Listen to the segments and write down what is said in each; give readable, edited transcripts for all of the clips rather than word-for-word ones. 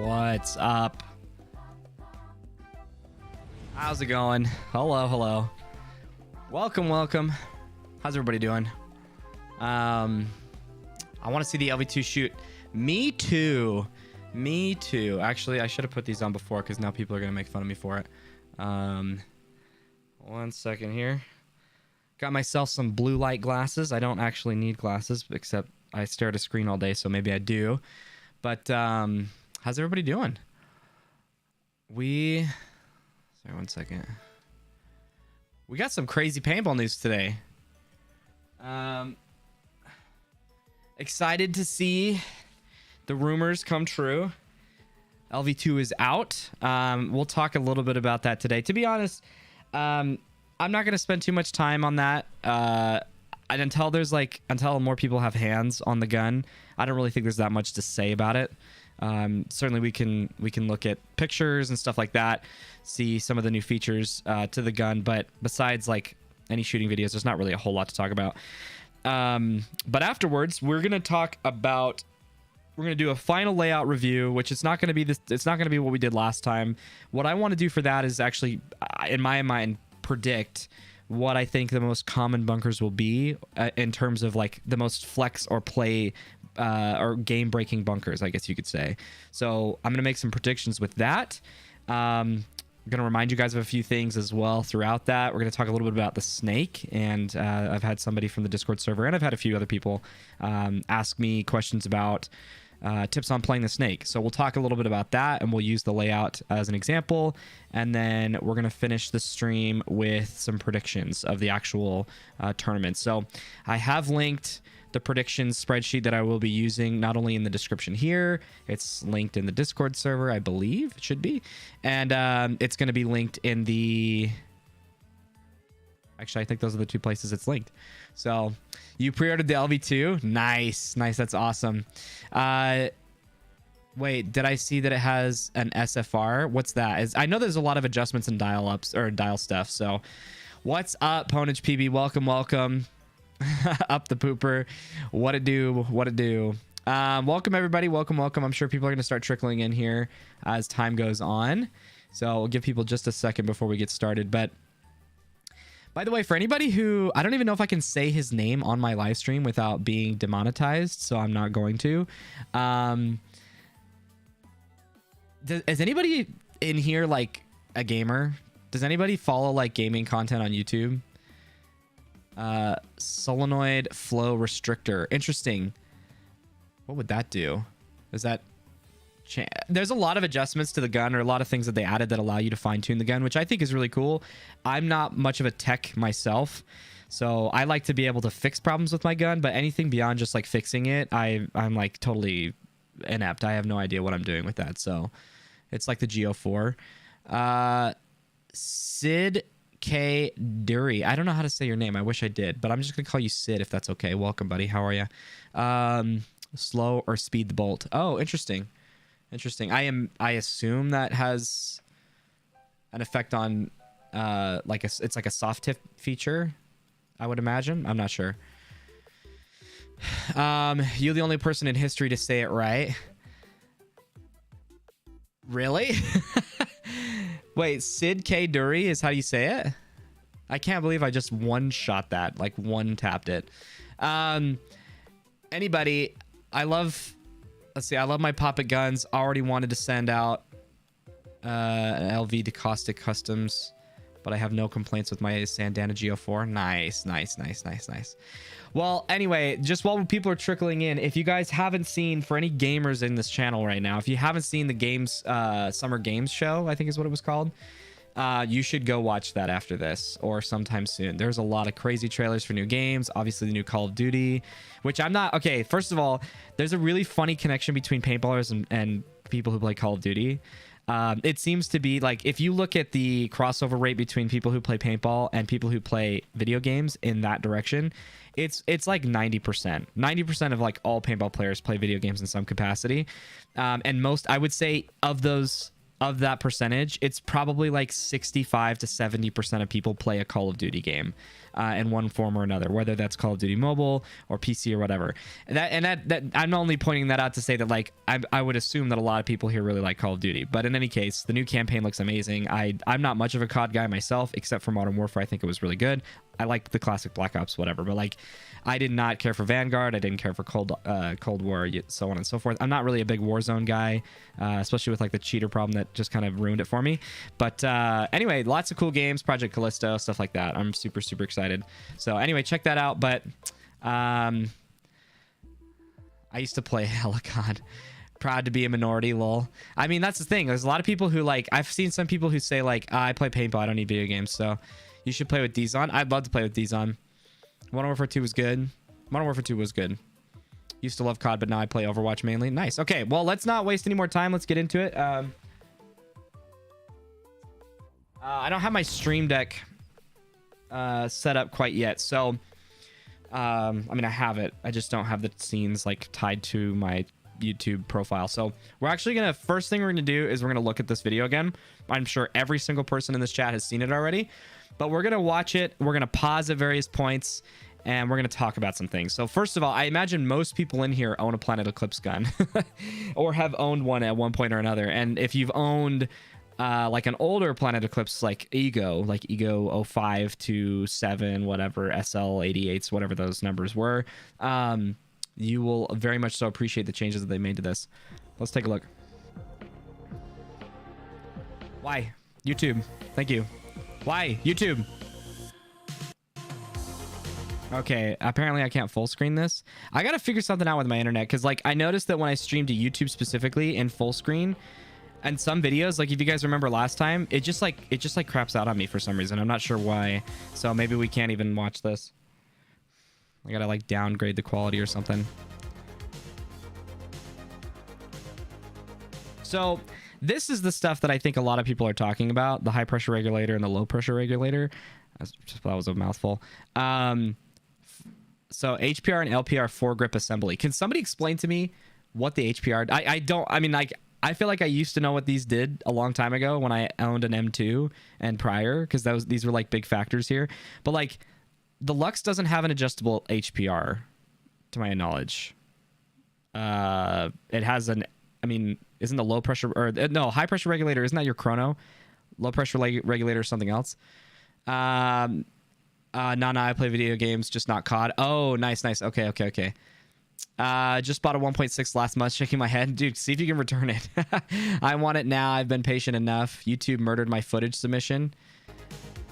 What's up? How's it going? Hello, hello. Welcome, welcome. How's everybody doing? I want to see the LV2 shoot. Me too. Me too. Actually, I should have put these on before because now people are going to make fun of me for it. 1 second here. Got myself some blue light glasses. I don't actually need glasses, except I stare at a screen all day, so maybe I do. But how's everybody doing? Sorry, 1 second. We got some crazy paintball news today. Excited to see the rumors come true. LV2 is out. We'll talk a little bit about that today. To be honest, I'm not going to spend too much time on that. And until more people have hands on the gun, I don't really think there's that much to say about it. Certainly we can look at pictures and stuff like that, see some of the new features to the gun, but besides like any shooting videos, there's not really a whole lot to talk about. But afterwards, we're going to do a final layout review, which it's not going to be it's not going to be what we did last time. What I want to do for that is actually, in my mind, predict what I think the most common bunkers will be in terms of like the most flex or play or game breaking bunkers, I guess you could say. So I'm going to make some predictions with that. I'm going to remind you guys of a few things as well throughout that. We're going to talk a little bit about the snake, and I've had somebody from the Discord server, and I've had a few other people ask me questions about tips on playing the snake. So we'll talk a little bit about that, and we'll use the layout as an example, and then we're going to finish the stream with some predictions of the actual tournament. So I have linked the predictions spreadsheet that I will be using not only in the description here, it's linked in the Discord server, I believe it should be, and it's going to be linked in the... Actually, I think those are the two places it's linked. So you pre-ordered the LV2? Nice. That's awesome. Wait, did I see that it has an SFR? What's that? I know there's a lot of adjustments in dial ups or dial stuff. So what's up, Ponage PB? Welcome. Up the pooper. What it do? Welcome everybody. Welcome. I'm sure people are going to start trickling in here as time goes on. So we'll give people just a second before we get started. But by the way, for anybody who... I don't even know if I can say his name on my live stream without being demonetized, so I'm not going to. Is anybody in here like a gamer? Does anybody follow like gaming content on YouTube? Solenoid flow restrictor. Interesting. What would that do? Is that... There's a lot of adjustments to the gun, or a lot of things that they added that allow you to fine-tune the gun, which I think is really cool. I'm not much of a tech myself, so I like to be able to fix problems with my gun, but anything beyond just like fixing it, I'm like totally inept. I have no idea what I'm doing with that. So it's like the Go4. Sid K Dury. I don't know how to say your name. I wish I did, but I'm just gonna call you Sid if that's okay. Welcome, buddy. How are you? Slow or speed the bolt? Oh, interesting. I assume that has an effect on it's like a soft tip feature, I would imagine. I'm not sure. You're the only person in history to say it right. Really? Wait, Sid K Dury is how you say it? I can't believe I just one-shot that, like one-tapped it. Anybody, let's see, I love my poppet guns. Already wanted to send out an LV to Caustic Customs, but I have no complaints with my Sandana Go4. Nice. Well, anyway, just while people are trickling in, if you guys haven't seen, for any gamers in this channel right now, if you haven't seen the games Summer Games Show, I think is what it was called, you should go watch that after this or sometime soon. There's a lot of crazy trailers for new games. Obviously the new Call of Duty, which I'm not... Okay, first of all, there's a really funny connection between paintballers and people who play Call of Duty. It seems to be like, if you look at the crossover rate between people who play paintball and people who play video games in that direction, it's like 90% of like all paintball players play video games in some capacity. And most, I would say, of those of that percentage, it's probably like 65 to 70% of people play a Call of Duty game in one form or another, whether that's Call of Duty Mobile or PC or whatever. That I'm only pointing that out to say that like I would assume that a lot of people here really like Call of Duty. But in any case, the new campaign looks amazing. I'm not much of a COD guy myself, except for Modern Warfare. I think it was really good. I liked the classic Black Ops, whatever, but like I did not care for Vanguard. I didn't care for Cold War, so on and so forth. I'm not really a big Warzone guy, especially with like the cheater problem that just kind of ruined it for me. But anyway, lots of cool games, Project Callisto, stuff like that. I'm super excited. So anyway, check that out. But I used to play Helicon. Proud to be a minority, lol. I mean, that's the thing. There's a lot of people who like, I've seen some people who say like, I play paintball, I don't need video games. So you should play with Dizon. I'd love to play with Dizon. Modern Warfare 2 was good. Modern Warfare 2 was good. Used to love COD, but now I play Overwatch mainly. Nice. Okay, well, let's not waste any more time. Let's get into it. I don't have my Stream Deck set up quite yet. So, I mean, I have it. I just don't have the scenes like tied to my YouTube profile. So we're actually gonna, first thing we're gonna do is we're gonna look at this video again. I'm sure every single person in this chat has seen it already, but we're gonna watch it. We're gonna pause at various points and we're gonna talk about some things. So first of all, I imagine most people in here own a Planet Eclipse gun or have owned one at one point or another. And if you've owned like an older Planet Eclipse, like Ego 05 to 7, whatever, SL88s, whatever those numbers were, you will very much so appreciate the changes that they made to this. Let's take a look. Why? YouTube. Thank you. Why? YouTube. Okay, apparently I can't full screen this. I gotta figure something out with my internet, because like I noticed that when I stream to YouTube specifically in full screen, and some videos, like if you guys remember last time, it just like craps out on me for some reason. I'm not sure why. So maybe we can't even watch this. I gotta like downgrade the quality or something. So this is the stuff that I think a lot of people are talking about: the high pressure regulator and the low pressure regulator. That was a mouthful. So HPR and LPR foregrip assembly. Can somebody explain to me what the HPR? I mean, like, I feel like I used to know what these did a long time ago when I owned an M2 and prior, because these were like big factors here. But like, the Lux doesn't have an adjustable HPR, to my knowledge. It has an, I mean, isn't the low pressure, or no, high pressure regulator, isn't that your chrono? Low pressure regulator is something else. No, I play video games, just not COD. Oh, nice. Okay. Just bought a 1.6 last month, shaking my head. Dude, see if you can return it. I want it now. I've been patient enough. YouTube murdered my footage submission.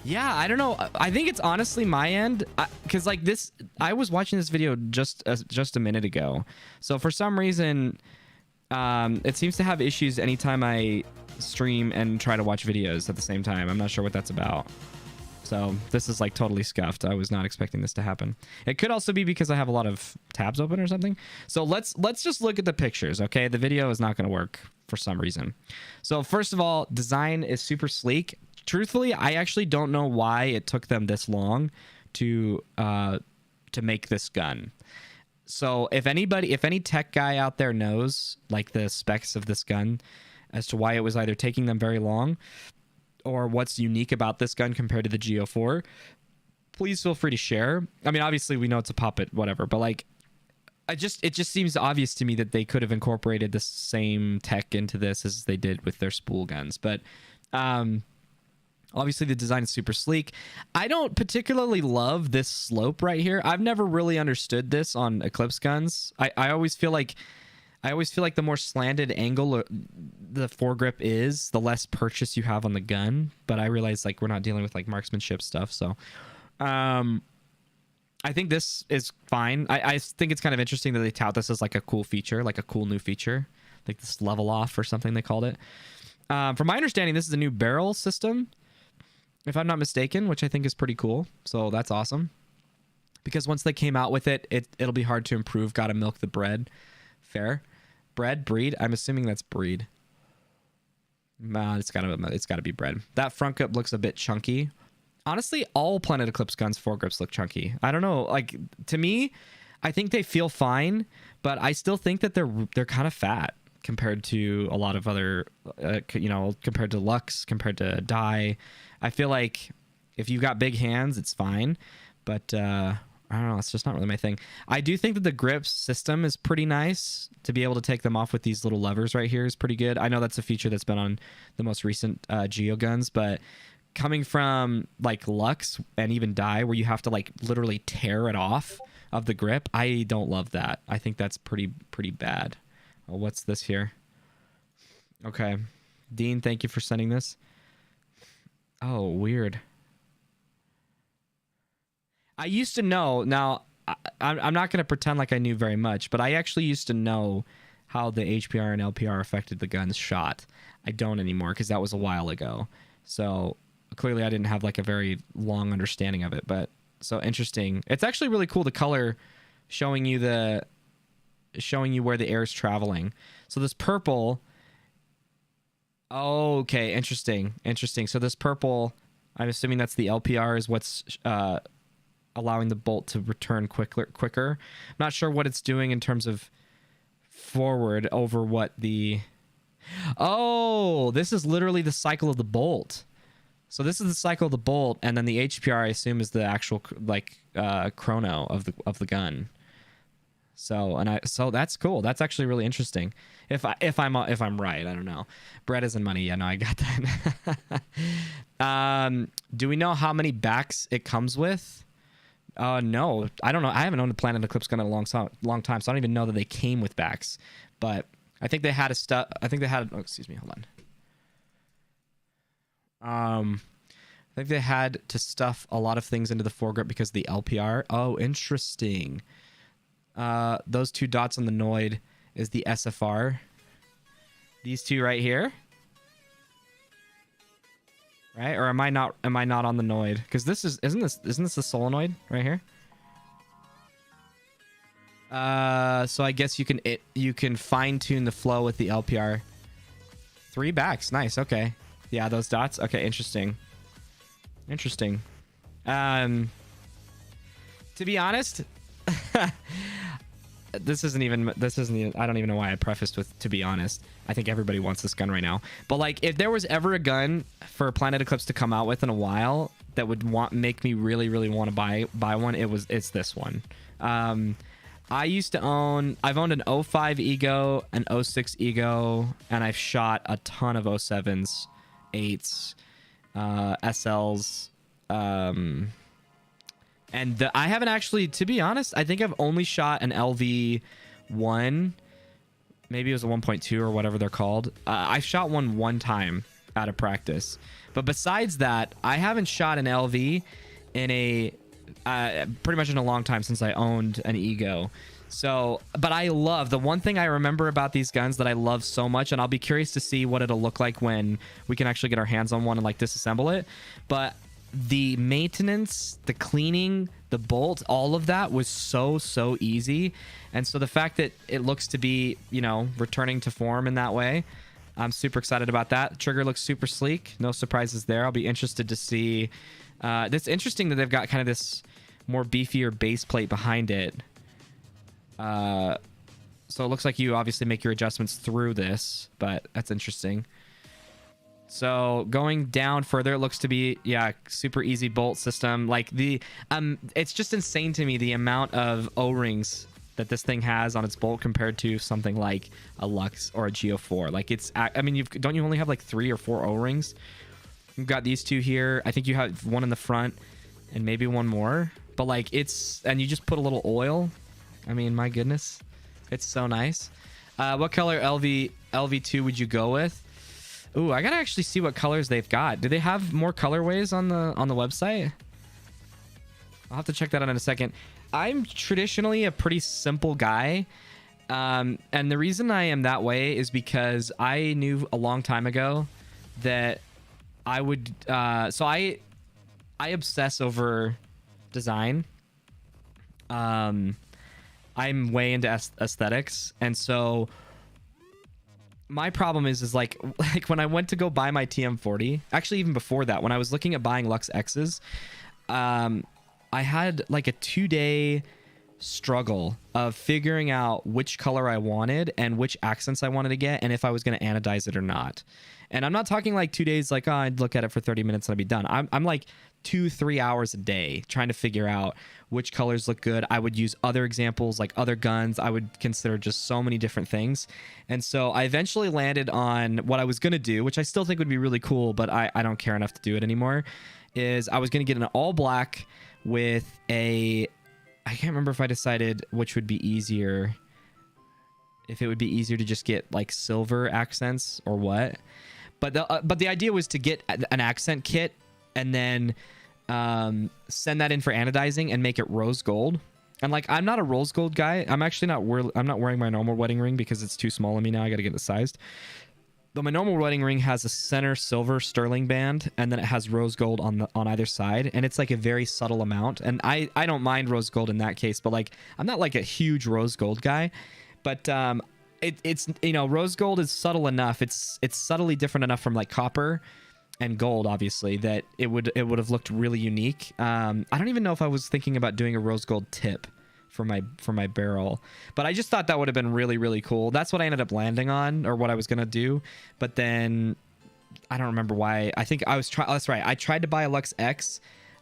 Yeah, I don't know. I think it's honestly my end, because like this, I was watching this video just a minute ago. So for some reason, it seems to have issues anytime I stream and try to watch videos at the same time. I'm not sure what that's about. So this is like totally scuffed. I was not expecting this to happen. It could also be because I have a lot of tabs open or something. So let's just look at the pictures, okay? The video is not going to work for some reason. So first of all, design is super sleek. Truthfully, I actually don't know why it took them this long to make this gun. So if any tech guy out there knows like the specs of this gun as to why it was either taking them very long or what's unique about this gun compared to the G04, please feel free to share. I mean, obviously we know it's a puppet, whatever, but like, it just seems obvious to me that they could have incorporated the same tech into this as they did with their spool guns. But obviously the design is super sleek. I don't particularly love this slope right here. I've never really understood this on Eclipse guns. I always feel like the more slanted angle the foregrip is, the less purchase you have on the gun. But I realize like we're not dealing with like marksmanship stuff, so I think this is fine. I think it's kind of interesting that they tout this as like a cool feature, like a cool new feature, like this level off or something they called it. From my understanding, this is a new barrel system, if I'm not mistaken, which I think is pretty cool. So that's awesome, because once they came out with it, it'll be hard to improve. Gotta milk the bread. Fair. Breed. I'm assuming that's breed. It's gotta be bread. That front grip looks a bit chunky. Honestly, all Planet Eclipse guns foregrips look chunky. I don't know. Like, to me, I think they feel fine, but I still think that they're kind of fat. compared to a lot of other, you know, compared to Lux, compared to Dye. I feel like if you've got big hands, it's fine, but I don't know, it's just not really my thing. I do think that the grip system is pretty nice. To be able to take them off with these little levers right here is pretty good. I know that's a feature that's been on the most recent Geo guns, but coming from like Lux and even Dye, where you have to like literally tear it off of the grip, I don't love that. I think that's pretty bad. Oh, what's this here? Okay, Dean, thank you for sending this. Oh, weird. I used to know. Now, I'm not going to pretend like I knew very much, but I actually used to know how the HPR and LPR affected the gun's shot. I don't anymore because that was a while ago. So clearly I didn't have like a very long understanding of it, but so interesting. It's actually really cool, the color showing you where the air is traveling. So this purple, okay, interesting. So this purple, I'm assuming that's the LPR, is what's allowing the bolt to return quicker. I'm not sure what it's doing in terms of forward over what the... Oh, this is literally the cycle of the bolt. So this is the cycle of the bolt, and then the HPR, I assume, is the actual like chrono of the gun. So so that's cool. That's actually really interesting. If I'm right, I don't know. Bread isn't money. Yeah, no, I got that. Do we know how many backs it comes with? No, I don't know. I haven't owned a Planet Eclipse gun in a long time, so I don't even know that they came with backs. But I think they had I think they had. Oh, excuse me. Hold on. I think they had to stuff a lot of things into the foregrip because of the LPR. Oh, interesting. Those two dots on the Noid is the SFR. These two right here. Right? Or am I not on the Noid? Because this isn't this the solenoid right here? So I guess you can fine tune the flow with the LPR. 3 backs, nice. Okay, yeah, those dots. Okay, interesting. To be honest, this isn't even. I don't even know why I prefaced with "to be honest." I think everybody wants this gun right now. But like, if there was ever a gun for Planet Eclipse to come out with in a while that would make me really want to buy one, it's this one. I've owned an 05 Ego, an 06 Ego, and I've shot a ton of 07s, 8s, SLs, and I haven't actually, to be honest, I think I've only shot an LV1. Maybe it was a 1.2 or whatever they're called. I shot one time out of practice. But besides that, I haven't shot an LV in pretty much in a long time since I owned an Ego. So, but I love, the one thing I remember about these guns that I love so much, and I'll be curious to see what it'll look like when we can actually get our hands on one and like disassemble it. But the maintenance, the cleaning, the bolt, all of that was so easy. And so the fact that it looks to be, you know, returning to form in that way, I'm super excited about that. Trigger looks super sleek. No surprises there. I'll be interested to see. It's interesting that they've got kind of this more beefier base plate behind it. So it looks like you obviously make your adjustments through this, but that's interesting. So going down further, it looks to be, yeah, super easy bolt system. Like it's just insane to me the amount of O-rings that this thing has on its bolt compared to something like a Lux or a Geo 4. Like I mean, don't you only have like 3 or 4 O-rings? You've got these two here. I think you have one in the front and maybe one more. But like and you just put a little oil. I mean, my goodness, it's so nice. What color LV2 would you go with? Ooh, I gotta actually see what colors they've got. Do they have more colorways on the website? I'll have to check that out in a second. I'm traditionally a pretty simple guy. And the reason I am that way is because I knew a long time ago that I would... so I obsess over design. I'm way into aesthetics. And so... my problem is like when I went to go buy my TM40, actually even before that, when I was looking at buying Lux X's, I had like a 2-day struggle of figuring out which color I wanted and which accents I wanted to get, and if I was going to anodize it or not. And I'm not talking like 2 days, like, oh, I'd look at it for 30 minutes and I'd be done. I'm like 2-3 hours a day trying to figure out which colors look good. I would use other examples, like other guns. I would consider just so many different things. And so I eventually landed on what I was going to do, which I still think would be really cool, but I don't care enough to do it anymore, is I was going to get an all black with a, I can't remember if I decided which would be easier, if it would be easier to just get like silver accents or what. But the idea was to get an accent kit and then send that in for anodizing and make it rose gold. And like, I'm not a rose gold guy. I'm actually not wearing my normal wedding ring because it's too small on me now. I got to get it sized. But my normal wedding ring has a center silver sterling band, and then it has rose gold on either side, and it's like a very subtle amount. And I don't mind rose gold in that case, but like, I'm not like a huge rose gold guy. But it's, you know, rose gold is subtle enough. It's subtly different enough from like copper and gold, obviously, that it would have looked really unique. I don't even know if I was thinking about doing a rose gold tip for my barrel, but I just thought that would have been really, really cool. That's what I ended up landing on, or what I was gonna do. But then I don't remember why. I think I was that's right, I tried to buy a Lux X.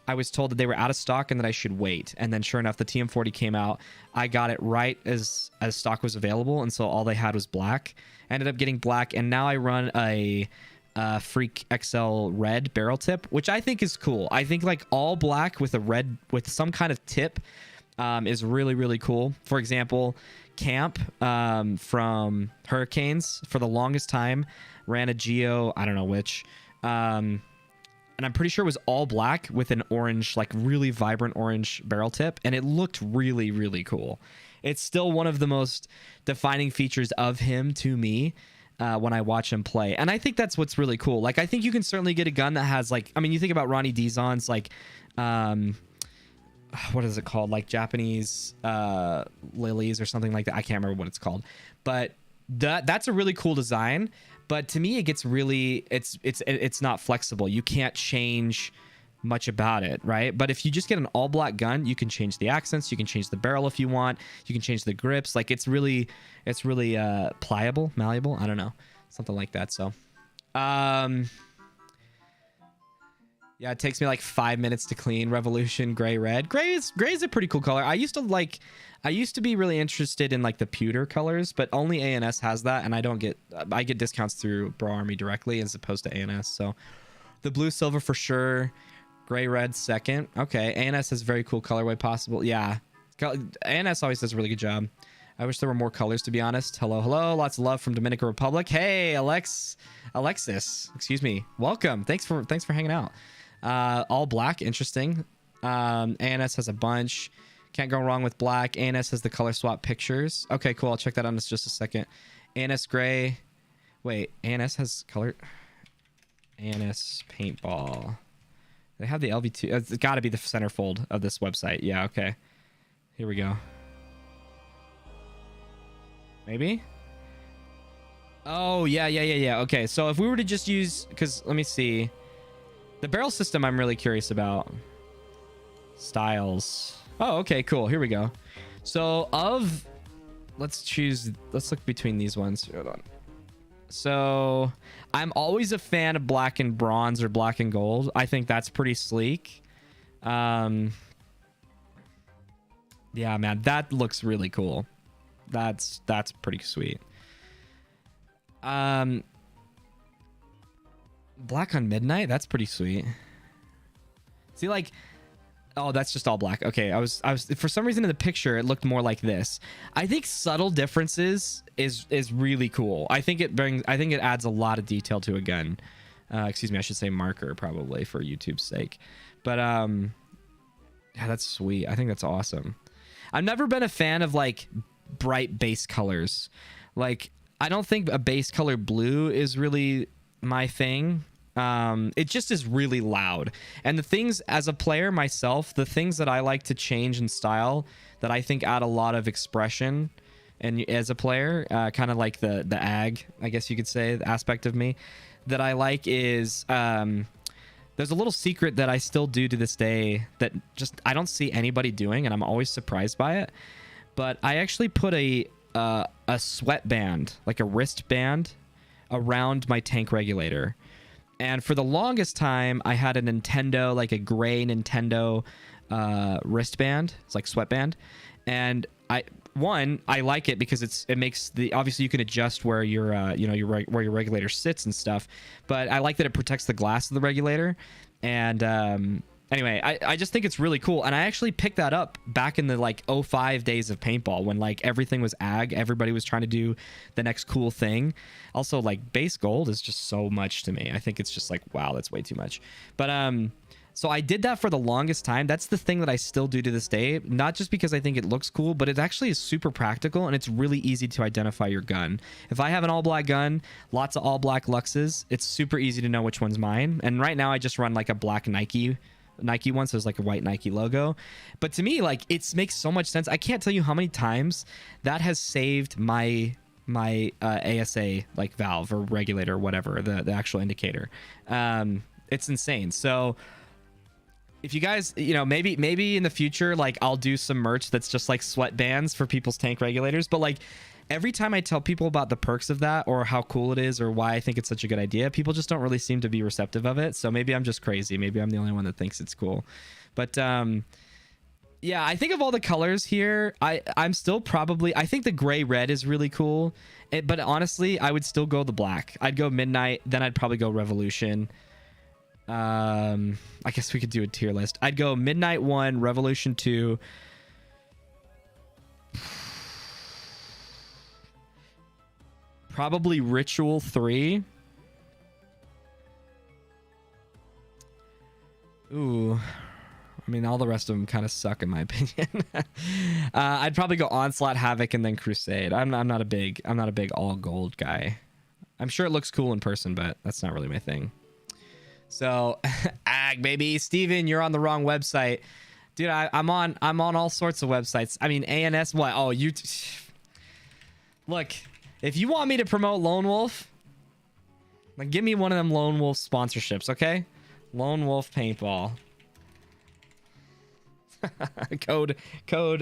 I was told that they were out of stock and that I should wait, and then sure enough the TM40 came out. I got it right as stock was available, and so all they had was black. I ended up getting black, and now I run a Freak XL red barrel tip, which I think is cool. I think like all black with a red, with some kind of tip, is really, really cool. For example, Camp from Hurricanes for the longest time ran a Geo, I don't know which, and I'm pretty sure it was all black with an orange, like really vibrant orange barrel tip, and it looked really, really cool. It's still one of the most defining features of him to me when I watch him play, and I think that's what's really cool. Like, I think you can certainly get a gun that has, like, I mean, you think about Ronnie Dizon's, like, what is it called, like Japanese lilies or something like that. I can't remember what it's called, but that's a really cool design. But to me, it gets really, it's not flexible. You can't change much about it, right? But if you just get an all black gun, you can change the accents, you can change the barrel if you want, you can change the grips. Like, it's really pliable, malleable, I don't know, something like that. So yeah, it takes me like 5 minutes to clean. Revolution gray red. Gray is a pretty cool color. I used to be really interested in like the pewter colors, but only ANS has that, and I get discounts through Bro Army directly as opposed to ANS. So the blue silver for sure, gray red second. Okay, ANS has very cool colorway possible. Yeah, ANS always does a really good job. I wish there were more colors, to be honest. Hello, lots of love from Dominican Republic. Hey, Alexis, excuse me, welcome. Thanks for hanging out. All black, interesting. ANS has a bunch. Can't go wrong with black. ANS has the color swap pictures. Okay, cool. I'll check that out in just a second. ANS gray. Wait, ANS has color. ANS paintball. They have the LV2. It's got to be the centerfold of this website. Yeah, okay. Here we go. Maybe? Oh, yeah. Okay, so if we were to just use... Because, let me see... The barrel system I'm really curious about. Styles. Oh, okay, cool. Here we go. So let's look between these ones. Hold on. So I'm always a fan of black and bronze or black and gold. I think that's pretty sleek. Yeah, man, that looks really cool. That's pretty sweet. Black on midnight, that's pretty sweet. See, like, oh, that's just all black. Okay, I was for some reason in the picture it looked more like this. I think subtle differences is really cool. I think it adds a lot of detail to a gun. Excuse me, I should say marker probably for YouTube's sake. But yeah, that's sweet. I think that's awesome. I've never been a fan of like bright base colors. Like, I don't think a base color blue is really my thing. It just is really loud, and the things, as a player myself, the things that I like to change in style that I think add a lot of expression, and as a player, kind of like the ag, I guess you could say, the aspect of me that I like is the there's a little secret that I still do to this day that just I don't see anybody doing, and I'm always surprised by it. But I actually put a sweatband, like a wristband, around my tank regulator. And for the longest time, I had a Nintendo, like a gray Nintendo wristband. It's like sweatband. And I like it because it makes the, obviously you can adjust where your where your regulator sits and stuff, but I like that it protects the glass of the regulator. And anyway, I just think it's really cool. And I actually picked that up back in the like '05 days of paintball, when like everything was ag, everybody was trying to do the next cool thing. Also, like, base gold is just so much to me. I think it's just like, wow, that's way too much. But so I did that for the longest time. That's the thing that I still do to this day, not just because I think it looks cool, but it actually is super practical, and it's really easy to identify your gun. If I have an all black gun, lots of all black Luxes, it's super easy to know which one's mine. And right now I just run like a black Nike one, so there's like a white Nike logo. But to me, like, it makes so much sense. I can't tell you how many times that has saved my ASA like valve or regulator or whatever, the actual indicator. It's insane. So if you guys, maybe in the future, like, I'll do some merch that's just like sweatbands for people's tank regulators. But like, every time I tell people about the perks of that or how cool it is or why I think it's such a good idea, people just don't really seem to be receptive of it. So maybe I'm just crazy. Maybe I'm the only one that thinks it's cool. But yeah, I think of all the colors here, I'm still probably, I think the gray red is really cool. But honestly, I would still go the black. I'd go Midnight, then I'd probably go Revolution. I guess we could do a tier list. I'd go Midnight 1, Revolution 2. Probably Ritual 3. Ooh. I mean, all the rest of them kind of suck in my opinion. I'd probably go Onslaught, Havoc, and then Crusade. I'm not a big all gold guy. I'm sure it looks cool in person, but that's not really my thing. So, ag baby, Steven, you're on the wrong website, dude. I'm on all sorts of websites. I mean, ANS. What? Oh, you. Look, if you want me to promote Lone Wolf, like, give me one of them Lone Wolf sponsorships, okay? Lone Wolf Paintball. code.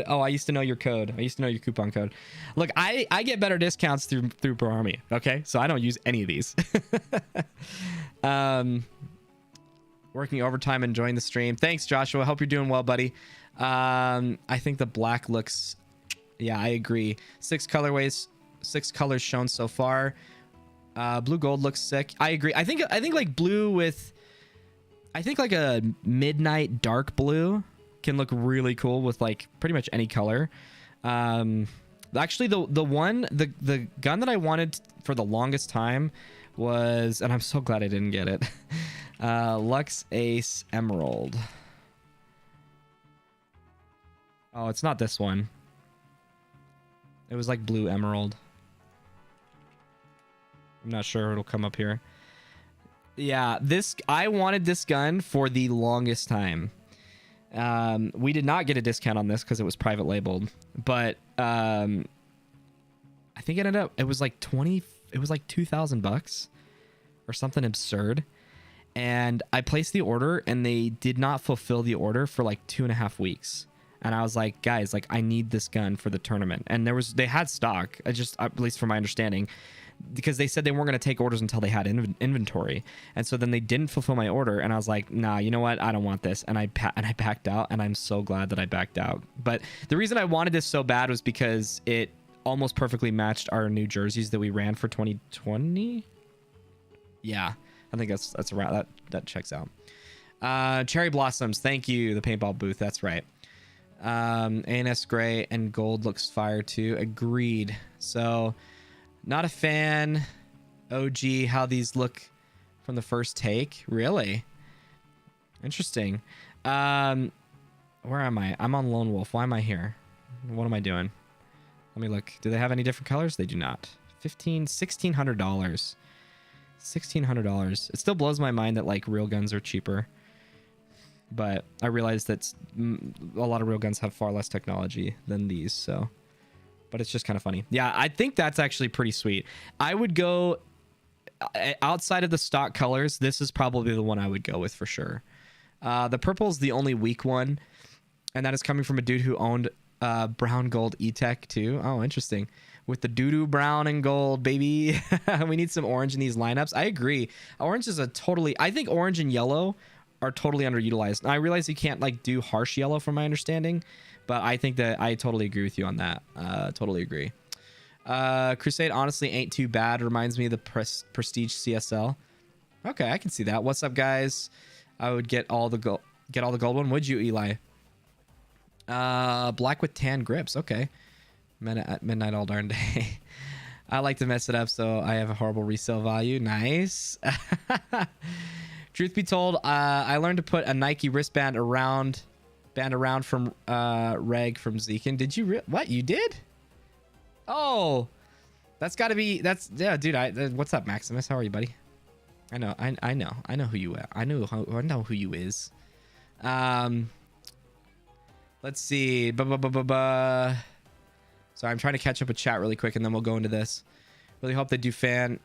Oh, I used to know your code. I used to know your coupon code. Look, I get better discounts through Pro Army. Okay, so I don't use any of these. Working overtime, enjoying the stream. Thanks, Joshua. Hope you're doing well, buddy. I think the black looks. Yeah, I agree. 6 colorways, 6 colors shown so far. Blue gold looks sick. I agree. I think like blue with. I think like a midnight dark blue can look really cool with like pretty much any color. Actually, the gun that I wanted for the longest time was, and I'm so glad I didn't get it, Lux Ace Emerald. Oh, it's not this one. It was like blue emerald. I'm not sure it'll come up here. Yeah, I wanted this gun for the longest time. We did not get a discount on this because it was private labeled, but I think it was like $2,000 or something absurd. And I placed the order and they did not fulfill the order for like 2.5 weeks. And I was like, guys, like, I need this gun for the tournament. And they had stock, at least from my understanding, because they said they weren't going to take orders until they had inventory. And so then they didn't fulfill my order. And I was like, nah, you know what? I don't want this. And I backed out, and I'm so glad that I backed out. But the reason I wanted this so bad was because it almost perfectly matched our new jerseys that we ran for 2020. Yeah, I think that's around that checks out. Cherry Blossoms. Thank you. The paintball booth. That's right. ANS gray and gold looks fire too. Agreed. So not a fan. OG, how these look from the first take. Really interesting. Where am I? I'm on Lone Wolf. Why am I here? What am I doing? Let me look. Do they have any different colors? They do not. $1,600. $1,600. It still blows my mind that like real guns are cheaper. But I realize that a lot of real guns have far less technology than these, so. But it's just kind of funny. Yeah, I think that's actually pretty sweet. I would go outside of the stock colors, this is probably the one I would go with for sure. The purple is the only weak one, and that is coming from a dude who owned brown gold E-Tech too. Oh, interesting. With the doo-doo brown and gold, baby. We need some orange in these lineups. I agree. Orange is I think orange and yellow are totally underutilized. Now, I realize you can't like do harsh yellow from my understanding, but I think that I totally agree with you on that. Totally agree. Crusade honestly ain't too bad. Reminds me of the Prestige CSL. Okay, I can see that. What's up, guys? I would get all the gold one. Would you, Eli? Black with tan grips. Okay. At midnight all darn day. I like to mess it up, so I have a horrible resale value. Nice. Truth be told, I learned to put a Nike wristband around from Reg from Zekin. Did you what you did? Oh, that's got to be yeah, dude. What's up, Maximus? How are you, buddy? I know who you are. I know who you is. Let's see. Sorry, I'm trying to catch up with chat really quick, and then we'll go into this. Really hope they do tan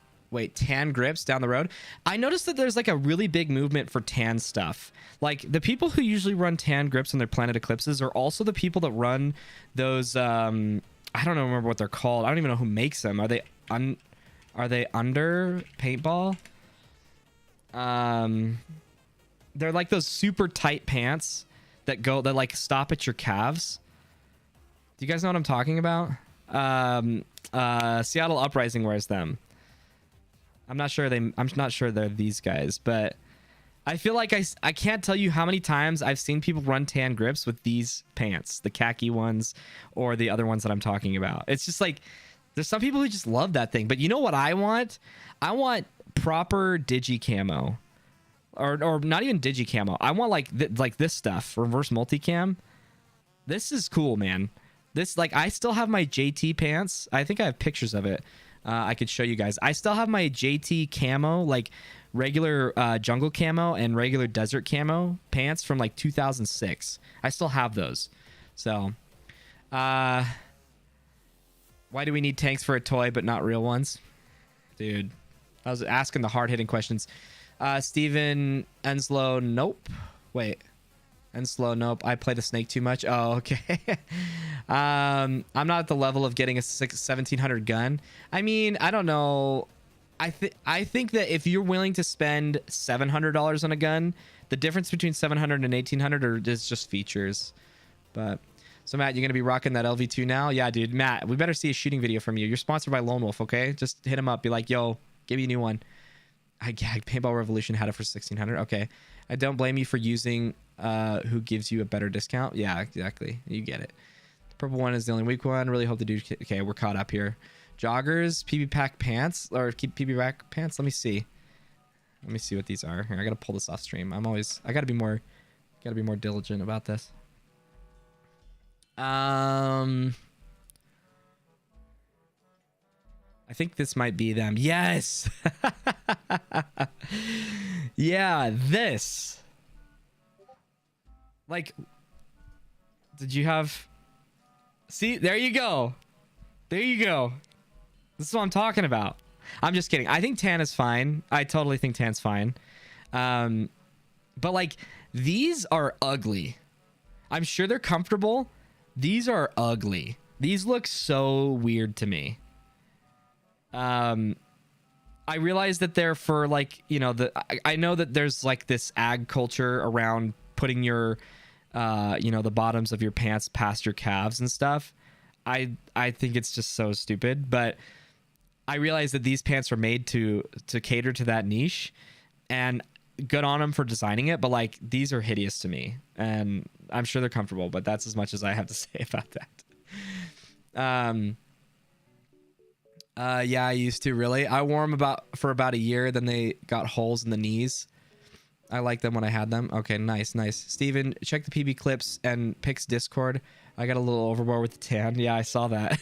grips down the road. I noticed that there's like a really big movement for tan stuff. Like the people who usually run tan grips in their Planet Eclipses are also the people that run those. I don't remember what they're called. I don't even know who makes them. Are they under Paintball? They're like those super tight pants that like stop at your calves. Do you guys know what I'm talking about? Seattle Uprising wears them. I'm not sure they're these guys, but I feel like I can't tell you how many times I've seen people run tan grips with these pants, the khaki ones or the other ones that I'm talking about. It's just like there's some people who just love that thing. But you know what I want? I want proper digi camo. Or not even digi camo. I want like this stuff, reverse multicam. This is cool, man. This, like, I still have my JT pants. I think I have pictures of it. I could show you guys. I still have my JT camo, like regular jungle camo and regular desert camo pants from like 2006. I still have those. So, why do we need tanks for a toy but not real ones? Dude, I was asking the hard-hitting questions. Steven Enslow, nope. Wait. Enslow, nope. I played a snake too much. Oh, okay. I'm not at the level of getting a 1700 gun. I mean, I don't know. I think that if you're willing to spend $700 on a gun, the difference between 700 and 1800 is just features. But so Matt, you're gonna be rocking that LV2 now? Yeah, dude. Matt, we better see a shooting video from you. You're sponsored by Lone Wolf, okay? Just hit him up. Be like, yo, give me a new one. Paintball Revolution had it for 1600. Okay. I don't blame you for using who gives you a better discount. Yeah, exactly. You get it. The purple one is the only weak one. Really hope the dude. Okay, we're caught up here. Joggers, PB pack pants, or keep PB pack pants. Let me see. Let me see what these are. Here, I gotta pull this off stream. I gotta be more diligent about this. I think this might be them. Yes. Yeah, this. Like, did you have? See, there you go. There you go. This is what I'm talking about. I'm just kidding. I think tan is fine. I totally think tan's fine. But like, these are ugly. I'm sure they're comfortable. These are ugly. These look so weird to me. I realize that they're for like, you know, I know that there's like this ag culture around putting your, you know, the bottoms of your pants past your calves and stuff. I think it's just so stupid, but I realize that these pants are made to cater to that niche, and good on them for designing it. But like, these are hideous to me, and I'm sure they're comfortable, but that's as much as I have to say about that. Yeah, I used to. Really, I wore them for about a year, then they got holes in the knees. I liked them when I had them. Okay, nice. Steven, check the PB Clips and Pix Discord. I got a little overboard with the tan. Yeah, I saw that.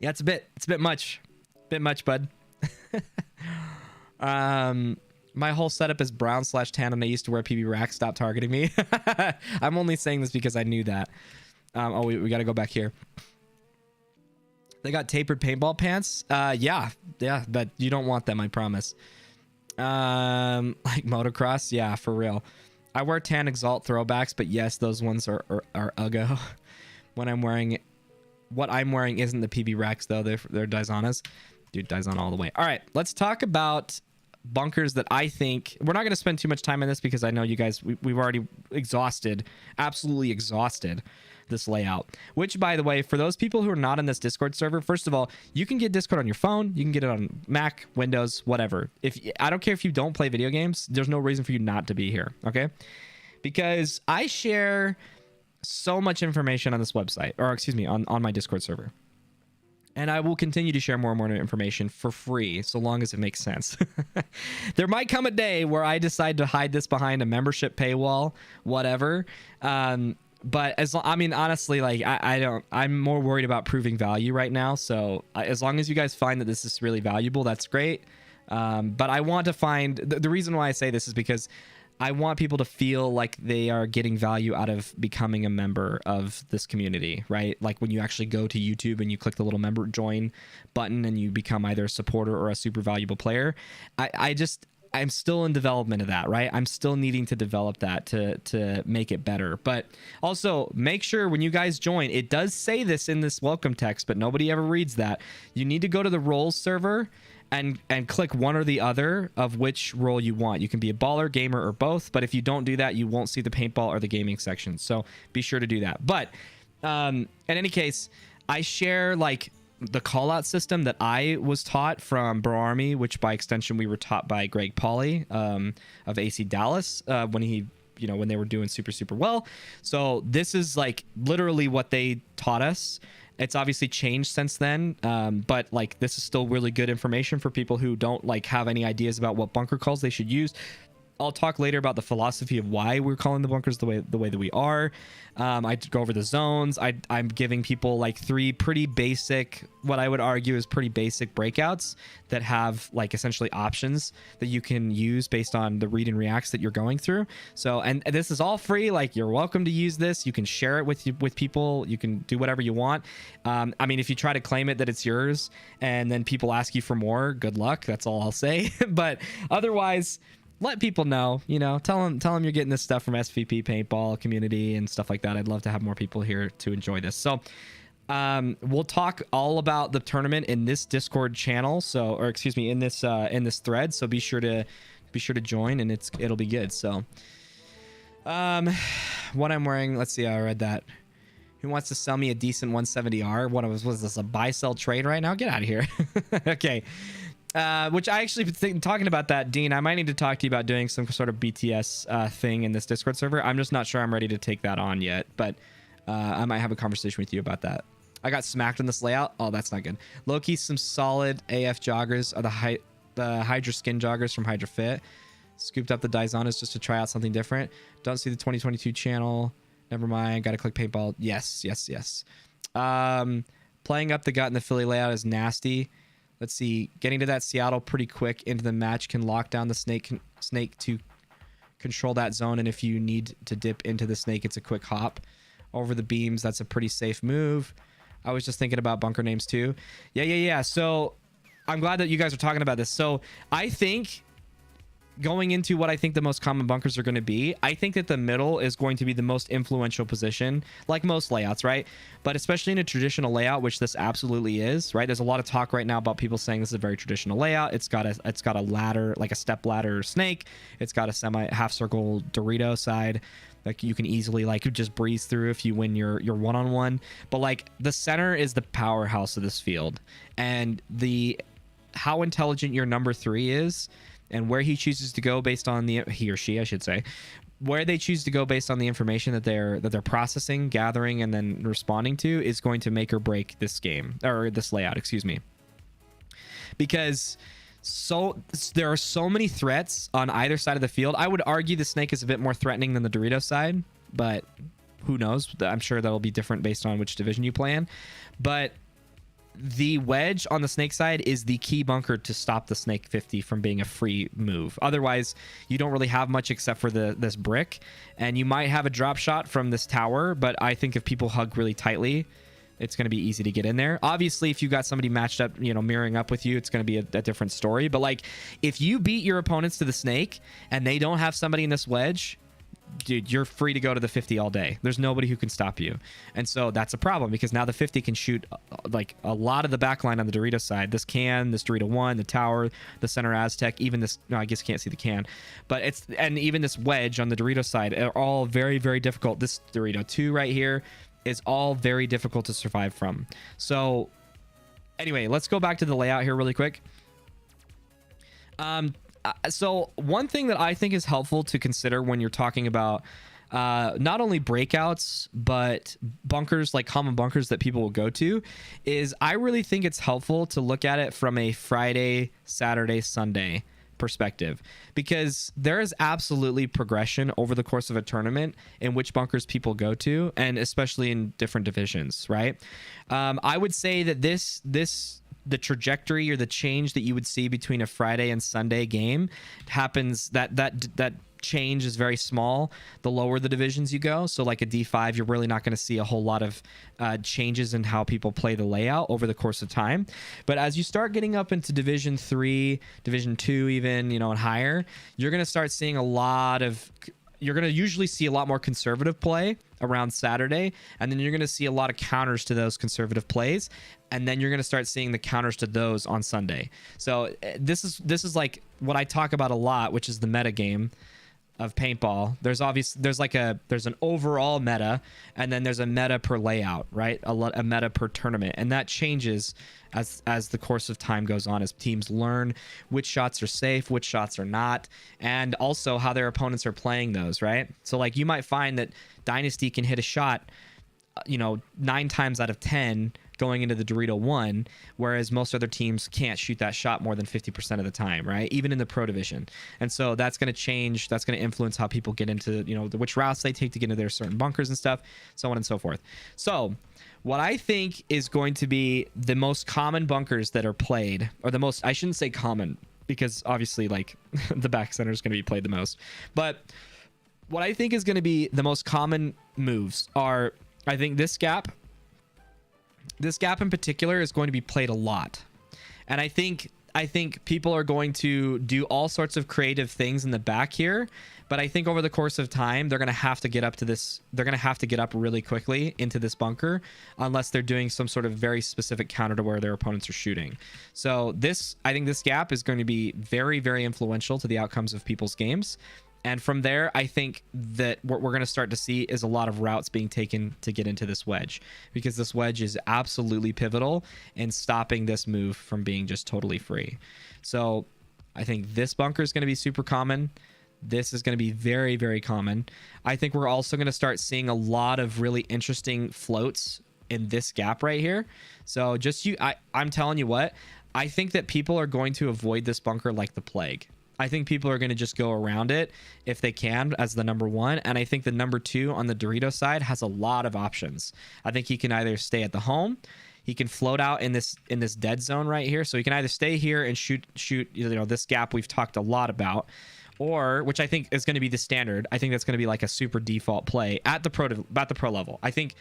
Yeah, it's a bit much. Bit much, bud. My whole setup is brown/tan, and I used to wear PB Rack. Stop targeting me. I'm only saying this because I knew that. Oh, we got to go back here. They got tapered paintball pants. Yeah, but you don't want them, I promise. Like motocross, yeah, for real. I wear tan Exalt throwbacks, but yes, those ones are uggo. When I'm wearing, what I'm wearing isn't the PB Rex though. They're Daisanas. Dude, Daisana all the way. All right, let's talk about bunkers that I think, we're not going to spend too much time on this because I know you guys, we've already absolutely exhausted this layout. Which, by the way, for those people who are not in this Discord server, first of all, you can get Discord on your phone, you can get it on Mac, Windows, whatever. I don't care if you don't play video games, there's no reason for you not to be here, okay? Because I share so much information on this website, or excuse me, on my Discord server. And I will continue to share more and more information for free, so long as it makes sense. There might come a day where I decide to hide this behind a membership paywall, whatever. But I mean, honestly, like I'm more worried about proving value right now. So as long as you guys find that this is really valuable, that's great. But I want to find, the reason why I say this is because I want people to feel like they are getting value out of becoming a member of this community, right? Like when you actually go to YouTube and you click the little member join button and you become either a supporter or a super valuable player. I'm still in development of that, right? I'm still needing to develop that to make it better. But also make sure when you guys join, it does say this in this welcome text, but nobody ever reads that. You need to go to the roles server and click one or the other of which role you want. You can be a baller, gamer, or both, but if you don't do that, you won't see the paintball or the gaming section. So be sure to do that. But in any case, I share like the call out system that I was taught from Bro Army, which by extension we were taught by Greg Pauly of AC Dallas when they were doing super well. So this is like literally what they taught us. It's obviously changed since then, but like this is still really good information for people who don't like have any ideas about what bunker calls they should use. I'll talk later about the philosophy of why we're calling the bunkers the way that we are. I go over the zones. I'm giving people like 3 pretty basic, what I would argue is pretty basic breakouts that have like essentially options that you can use based on the read and reacts that you're going through. So, and this is all free. Like you're welcome to use this. You can share it with people. You can do whatever you want. I mean, if you try to claim it that it's yours and then people ask you for more, good luck. That's all I'll say. But otherwise, let people know, tell them you're getting this stuff from SVP Paintball community and stuff like that. I'd love to have more people here to enjoy this. So we'll talk all about the tournament in this Discord channel. So, or excuse me, in this thread. So be sure to join and it'll be good. So what I'm wearing, let's see. I read that. Who wants to sell me a decent 170R? Was this a buy sell trade right now? Get out of here. Okay. Which I actually think, talking about that, Dean, I might need to talk to you about doing some sort of BTS thing in this Discord server. I'm just not sure I'm ready to take that on yet, but I might have a conversation with you about that. I got smacked in this layout. Oh, that's not good. Low-key, some solid AF joggers are the Hydra skin joggers from Hydra Fit. Scooped up the Daisanas just to try out something different. Don't see the 2022 channel. Never mind. Got to click paintball. Yes. Playing up the gut in the Philly layout is nasty. Let's see, getting to that Seattle pretty quick into the match can lock down the snake to control that zone. And if you need to dip into the snake, it's a quick hop over the beams. That's a pretty safe move. I was just thinking about bunker names too. Yeah. So I'm glad that you guys are talking about this. So I think going into what I think the most common bunkers are going to be, I think that the middle is going to be the most influential position, like most layouts, right? But especially in a traditional layout, which this absolutely is, right? There's a lot of talk right now about people saying this is a very traditional layout. It's got a ladder, like a step ladder snake. It's got a semi half circle Dorito side that you can easily like just breeze through if you win your one-on-one. But like the center is the powerhouse of this field, and how intelligent your number 3 is, and where he chooses to go based on he or she, I should say, where they choose to go based on the information that they're processing, gathering, and then responding to is going to make or break this game, or this layout, excuse me. Because there are so many threats on either side of the field. I would argue the snake is a bit more threatening than the Dorito side, but who knows? I'm sure that'll be different based on which division you play in. But the wedge on the snake side is the key bunker to stop the snake 50 from being a free move. Otherwise, you don't really have much except for this brick, and you might have a drop shot from this tower, but I think if people hug really tightly, it's going to be easy to get in there. Obviously, if you got somebody matched up, you know, mirroring up with you, it's going to be a different story. But like, if you beat your opponents to the snake and they don't have somebody in this wedge, dude, you're free to go to the 50 all day. There's nobody who can stop you. And so that's a problem, because now the 50 can shoot like a lot of the backline on the Dorito side. This Dorito 1, the tower, the center Aztec, even this, no, I guess you can't see the can, but it's, and even this wedge on the Dorito side are all very, very difficult. This Dorito 2 right here is all very difficult to survive from. So anyway, let's go back to the layout here really quick. So one thing that I think is helpful to consider when you're talking about not only breakouts, but bunkers, like common bunkers that people will go to, is I really think it's helpful to look at it from a Friday, Saturday, Sunday perspective, because there is absolutely progression over the course of a tournament in which bunkers people go to, and especially in different divisions, right? I would say that the trajectory or the change that you would see between a Friday and Sunday game happens, that change is very small the lower the divisions you go. So like a D5, you're really not going to see a whole lot of changes in how people play the layout over the course of time. But as you start getting up into Division 3, Division 2 even, you know, and higher, you're going to start seeing you're going to usually see a lot more conservative play around Saturday, and then you're going to see a lot of counters to those conservative plays, and then you're going to start seeing the counters to those on Sunday. So this is like what I talk about a lot, which is the meta game of paintball. There's an overall meta, and then there's a meta per layout, right? A meta per tournament, and that changes as the course of time goes on, as teams learn which shots are safe, which shots are not, and also how their opponents are playing those, right? So like, you might find that Dynasty can hit a shot, you know, 9 times out of 10 going into the Dorito 1, whereas most other teams can't shoot that shot more than 50% of the time, right? Even in the pro division. And so that's going to change, that's going to influence how people get into, you know, which routes they take to get into their certain bunkers and stuff, so on and so forth. So what I think is going to be the most common bunkers that are played, or the most, I shouldn't say common, because obviously like the back center is going to be played the most, but what I think is going to be the most common moves are, I think this gap in particular is going to be played a lot. And I think people are going to do all sorts of creative things in the back here, but I think over the course of time, they're going to have to get up to this. They're going to have to get up really quickly into this bunker, unless they're doing some sort of very specific counter to where their opponents are shooting. So I think this gap is going to be very, very influential to the outcomes of people's games. And from there, I think that what we're going to start to see is a lot of routes being taken to get into this wedge, because this wedge is absolutely pivotal in stopping this move from being just totally free. So I think this bunker is going to be super common. This is going to be very, very common. I think we're also going to start seeing a lot of really interesting floats in this gap right here. So I'm telling you what, I think that people are going to avoid this bunker like the plague. I think people are going to just go around it if they can as the number 1. And I think the number 2 on the Dorito side has a lot of options. I think he can either stay at the home, he can float out in this dead zone right here. So he can either stay here and shoot, you know, this gap we've talked a lot about, or, which I think is going to be the standard. I think that's going to be like a super default play at the pro level. I think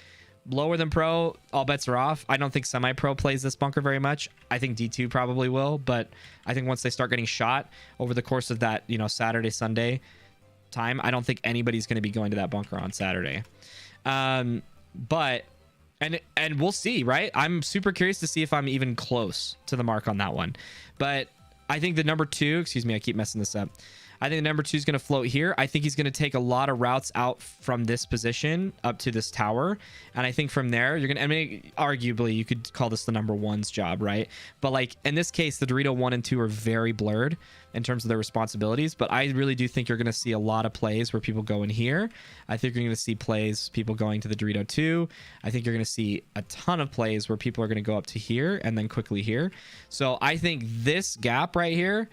lower than pro, all bets are off. I don't think semi-pro plays this bunker very much. I think D2 probably will, but I think once they start getting shot over the course of that, you know, Saturday, Sunday time, I don't think anybody's going to be going to that bunker on Saturday. But we'll see, right? I'm super curious to see if I'm even close to the mark on that one. But I think the number 2, excuse me, I keep messing this up. I think the number 2 is going to float here. I think he's going to take a lot of routes out from this position up to this tower. And I think from there, you're going to, I mean, arguably, you could call this the number 1's job, right? But like in this case, the Dorito 1 and 2 are very blurred in terms of their responsibilities. But I really do think you're going to see a lot of plays where people go in here. I think you're going to see plays, people going to the Dorito 2. I think you're going to see a ton of plays where people are going to go up to here and then quickly here. So I think this gap right here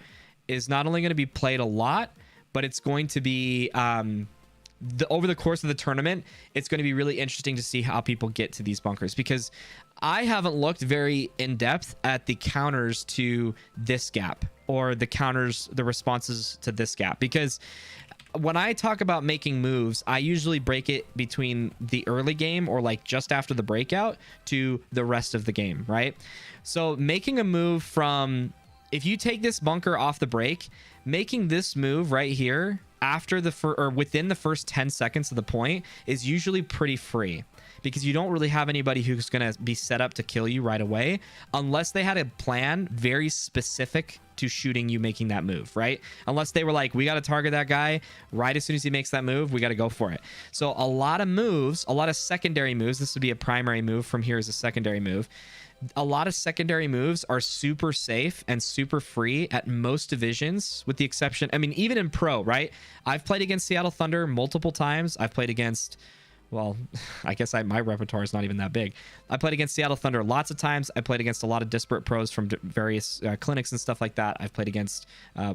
is not only going to be played a lot, but it's going to be over the course of the tournament, it's going to be really interesting to see how people get to these bunkers, because I haven't looked very in depth at the counters to this gap, or the counters, the responses to this gap, because when I talk about making moves, I usually break it between the early game or like just after the breakout to the rest of the game, right? So making a move from, if you take this bunker off the break, making this move right here after the or within the first 10 seconds of the point is usually pretty free, because you don't really have anybody who's going to be set up to kill you right away unless they had a plan very specific to shooting you making that move, right? Unless they were like, we got to target that guy right as soon as he makes that move, we got to go for it. So a lot of moves, a lot of secondary moves, this would be a primary move, from here is a secondary move. A lot of secondary moves are super safe and super free at most divisions, with the exception, I mean, even in pro, right? I've played against Seattle Thunder multiple times. I've played against, well, I guess my repertoire is not even that big. I played against Seattle Thunder lots of times. I played against a lot of disparate pros from various clinics and stuff like that. I've played against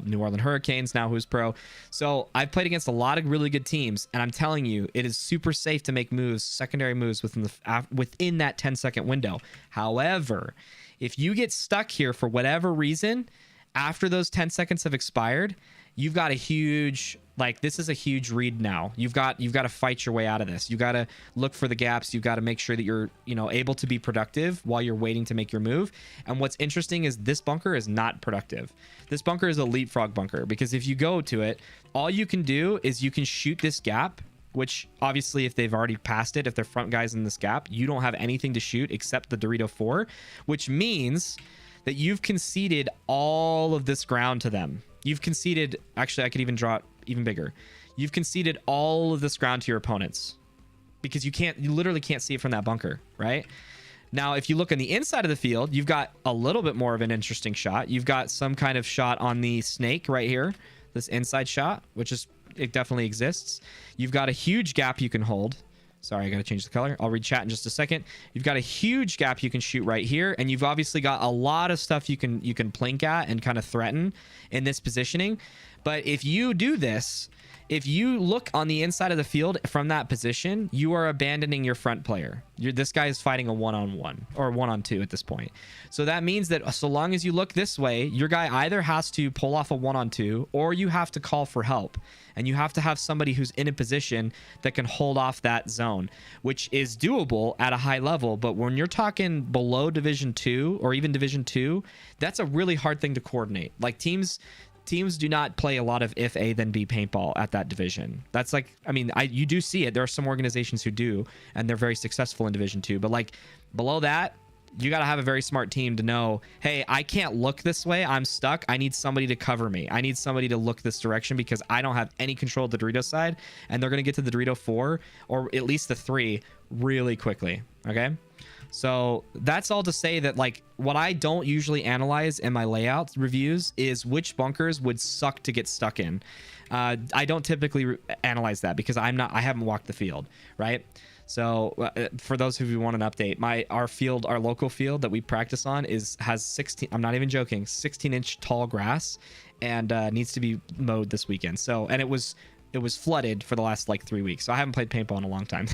New Orleans Hurricanes now, who's pro. So I've played against a lot of really good teams, and I'm telling you, it is super safe to make moves, secondary moves within that 10-second window. However, if you get stuck here for whatever reason, after those 10 seconds have expired, you've got a huge, like, this is a huge read now. You've got to fight your way out of this. You got to look for the gaps. You've got to make sure that you're, able to be productive while you're waiting to make your move. And what's interesting is this bunker is not productive. This bunker is a leapfrog bunker, because if you go to it, all you can do is you can shoot this gap, which obviously if they've already passed it, if they're front guys in this gap, you don't have anything to shoot except the Dorito 4, which means that you've conceded all of this ground to them. You've conceded, actually, I could even draw it even bigger. You've conceded all of this ground to your opponents, because you literally can't see it from that bunker, right? Now, if you look on the inside of the field, you've got a little bit more of an interesting shot. You've got some kind of shot on the snake right here, this inside shot, which is, it definitely exists. You've got a huge gap you can hold. Sorry, I got to change the color. I'll read chat in just a second. You've got a huge gap you can shoot right here, and you've obviously got a lot of stuff you can plink at and kind of threaten in this positioning. But if you do this, if you look on the inside of the field from that position, you are abandoning your front player. This guy is fighting a one-on-one or one-on-two at this point. So that means that so long as you look this way, your guy either has to pull off a one-on-two, or you have to call for help. And you have to have somebody who's in a position that can hold off that zone, which is doable at a high level. But when you're talking below Division 2 or even Division 2, that's a really hard thing to coordinate. Like, teams do not play a lot of if A then B paintball at that division. That's like, I mean, you do see it. There are some organizations who do, and they're very successful in Division 2. But like below that, you got to have a very smart team to know, hey, I can't look this way. I'm stuck. I need somebody to cover me. I need somebody to look this direction, because I don't have any control of the Dorito side, and they're going to get to the Dorito 4 or at least the 3 really quickly. Okay. So that's all to say that, like, what I don't usually analyze in my layout reviews is which bunkers would suck to get stuck in. I don't typically analyze that, because I haven't walked the field, right? So for those who want an update, our local field that we practice on has 16, I'm not even joking, 16-inch tall grass, and needs to be mowed this weekend. So, and it was flooded for the last like 3 weeks. So I haven't played paintball in a long time.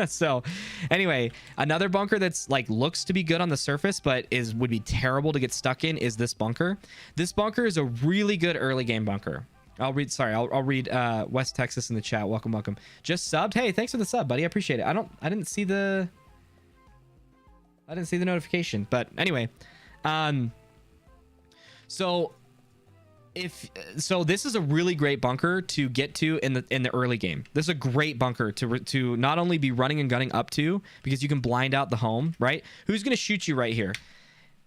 So anyway, another bunker that's like looks to be good on the surface, but would be terrible to get stuck in, is this bunker. This bunker is a really good early game bunker. I'll read West Texas in the chat. Welcome. Just subbed. Hey, thanks for the sub, buddy. I appreciate it. I didn't see the notification, but anyway, so this is a really great bunker to get to in the early game. This is a great bunker to not only be running and gunning up to, because you can blind out the home, right? Who's going to shoot you right here?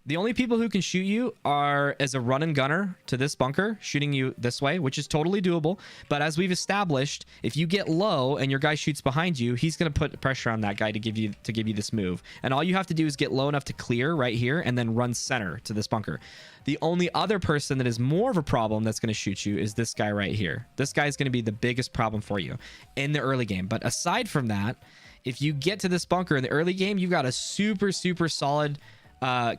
The only people who can shoot you are as a run and gunner to this bunker, shooting you this way, which is totally doable. But as we've established, if you get low and your guy shoots behind you, he's going to put pressure on that guy to give you this move. And all you have to do is get low enough to clear right here and then run center to this bunker. The only other person that is more of a problem that's going to shoot you is this guy right here. This guy is going to be the biggest problem for you in the early game. But aside from that, if you get to this bunker in the early game, you've got a super, super solid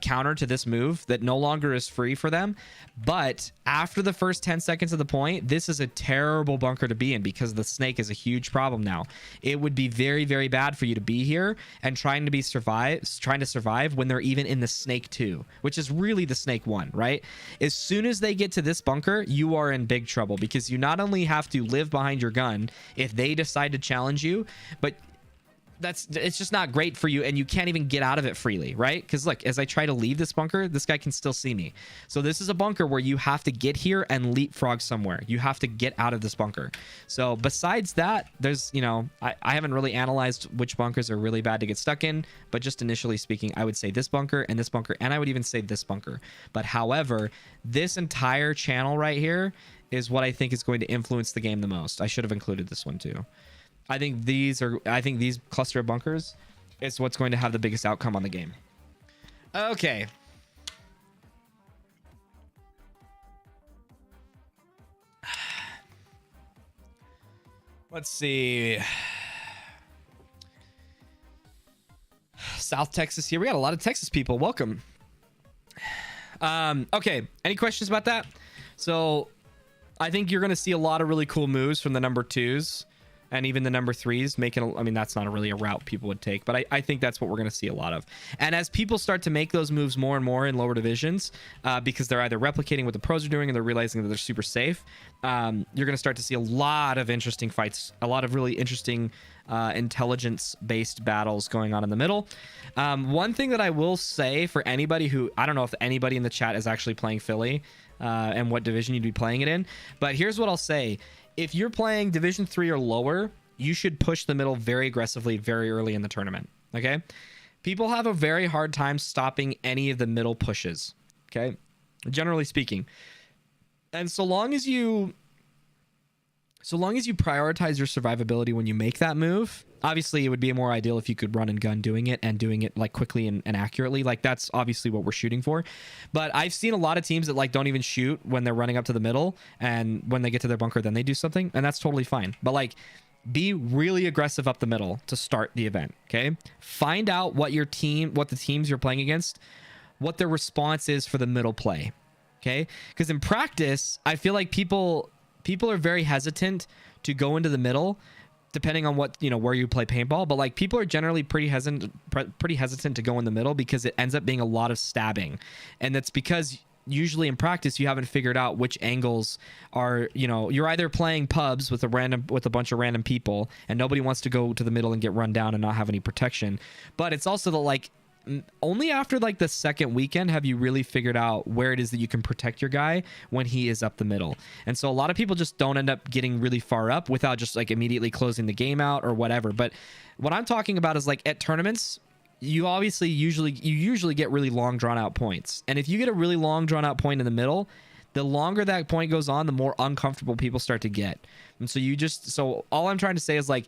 counter to this move that no longer is free for them. But after the first 10 seconds of the point, this is a terrible bunker to be in because the snake is a huge problem now. It would be very, very bad for you to be here and trying to survive when they're even in the snake 2, which is really the snake 1, right? As soon as they get to this bunker, you are in big trouble because you not only have to live behind your gun if they decide to challenge you, but it's just not great for you, and you can't even get out of it freely, right? Because look, as I try to leave this bunker, this guy can still see me. So this is a bunker where you have to get here and leapfrog somewhere. You have to get out of this bunker. So besides that, there's, you know, I haven't really analyzed which bunkers are really bad to get stuck in, but just initially speaking, I would say this bunker, and I would even say this bunker. But however, this entire channel right here is what I think is going to influence the game the most. I should have included this one too. I think these cluster of bunkers is what's going to have the biggest outcome on the game. Okay. Let's see. South Texas here. We got a lot of Texas people. Welcome. Okay. Any questions about that? So I think you're going to see a lot of really cool moves from the number 2s. And even the number 3s making, I mean, that's not really a route people would take, but I think that's what we're going to see a lot of. And as people start to make those moves more and more in lower divisions, because they're either replicating what the pros are doing and they're realizing that they're super safe, you're going to start to see a lot of interesting fights, a lot of really interesting intelligence-based battles going on in the middle. One thing that I will say for anybody who, I don't know if anybody in the chat is actually playing Philly and what division you'd be playing it in, but here's what I'll say. If you're playing Division 3 or lower, you should push the middle very aggressively very early in the tournament, okay? People have a very hard time stopping any of the middle pushes, okay? Generally speaking. And so long as you prioritize your survivability when you make that move, obviously it would be more ideal if you could run and gun doing it like quickly and accurately. Like that's obviously what we're shooting for. But I've seen a lot of teams that like don't even shoot when they're running up to the middle, and when they get to their bunker then they do something, and that's totally fine. But like, be really aggressive up the middle to start the event, okay? Find out what the teams you're playing against, what their response is for the middle play, okay? Because in practice, I feel like people are very hesitant to go into the middle, depending on what, you know, where you play paintball. But like, people are generally pretty hesitant to go in the middle because it ends up being a lot of stabbing, and that's because usually in practice you haven't figured out which angles are, you know, you're either playing pubs with a bunch of random people and nobody wants to go to the middle and get run down and not have any protection. But it's also the like, only after like the second weekend have you really figured out where it is that you can protect your guy when he is up the middle. And so a lot of people just don't end up getting really far up without just like immediately closing the game out or whatever. But what I'm talking about is like at tournaments, you usually get really long drawn out points. And if you get a really long drawn out point in the middle, the longer that point goes on, the more uncomfortable people start to get. And so all I'm trying to say is like,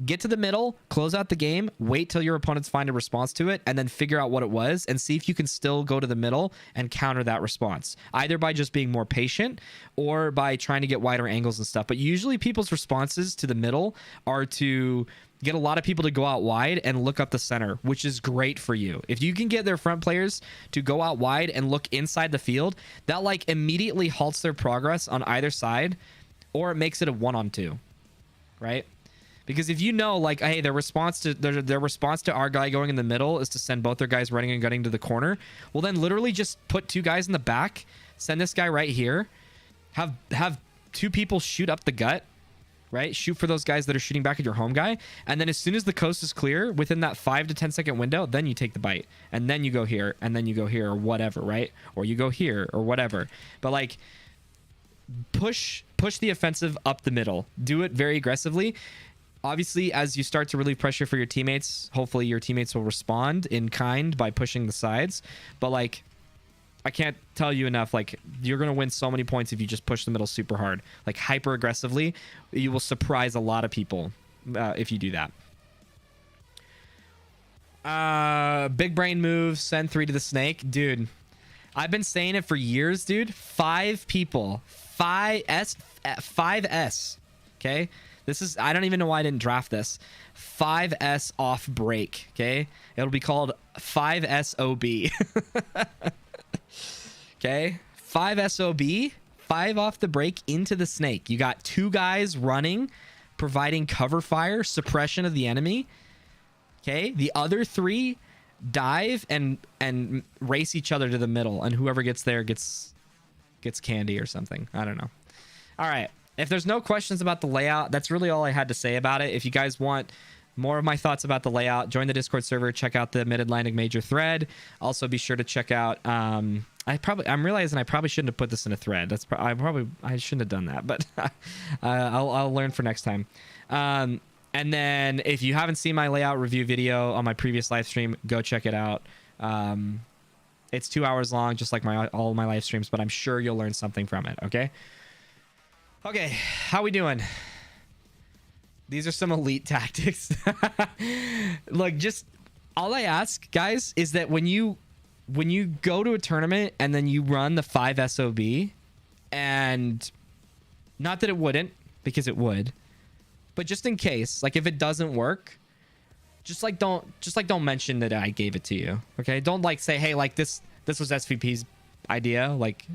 get to the middle, close out the game, wait till your opponents find a response to it, and then figure out what it was and see if you can still go to the middle and counter that response, either by just being more patient or by trying to get wider angles and stuff. But usually people's responses to the middle are to get a lot of people to go out wide and look up the center, which is great for you. If you can get their front players to go out wide and look inside the field, that like immediately halts their progress on either side, or it makes it a 1-on-2, right? Because if you know, like, hey, their response to our guy going in the middle is to send both their guys running and gunning to the corner, well, then literally just put 2 guys in the back, send this guy right here, have 2 people shoot up the gut, right? Shoot for those guys that are shooting back at your home guy, and then as soon as the coast is clear, within that 5 to 10 second window, then you take the bite, and then you go here, and then you go here, or whatever, right? Or you go here, or whatever. But like, push the offensive up the middle. Do it very aggressively. Obviously, as you start to really pressure for your teammates, hopefully your teammates will respond in kind by pushing the sides. But like, I can't tell you enough, like, you're going to win so many points if you just push the middle super hard, like hyper aggressively. You will surprise a lot of people if you do that. Big brain move, send 3 to the snake. Dude, I've been saying it for years, dude. 5 people, 5S, okay? This is, I don't even know why I didn't draft this. 5S off break, okay? It'll be called 5SOB. Okay? 5SOB, 5 off the break into the snake. You got 2 guys running, providing cover fire, suppression of the enemy. Okay? The other 3 dive and race each other to the middle, and whoever gets there gets candy or something. I don't know. All right. If there's no questions about the layout, that's really all I had to say about it. If you guys want more of my thoughts about the layout, join the Discord server, check out the Mid-Atlantic Major thread. Also be sure to check out I'm realizing I probably shouldn't have put this in a thread. I shouldn't have done that, but I'll learn for next time. And then if you haven't seen my layout review video on my previous live stream, go check it out. It's 2 hours long, just like all my live streams, but I'm sure you'll learn something from it. Okay, how we doing? These are some elite tactics. Look, just all I ask, guys, is that when you go to a tournament and then you run the 5SOB, and not that it wouldn't, because it would, but just in case, like if it doesn't work, just don't mention that I gave it to you. Okay, don't like say, hey, like this was SVP's idea, like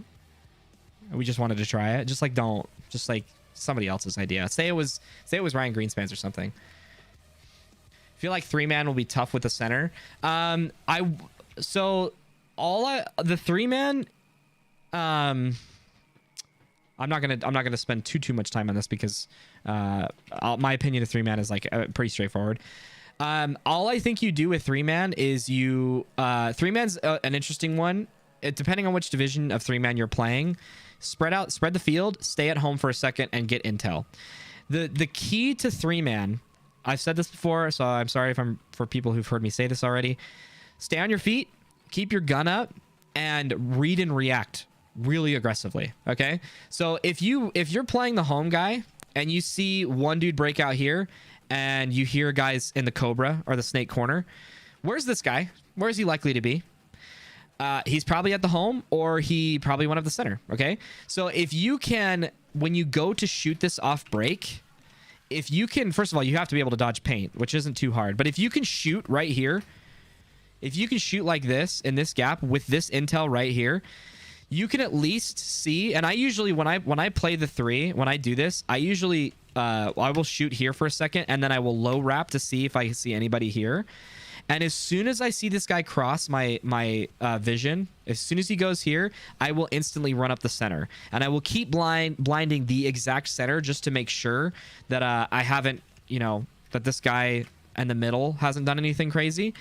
we just wanted to try it. Just like don't, just like somebody else's idea. Say it was Ryan Greenspans or something. I feel like 3-man will be tough with the center. The 3-man, I'm not gonna spend too much time on this because my opinion of 3-man is like pretty straightforward. All I think you do with 3-man is 3-man's an interesting one. Depending on which division of 3-man you're playing, spread the field, stay at home for a second, and get intel. The key to 3-man, I've said this before, so I'm sorry for people who've heard me say this already. Stay on your feet, keep your gun up, and read and react really aggressively. Okay, so if you're playing the home guy and you see one dude break out here, and you hear guys in the Cobra or the Snake corner, where's this guy? Where is he likely to be? He's probably at the home, or he probably went up the center. Okay, so if you can, when you go to shoot this off break, if you can, first of all, you have to be able to dodge paint, which isn't too hard. But if you can shoot right here, if you can shoot like this in this gap with this intel right here, you can at least see. And I usually, when I play the 3, when I do this, I usually I will shoot here for a second, and then I will low wrap to see if I see anybody here. And as soon as I see this guy cross my vision, as soon as he goes here, I will instantly run up the center. And I will keep blinding the exact center just to make sure that I haven't, that this guy in the middle hasn't done anything crazy.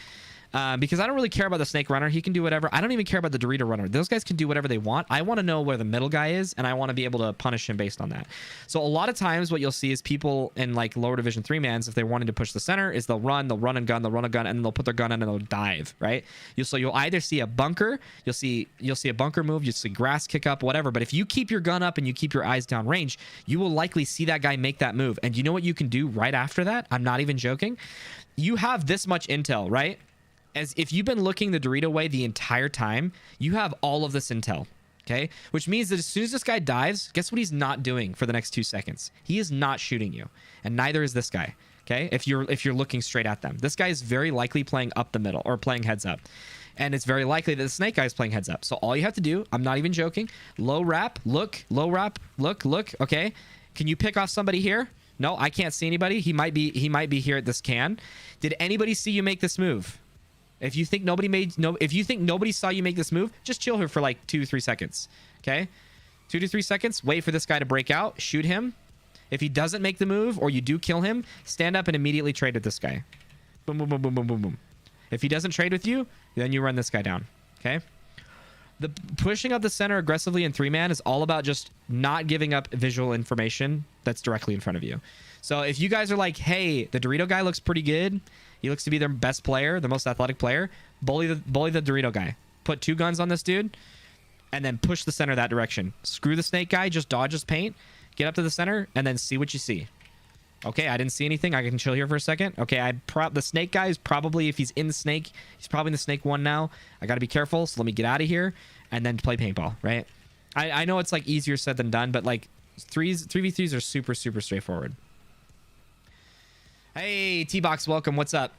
Because I don't really care about the Snake runner. He can do whatever. I don't even care about the Dorito runner. Those guys can do whatever they want. I want to know where the middle guy is, and I want to be able to punish him based on that. So a lot of times what you'll see is people in like lower division 3-mans, if they're wanting to push the center, is they'll run a gun, and then they'll put their gun in and they'll dive, right? You'll either see a bunker, you'll see a bunker move, you'll see grass kick up, whatever. But if you keep your gun up and you keep your eyes down range, you will likely see that guy make that move. And you know what you can do right after that? I'm not even joking. You have this much intel, right? As if you've been looking the Dorito way the entire time, you have all of this intel, okay? Which means that as soon as this guy dives, guess what he's not doing for the next 2 seconds? He is not shooting you, and neither is this guy, okay? If you're looking straight at them. This guy is very likely playing up the middle or playing heads up. And it's very likely that the Snake guy is playing heads up. So all you have to do, I'm not even joking, low wrap, look, okay? Can you pick off somebody here? No, I can't see anybody. He might be here at this can. Did anybody see you make this move? If you think nobody saw you make this move, just chill here for like 2-3 seconds. Okay? 2 to 3 seconds. Wait for this guy to break out. Shoot him. If he doesn't make the move or you do kill him, stand up and immediately trade with this guy. Boom, boom, boom, boom, boom, boom, boom. If he doesn't trade with you, then you run this guy down. Okay? The pushing up the center aggressively in 3-man is all about just not giving up visual information that's directly in front of you. So if you guys are like, hey, the Dorito guy looks pretty good. He looks to be their best player, the most athletic player. Bully the Dorito guy. Put 2 guns on this dude, and then push the center that direction. Screw the Snake guy. Just dodge his paint. Get up to the center, and then see what you see. Okay, I didn't see anything. I can chill here for a second. Okay, the Snake guy is probably, if he's in the Snake, he's probably in the Snake 1 now. I got to be careful, so let me get out of here, and then play paintball, right? I know it's like easier said than done, but like 3v3s are super, super straightforward. Hey, T-Box, welcome. What's up?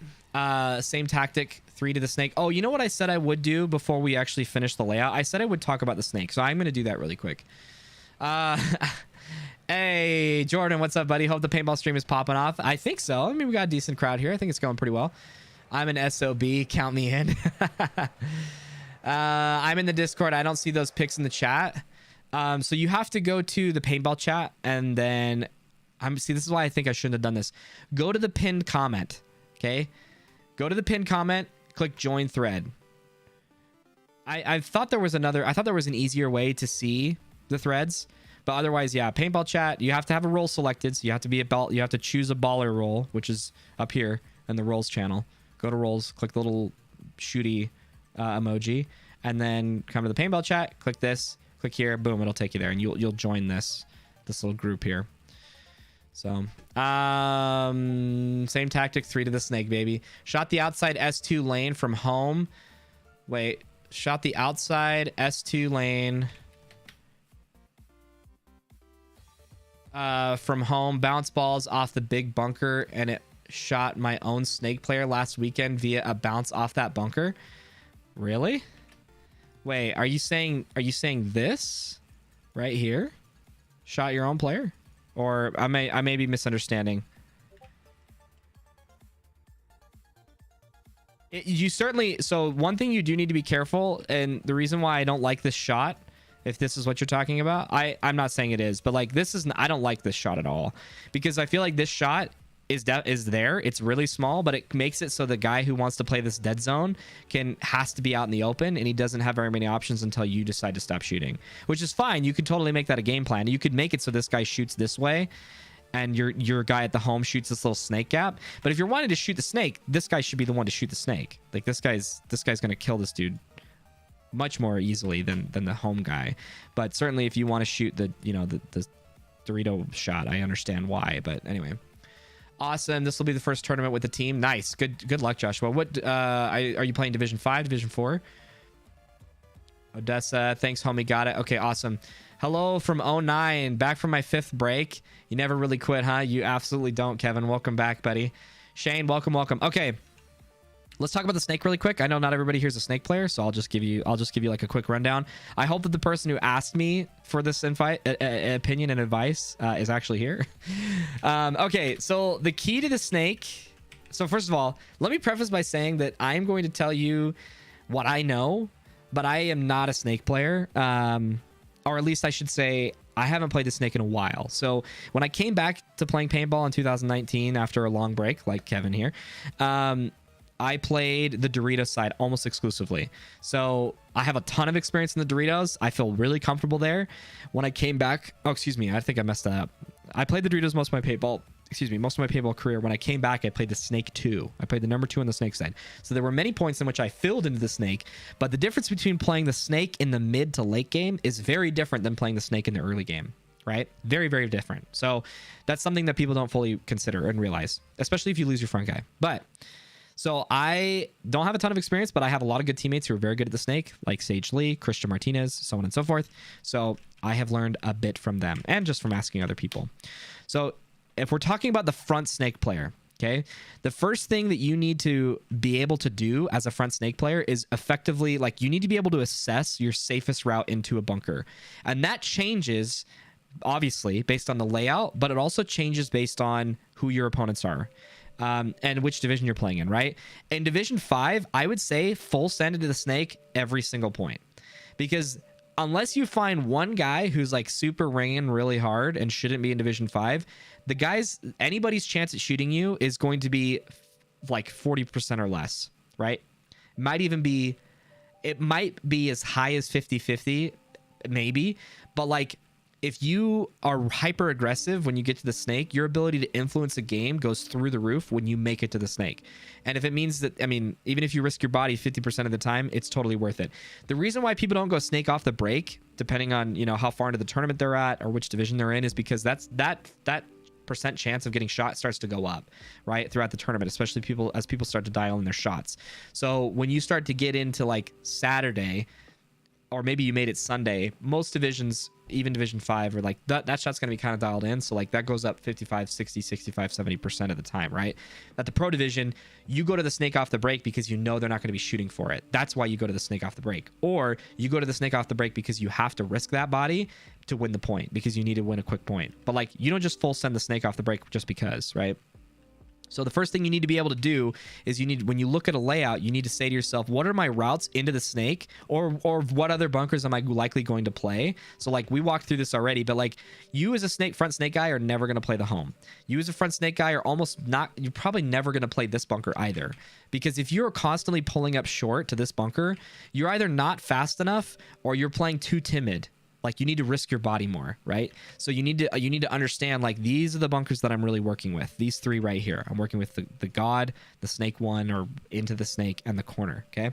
Same tactic, 3 to the snake. Oh, you know what I said I would do before we actually finish the layout? I said I would talk about the snake, so I'm going to do that really quick. Hey, Jordan, what's up, buddy? Hope the paintball stream is popping off. I think so. I mean, we got a decent crowd here. I think it's going pretty well. I'm an SOB. Count me in. I'm in the Discord. I don't see those pics in the chat. So you have to go to the paintball chat, and then... See, this is why I think I shouldn't have done this. Go to the pinned comment, okay? Go to the pinned comment, click join thread. I thought there was another... I thought there was an easier way to see the threads, but otherwise, yeah, paintball chat, you have to have a role selected, so you have to be a ball... You have to choose a baller role, which is up here in the roles channel. Go to roles, click the little shooty emoji, and then come to the paintball chat, click this, click here, boom, it'll take you there, and you'll join this little group here. So, same tactic, 3 to the snake, baby. Shot the outside S2 lane from home. Wait, shot the outside S2 lane from home. Bounce balls off the big bunker, and it shot my own snake player last weekend via a bounce off that bunker. Really? Wait, are you saying this right here? Shot your own player? Or I may be misunderstanding. You certainly... So one thing you do need to be careful, and the reason why I don't like this shot, if this is what you're talking about, I'm not saying it is, but like this is... I don't like this shot at all. Because I feel like this shot is there. It's really small, but it makes it so the guy who wants to play this dead zone has to be out in the open, and he doesn't have very many options until you decide to stop shooting, which is fine. You could totally make that a game plan. You could make it so this guy shoots this way and your guy at the home shoots this little snake gap. But if you're wanting to shoot the snake, this guy should be the one to shoot the snake. Like this guy's going to kill this dude much more easily than the home guy. But certainly if you want to shoot the Dorito shot, I understand why. But anyway, awesome. This will be the first tournament with the team. Nice. Good luck, Joshua. What are you playing? Division 5, Division 4? Odessa, thanks, homie. Got it. Okay, awesome. Hello from 09, back from my 5th break. You never really quit, huh? You absolutely don't, Kevin. Welcome back, buddy. Shane, welcome. Okay, let's talk about the snake really quick. I know not everybody here's a snake player, so I'll just give you like a quick rundown. I hope that the person who asked me for this opinion and advice is actually here. Okay, so the key to the snake. So first of all, let me preface by saying that I am going to tell you what I know, but I am not a snake player. Or at least I should say I haven't played the snake in a while. So when I came back to playing paintball in 2019 after a long break, like Kevin here, I played the Doritos side almost exclusively. So I have a ton of experience in the Doritos. I feel really comfortable there. When I came back, oh, excuse me, I think I messed that up. I played the Doritos most of my paintball career. When I came back, I played the Snake 2. I played the number 2 on the Snake side. So there were many points in which I filled into the Snake, but the difference between playing the Snake in the mid to late game is very different than playing the Snake in the early game, right? Very, very different. So that's something that people don't fully consider and realize, especially if you lose your front guy. But so I don't have a ton of experience, but I have a lot of good teammates who are very good at the Snake, like Sage Lee, Christian Martinez, so on and so forth. So I have learned a bit from them and just from asking other people. So if we're talking about the front Snake player, okay, the first thing that you need to be able to do as a front Snake player is effectively, like, you need to be able to assess your safest route into a bunker. And that changes, obviously, based on the layout, but it also changes based on who your opponents are. And which division you're playing in, right? In Division 5, I would say full send into the Snake every single point. Because unless you find one guy who's like super ringing really hard and shouldn't be in Division 5, anybody's chance at shooting you is going to be like 40% or less, right? It might be as high as 50-50, maybe, but like, if you are hyper aggressive when you get to the Snake, your ability to influence a game goes through the roof when you make it to the Snake. And if it means that, I mean, even if you risk your body 50% of the time, it's totally worth it. The reason why people don't go Snake off the break, depending on, you know, how far into the tournament they're at or which division they're in, is because that percent chance of getting shot starts to go up, right, throughout the tournament, especially as people start to dial in their shots. So when you start to get into like Saturday or maybe you made it Sunday, most divisions, even division 5, are like that shot's going to be kind of dialed in. So like that goes up 55, 60, 65, 70% of the time, right? At the pro division, you go to the snake off the break because you know they're not going to be shooting for it. That's why you go to the snake off the break. Or you go to the snake off the break because you have to risk that body to win the point, because you need to win a quick point. But like, you don't just full send the snake off the break just because, right? So the first thing you need to be able to do is when you look at a layout, you need to say to yourself, what are my routes into the snake, or what other bunkers am I likely going to play? So like, we walked through this already, but like, you as a front snake guy are never going to play the home. You as a front snake guy are you're probably never going to play this bunker either, because if you're constantly pulling up short to this bunker, you're either not fast enough or you're playing too timid. Like, you need to risk your body more, right? So you need to understand, like, these are the bunkers that I'm really working with. These 3 right here. I'm working with the God, the snake one, or into the snake, and the corner. Okay.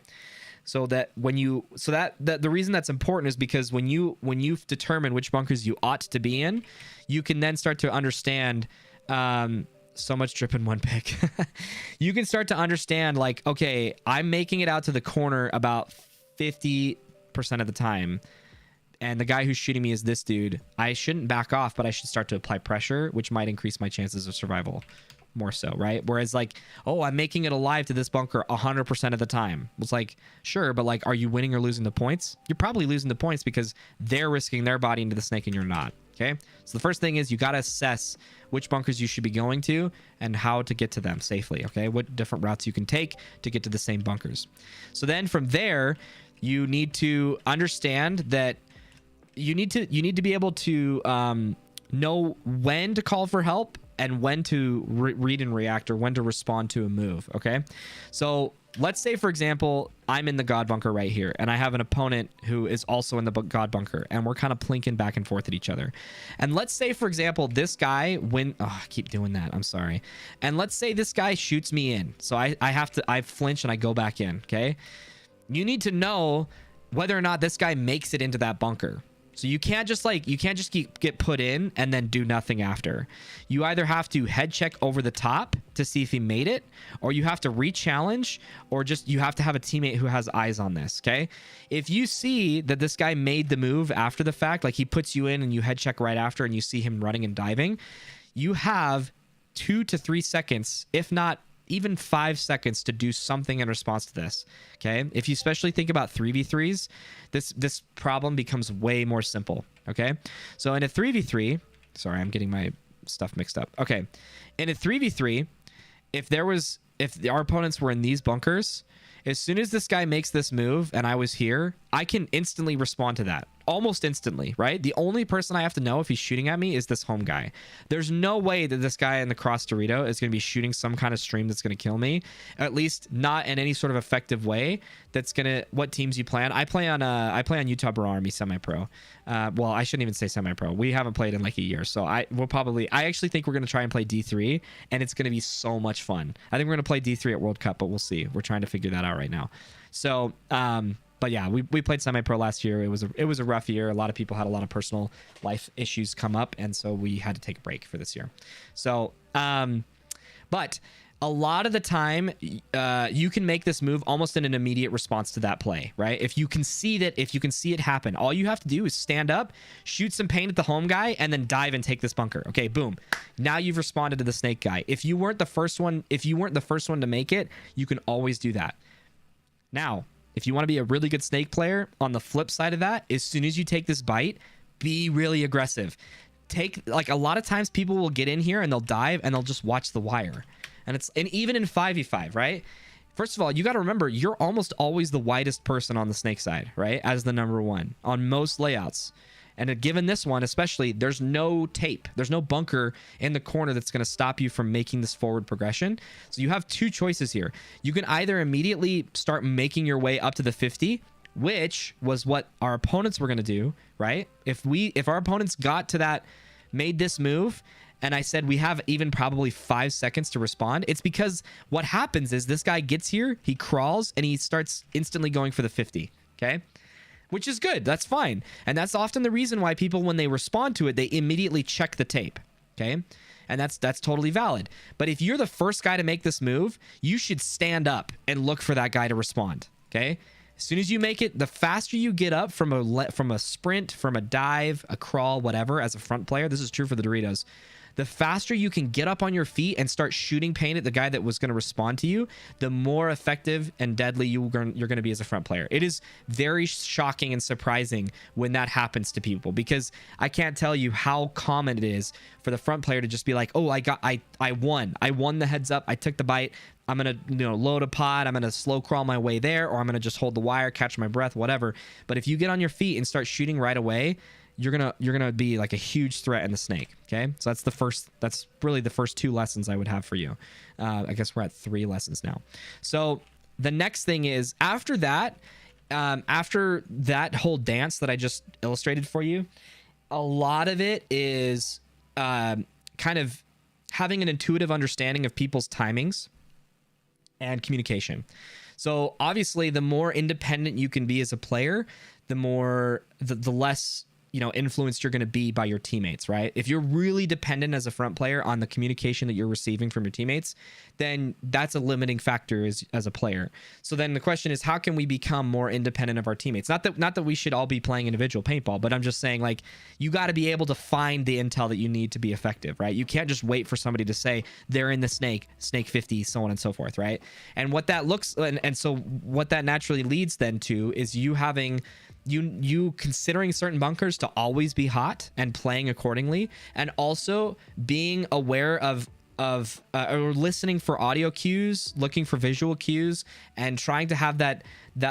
So that the reason that's important is because when you've determined which bunkers you ought to be in, you can then start to understand, so much drip in one pick. You can start to understand, like, okay, I'm making it out to the corner about 50% of the time, and the guy who's shooting me is this dude. I shouldn't back off, but I should start to apply pressure, which might increase my chances of survival more so, right? Whereas like, oh, I'm making it alive to this bunker 100% of the time. It's like, sure, but like, are you winning or losing the points? You're probably losing the points because they're risking their body into the snake and you're not, okay? So the first thing is you got to assess which bunkers you should be going to and how to get to them safely, okay? What different routes you can take to get to the same bunkers. So then from there, you need to understand that you need to be able to know when to call for help and when to read and react, or when to respond to a move. Okay, so let's say, for example, I'm in the God bunker right here, and I have an opponent who is also in the God bunker, and we're kind of plinking back and forth at each other. And let's say, for example, this guy I keep doing that, I'm sorry. And let's say this guy shoots me in, so I flinch and I go back in. Okay, you need to know whether or not this guy makes it into that bunker. So you can't just get put in and then do nothing after. You either have to head check over the top to see if he made it, or you have to re-challenge, or just you have to have a teammate who has eyes on this, okay? If you see that this guy made the move after the fact, like he puts you in and you head check right after and you see him running and diving, you have 2 to 3 seconds, if not even 5 seconds, to do something in response to this. Okay, if you especially think about 3v3s, this problem becomes way more simple. Okay, so in a 3v3, sorry, I'm getting my stuff mixed up. Okay, in a 3v3, if our opponents were in these bunkers, as soon as this guy makes this move and I was here, I can instantly respond to that. Almost instantly, right? The only person I have to know if he's shooting at me is this home guy. There's no way that this guy in the cross Dorito is going to be shooting some kind of stream that's going to kill me. At least not in any sort of effective way. That's going to... What teams you play on? I play on Utah Bro Army semi-pro. Well, I shouldn't even say semi-pro. We haven't played in like a year. So I actually think we're going to try and play D3, and it's going to be so much fun. I think we're going to play D3 at World Cup, but we'll see. We're trying to figure that out right now. So, but yeah, we played semi-pro last year. It was a rough year. A lot of people had a lot of personal life issues come up, and so we had to take a break for this year. So, but a lot of the time, you can make this move almost in an immediate response to that play, right? If you can see it happen, all you have to do is stand up, shoot some paint at the home guy, and then dive and take this bunker. Okay, boom. Now you've responded to the snake guy. If you weren't the first one to make it, you can always do that. Now, if you want to be a really good snake player, on the flip side of that, as soon as you take this bite, be really aggressive. Like, a lot of times people will get in here and they'll dive and they'll just watch the wire. And even in 5v5, right? First of all, you got to remember, you're almost always the widest person on the snake side, right? As the number one on most layouts. And given this one, especially, there's no tape. There's no bunker in the corner that's going to stop you from making this forward progression. So you have two choices here. You can either immediately start making your way up to the 50, which was what our opponents were going to do, right? If our opponents got to that, made this move, and I said we have even probably 5 seconds to respond, it's because what happens is this guy gets here, he crawls, and he starts instantly going for the 50, okay? Which is good. That's fine. And that's often the reason why people, when they respond to it, they immediately check the tape. Okay? And that's totally valid. But if you're the first guy to make this move, you should stand up and look for that guy to respond. Okay? As soon as you make it, the faster you get up from a sprint, from a dive, a crawl, whatever, as a front player, this is true for the Doritos, the faster you can get up on your feet and start shooting paint at the guy that was going to respond to you, the more effective and deadly you're going to be as a front player. It is very shocking and surprising when that happens to people, because I can't tell you how common it is for the front player to just be like, oh, I won the heads up, I took the bite, I'm gonna load a pod, I'm gonna slow crawl my way there, or I'm gonna just hold the wire, catch my breath, whatever. But if you get on your feet and start shooting right away, you're gonna be like a huge threat in the snake. Okay, so that's really the first 2 lessons I would have for you. I guess we're at 3 lessons now. So the next thing is, after that whole dance that I just illustrated for you, a lot of it is kind of having an intuitive understanding of people's timings and communication. So obviously, the more independent you can be as a player, the less influenced you're going to be by your teammates, right? If you're really dependent as a front player on the communication that you're receiving from your teammates, then that's a limiting factor as a player. So then the question is, how can we become more independent of our teammates? Not that we should all be playing individual paintball, but I'm just saying, like, you got to be able to find the intel that you need to be effective, right? You can't just wait for somebody to say they're in the snake 50, so on and so forth, right? And what that looks, and so what that naturally leads then to is you having you considering certain bunkers to always be hot and playing accordingly, and also being aware of or listening for audio cues, looking for visual cues, and trying to have that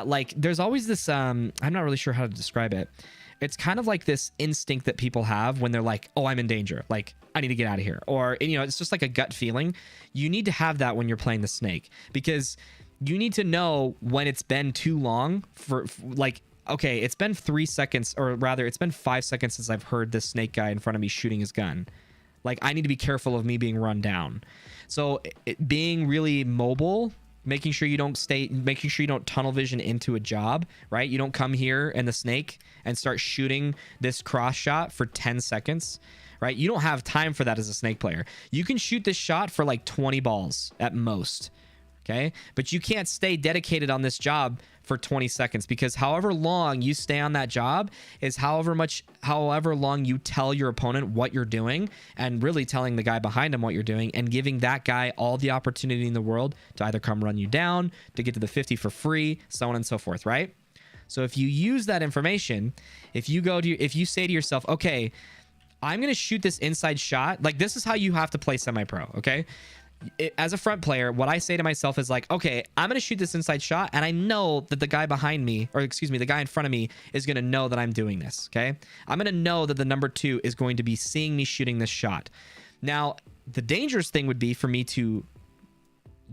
like, there's always this I'm not really sure how to describe it. It's kind of like this instinct that people have when they're like, oh, I'm in danger, like I need to get out of here, or it's just like a gut feeling. You need to have that when you're playing the snake, because you need to know when it's been too long for like, okay, it's been 3 seconds, or rather it's been 5 seconds since I've heard this snake guy in front of me shooting his gun. Like, I need to be careful of me being run down. So being really mobile, making sure you don't tunnel vision into a job, right? You don't come here in the snake and start shooting this cross shot for 10 seconds, right? You don't have time for that as a snake player. You can shoot this shot for like 20 balls at most. Okay, but you can't stay dedicated on this job for 20 seconds, because however long you stay on that job is however long you tell your opponent what you're doing, and really telling the guy behind him what you're doing, and giving that guy all the opportunity in the world to either come run you down, to get to the 50 for free, so on and so forth, right? So if you use that information, if you say to yourself, okay, I'm going to shoot this inside shot, like, this is how you have to play semi-pro, okay? As a front player, what I say to myself is like, okay, I'm going to shoot this inside shot, and I know that the guy behind me, or excuse me, the guy in front of me is going to know that I'm doing this, okay? I'm going to know that the number 2 is going to be seeing me shooting this shot. Now, the dangerous thing would be for me to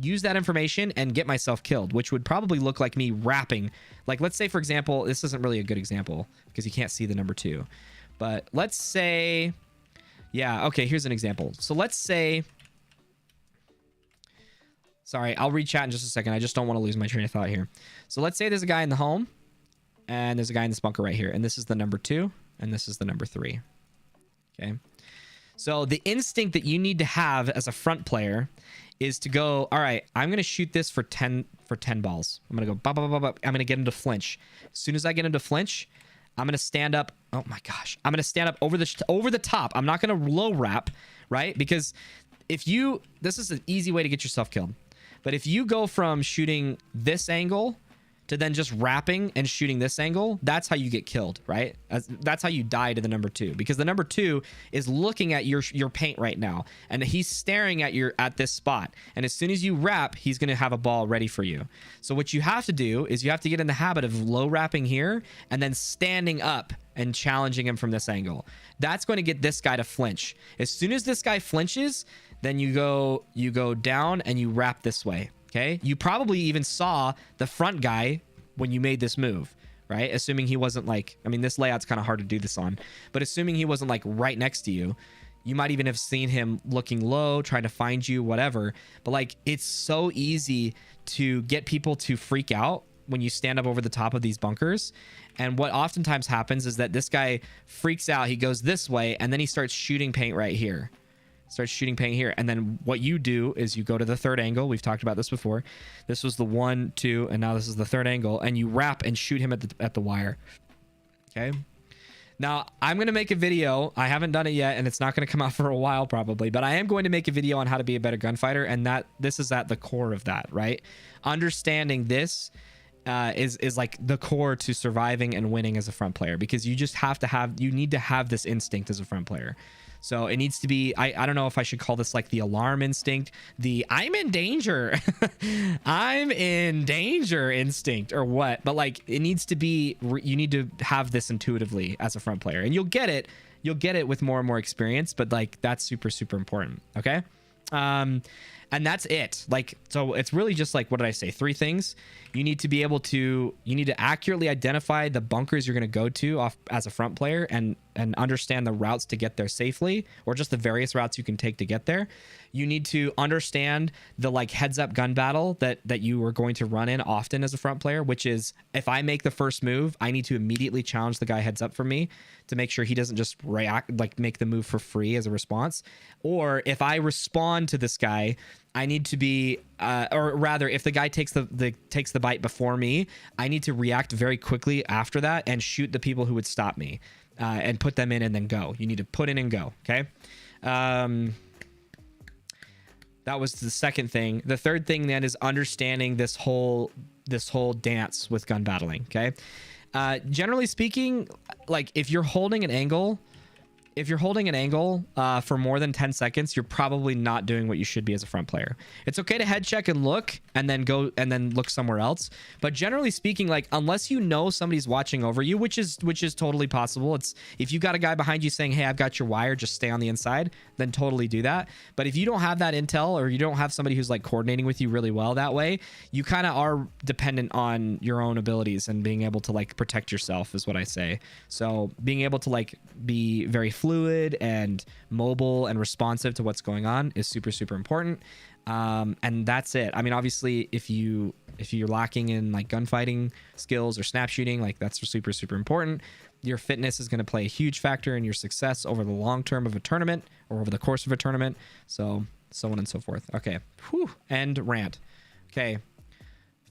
use that information and get myself killed, which would probably look like me rapping. Like, let's say, for example, this isn't really a good example because you can't see the number 2. But let's say, yeah, okay, here's an example. So let's say... Sorry, I'll read chat in just a second. I just don't want to lose my train of thought here. So let's say there's a guy in the home, and there's a guy in this bunker right here, and this is the number 2, and this is the number 3. Okay. So the instinct that you need to have as a front player is to go, all right, I'm going to shoot this for 10 balls. I'm going to go, bop, bop, bop, bop. I'm going to get him to flinch. As soon as I get him to flinch, I'm going to stand up. Oh my gosh. I'm going to stand up over the top. I'm not going to low wrap, right? Because this is an easy way to get yourself killed. But if you go from shooting this angle to then just wrapping and shooting this angle, that's how you get killed, right? That's how you die to the number 2, because the number 2 is looking at your paint right now, and he's staring at this spot. And as soon as you wrap, he's going to have a ball ready for you. So what you have to do is you have to get in the habit of low wrapping here and then standing up and challenging him from this angle. That's going to get this guy to flinch. As soon as this guy flinches, then you go down and you wrap this way. Okay, you probably even saw the front guy when you made this move, right? Assuming he wasn't like, I mean, this layout's kind of hard to do this on, but assuming he wasn't like right next to you, you might even have seen him looking low, trying to find you, whatever. But like, it's so easy to get people to freak out when you stand up over the top of these bunkers. And what oftentimes happens is that this guy freaks out, he goes this way, and then he starts shooting paint right here. Start shooting paint here. And then what you do is you go to the third angle. We've talked about this before. This was the 1, 2, and now this is the third angle. And you wrap and shoot him at the wire. Okay. Now, I'm going to make a video. I haven't done it yet, and it's not going to come out for a while probably, but I am going to make a video on how to be a better gunfighter, and this is at the core of that, right? Understanding this is like the core to surviving and winning as a front player, because you just you need to have this instinct as a front player. So it needs to be, I don't know if I should call this like the alarm instinct, the I'm in danger, I'm in danger instinct, or what, but like it needs to be, you need to have this intuitively as a front player, and you'll get it with more and more experience, but like that's super, super important. Okay. And that's it. Like, so it's really just like, what did I say? 3 things. You need to be able to, you need to accurately identify the bunkers you're going to go to off as a front player, and understand the routes to get there safely, or just the various routes you can take to get there. You need to understand the like heads up gun battle that you are going to run in often as a front player, which is if I make the first move, I need to immediately challenge the guy heads up from me to make sure he doesn't just react, like make the move for free as a response. Or if I respond to this guy, I need to be, or rather, if the guy takes the bite before me, I need to react very quickly after that and shoot the people who would stop me, and put them in and then go. You need to put in and go. Okay. That was the second thing. The third thing then is understanding this whole dance with gun battling. Okay. Generally speaking, like if you're holding an angle, for more than 10 seconds, you're probably not doing what you should be as a front player. It's okay to head check and look, and then go and then look somewhere else. But generally speaking, like unless you know somebody's watching over you, which is totally possible. It's if you got a guy behind you saying, "Hey, I've got your wire, just stay on the inside," then totally do that. But if you don't have that intel, or you don't have somebody who's like coordinating with you really well that way, you kind of are dependent on your own abilities and being able to like protect yourself is what I say. So being able to like be very fluid and mobile and responsive to what's going on is super, super important. And that's it. I mean, obviously if you're lacking in like gunfighting skills or snap shooting, like that's super, super important. Your fitness is going to play a huge factor in your success over the long term of a tournament, or over the course of a tournament. So on and so forth. Okay. Whew. End rant. Okay.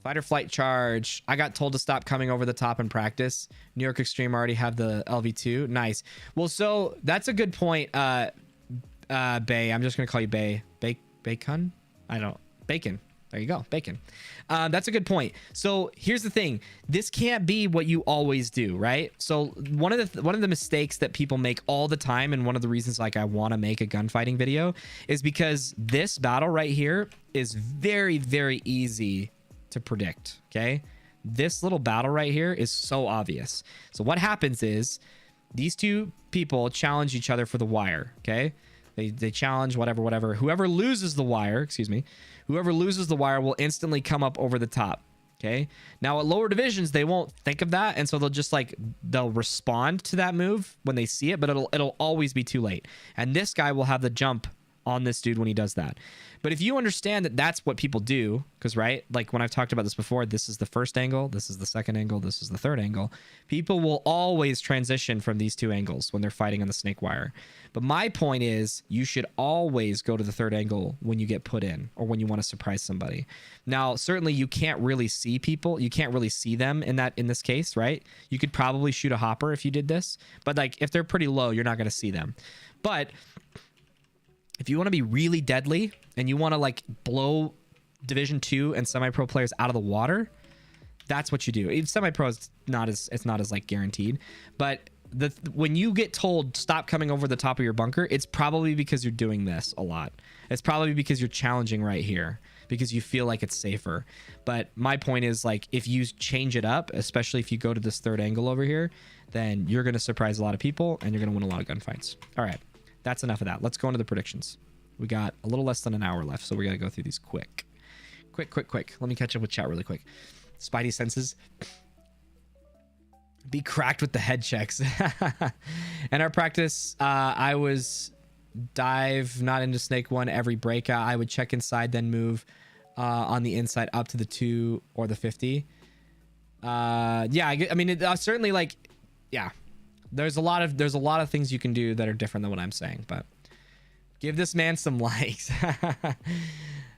Fight or flight charge. I got told to stop coming over the top in practice. New York Extreme already have the LV2. Nice. Well, so that's a good point. Bay. I'm just going to call you Bay. Bacon? Bacon. There you go. Bacon. That's a good point. So here's the thing. This can't be what you always do, right? So one of the mistakes that people make all the time, and one of the reasons like I want to make a gunfighting video, is because this battle right here is very, very easy to predict. Okay, this little battle right here is so obvious. So what happens is these two people challenge each other for the wire. Okay, they challenge whatever. Whoever loses the wire will instantly come up over the top. Okay, now at lower divisions they won't think of that, and so they'll respond to that move when they see it, but it'll always be too late, and this guy will have the jump on this dude when he does that. But if you understand that that's what people do, because right, like when I've talked about this before, this is the first angle, this is the second angle, this is the third angle, people will always transition from these two angles when they're fighting on the snake wire. But my point is, you should always go to the third angle when you get put in, or when you want to surprise somebody. Now certainly you can't really see people, you can't really see them in this case, right? You could probably shoot a hopper if you did this, but like if they're pretty low, you're not going to see them. But if you want to be really deadly and you want to like blow Division 2 and semi-pro players out of the water, that's what you do. Semi-pro is not as like guaranteed, but when you get told stop coming over the top of your bunker, it's probably because you're doing this a lot. It's probably because you're challenging right here because you feel like it's safer. But my point is, like, if you change it up, especially if you go to this third angle over here, then you're going to surprise a lot of people and you're going to win a lot of gunfights. All right. That's enough of that. Let's go into the predictions. We got a little less than an hour left, so we're going to go through these quick. Let me catch up with chat really quick. Spidey senses. Be cracked with the head checks. In our practice, I was dive, not into snake one, every breakout. I would check inside, then move on the inside up to the 2 or the 50. Yeah, I mean, certainly, like, yeah. There's a lot of things you can do that are different than what I'm saying, but Give this man some likes.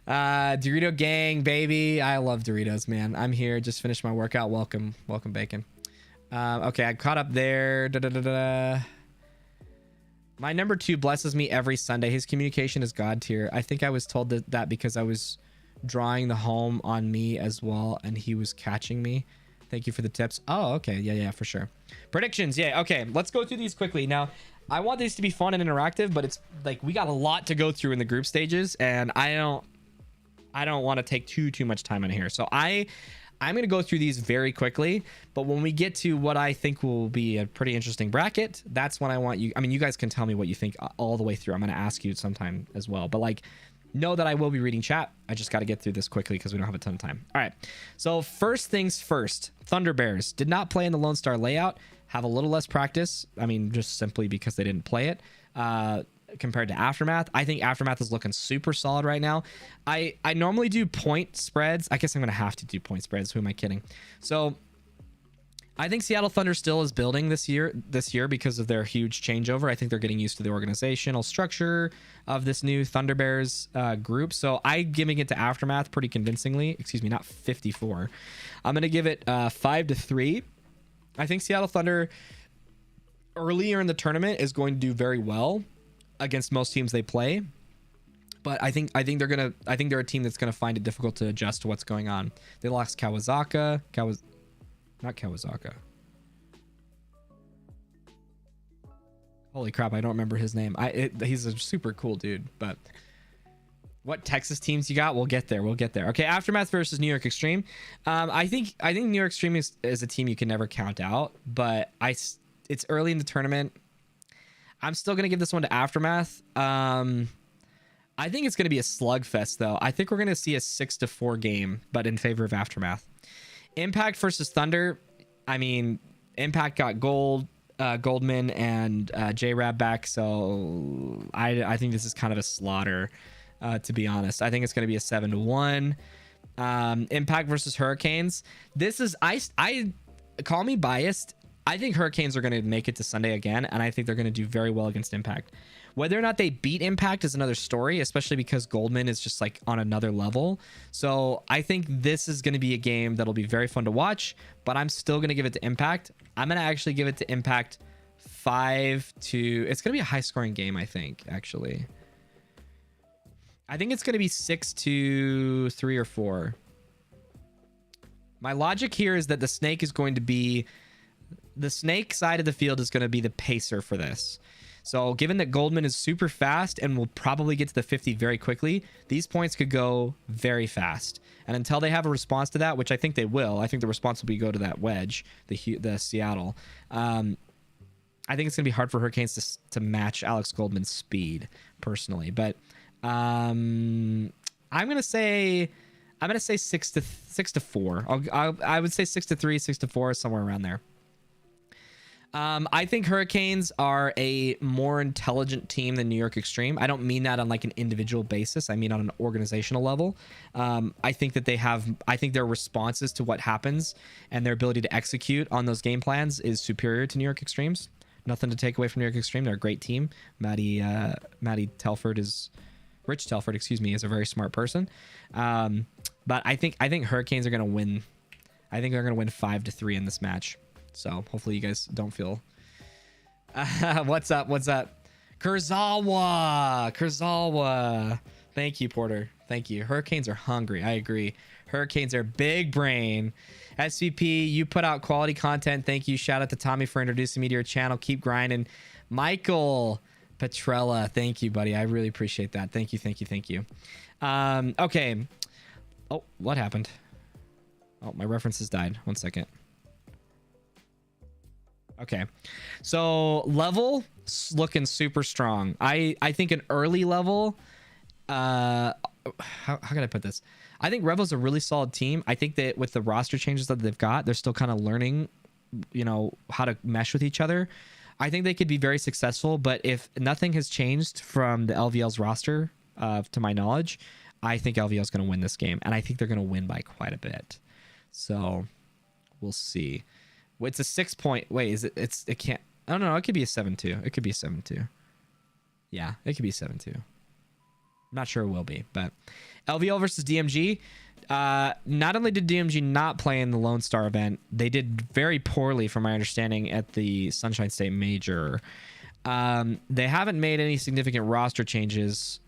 Dorito gang, baby. I love Doritos, man. I'm here. Just finished my workout. Welcome, Bacon. Okay, I caught up there. My number 2 blesses me every Sunday. His communication is God tier. I think I was told that because I was drawing the home on me as well, and he was catching me. Thank you for the tips. Oh, okay. Yeah, for sure. Predictions. Yeah, okay. Let's go through these quickly. Now, I want these to be fun and interactive, but it's like we got a lot to go through in the group stages, and I don't want to take too much time on here. So I'm going to go through these very quickly, but when we get to what I think will be a pretty interesting bracket, that's when I want you. I mean, you guys can tell me what you think all the way through. I'm going to ask you sometime as well, but like, know that I will be reading chat. I just got to get through this quickly because we don't have a ton of time. All right. So first things first, Thunder Bears did not play in the Lone Star layout, have a little less practice. I mean, just simply because they didn't play it compared to Aftermath. I think Aftermath is looking super solid right now. I normally do point spreads. I guess I'm going to have to do point spreads. Who am I kidding? So I think Seattle Thunder still is building this year because of their huge changeover. I think they're getting used to the organizational structure of this new Thunder Bears group. So I'm giving it to Aftermath pretty convincingly. Excuse me, not 54. I'm going to give it 5-3. I think Seattle Thunder earlier in the tournament is going to do very well against most teams they play. But I think they're a team that's gonna find it difficult to adjust to what's going on. They lost Kawasaka. Not Kawasaka. Holy crap, I don't remember his name. He's a super cool dude, but what Texas teams you got? We'll get there. Okay, Aftermath versus New York Extreme. I think New York Extreme is a team you can never count out, but it's early in the tournament. I'm still gonna give this one to Aftermath. I think it's gonna be a slugfest though. I think we're gonna see a 6-4 game, but in favor of Aftermath. Impact versus Thunder. I mean, Impact got Goldman and J-Rab back, so I think this is kind of a slaughter, to be honest. I think it's going to be a 7-1. Impact versus Hurricanes. This is I call me biased. I think Hurricanes are going to make it to Sunday again, and I think they're going to do very well against Impact. Whether or not they beat Impact is another story, especially because Goldman is just like on another level. So I think this is going to be a game that'll be very fun to watch, but I'm still going to give it to Impact. I'm going to actually give it to Impact 5-2. It's going to be a high scoring game, I think, actually. I think it's going to be 6-3 or 4. My logic here is that the snake side of the field is going to be the pacer for this. So given that Goldman is super fast and will probably get to the 50 very quickly, these points could go very fast. And until they have a response to that, which I think they will, I think the response will be go to that wedge, the Seattle. I think it's going to be hard for Hurricanes to match Alex Goldman's speed, personally. But I'm going to say 6-4. I would say 6-3, 6-4, somewhere around there. I think Hurricanes are a more intelligent team than New York Extreme. I don't mean that on like an individual basis. I mean on an organizational level. I think their responses to what happens and their ability to execute on those game plans is superior to New York Extreme's. Nothing to take away from New York Extreme. They're a great team. Rich Telford, is a very smart person. But I think Hurricanes are going to win. I think they're going to win 5-3 in this match. So hopefully you guys don't feel what's up Kurzawa. Thank you, Porter. Thank you. Hurricanes are hungry. I agree. Hurricanes are big brain. SVP, you put out quality content. Thank you. Shout out to Tommy for introducing me to your channel. Keep grinding. Michael Petrella, thank you, buddy. I really appreciate that. Thank you. Okay. Oh, what happened? Oh, my references died. 1 second. Okay, so level looking super strong. I think an early level, how can I put this? I think Revel's a really solid team. I think that with the roster changes that they've got, they're still kind of learning, how to mesh with each other. I think they could be very successful, but if nothing has changed from the LVL's roster, to my knowledge, I think LVL is going to win this game, and I think they're going to win by quite a bit. So we'll see. It's a 6 point. Wait, is it? It can't. I don't know. It could be a 7-2. It could be a 7-2. Yeah, it could be 7-2. Not sure it will be, but LVL versus DMG. Not only did DMG not play in the Lone Star event, they did very poorly, from my understanding, at the Sunshine State Major. They haven't made any significant roster changes.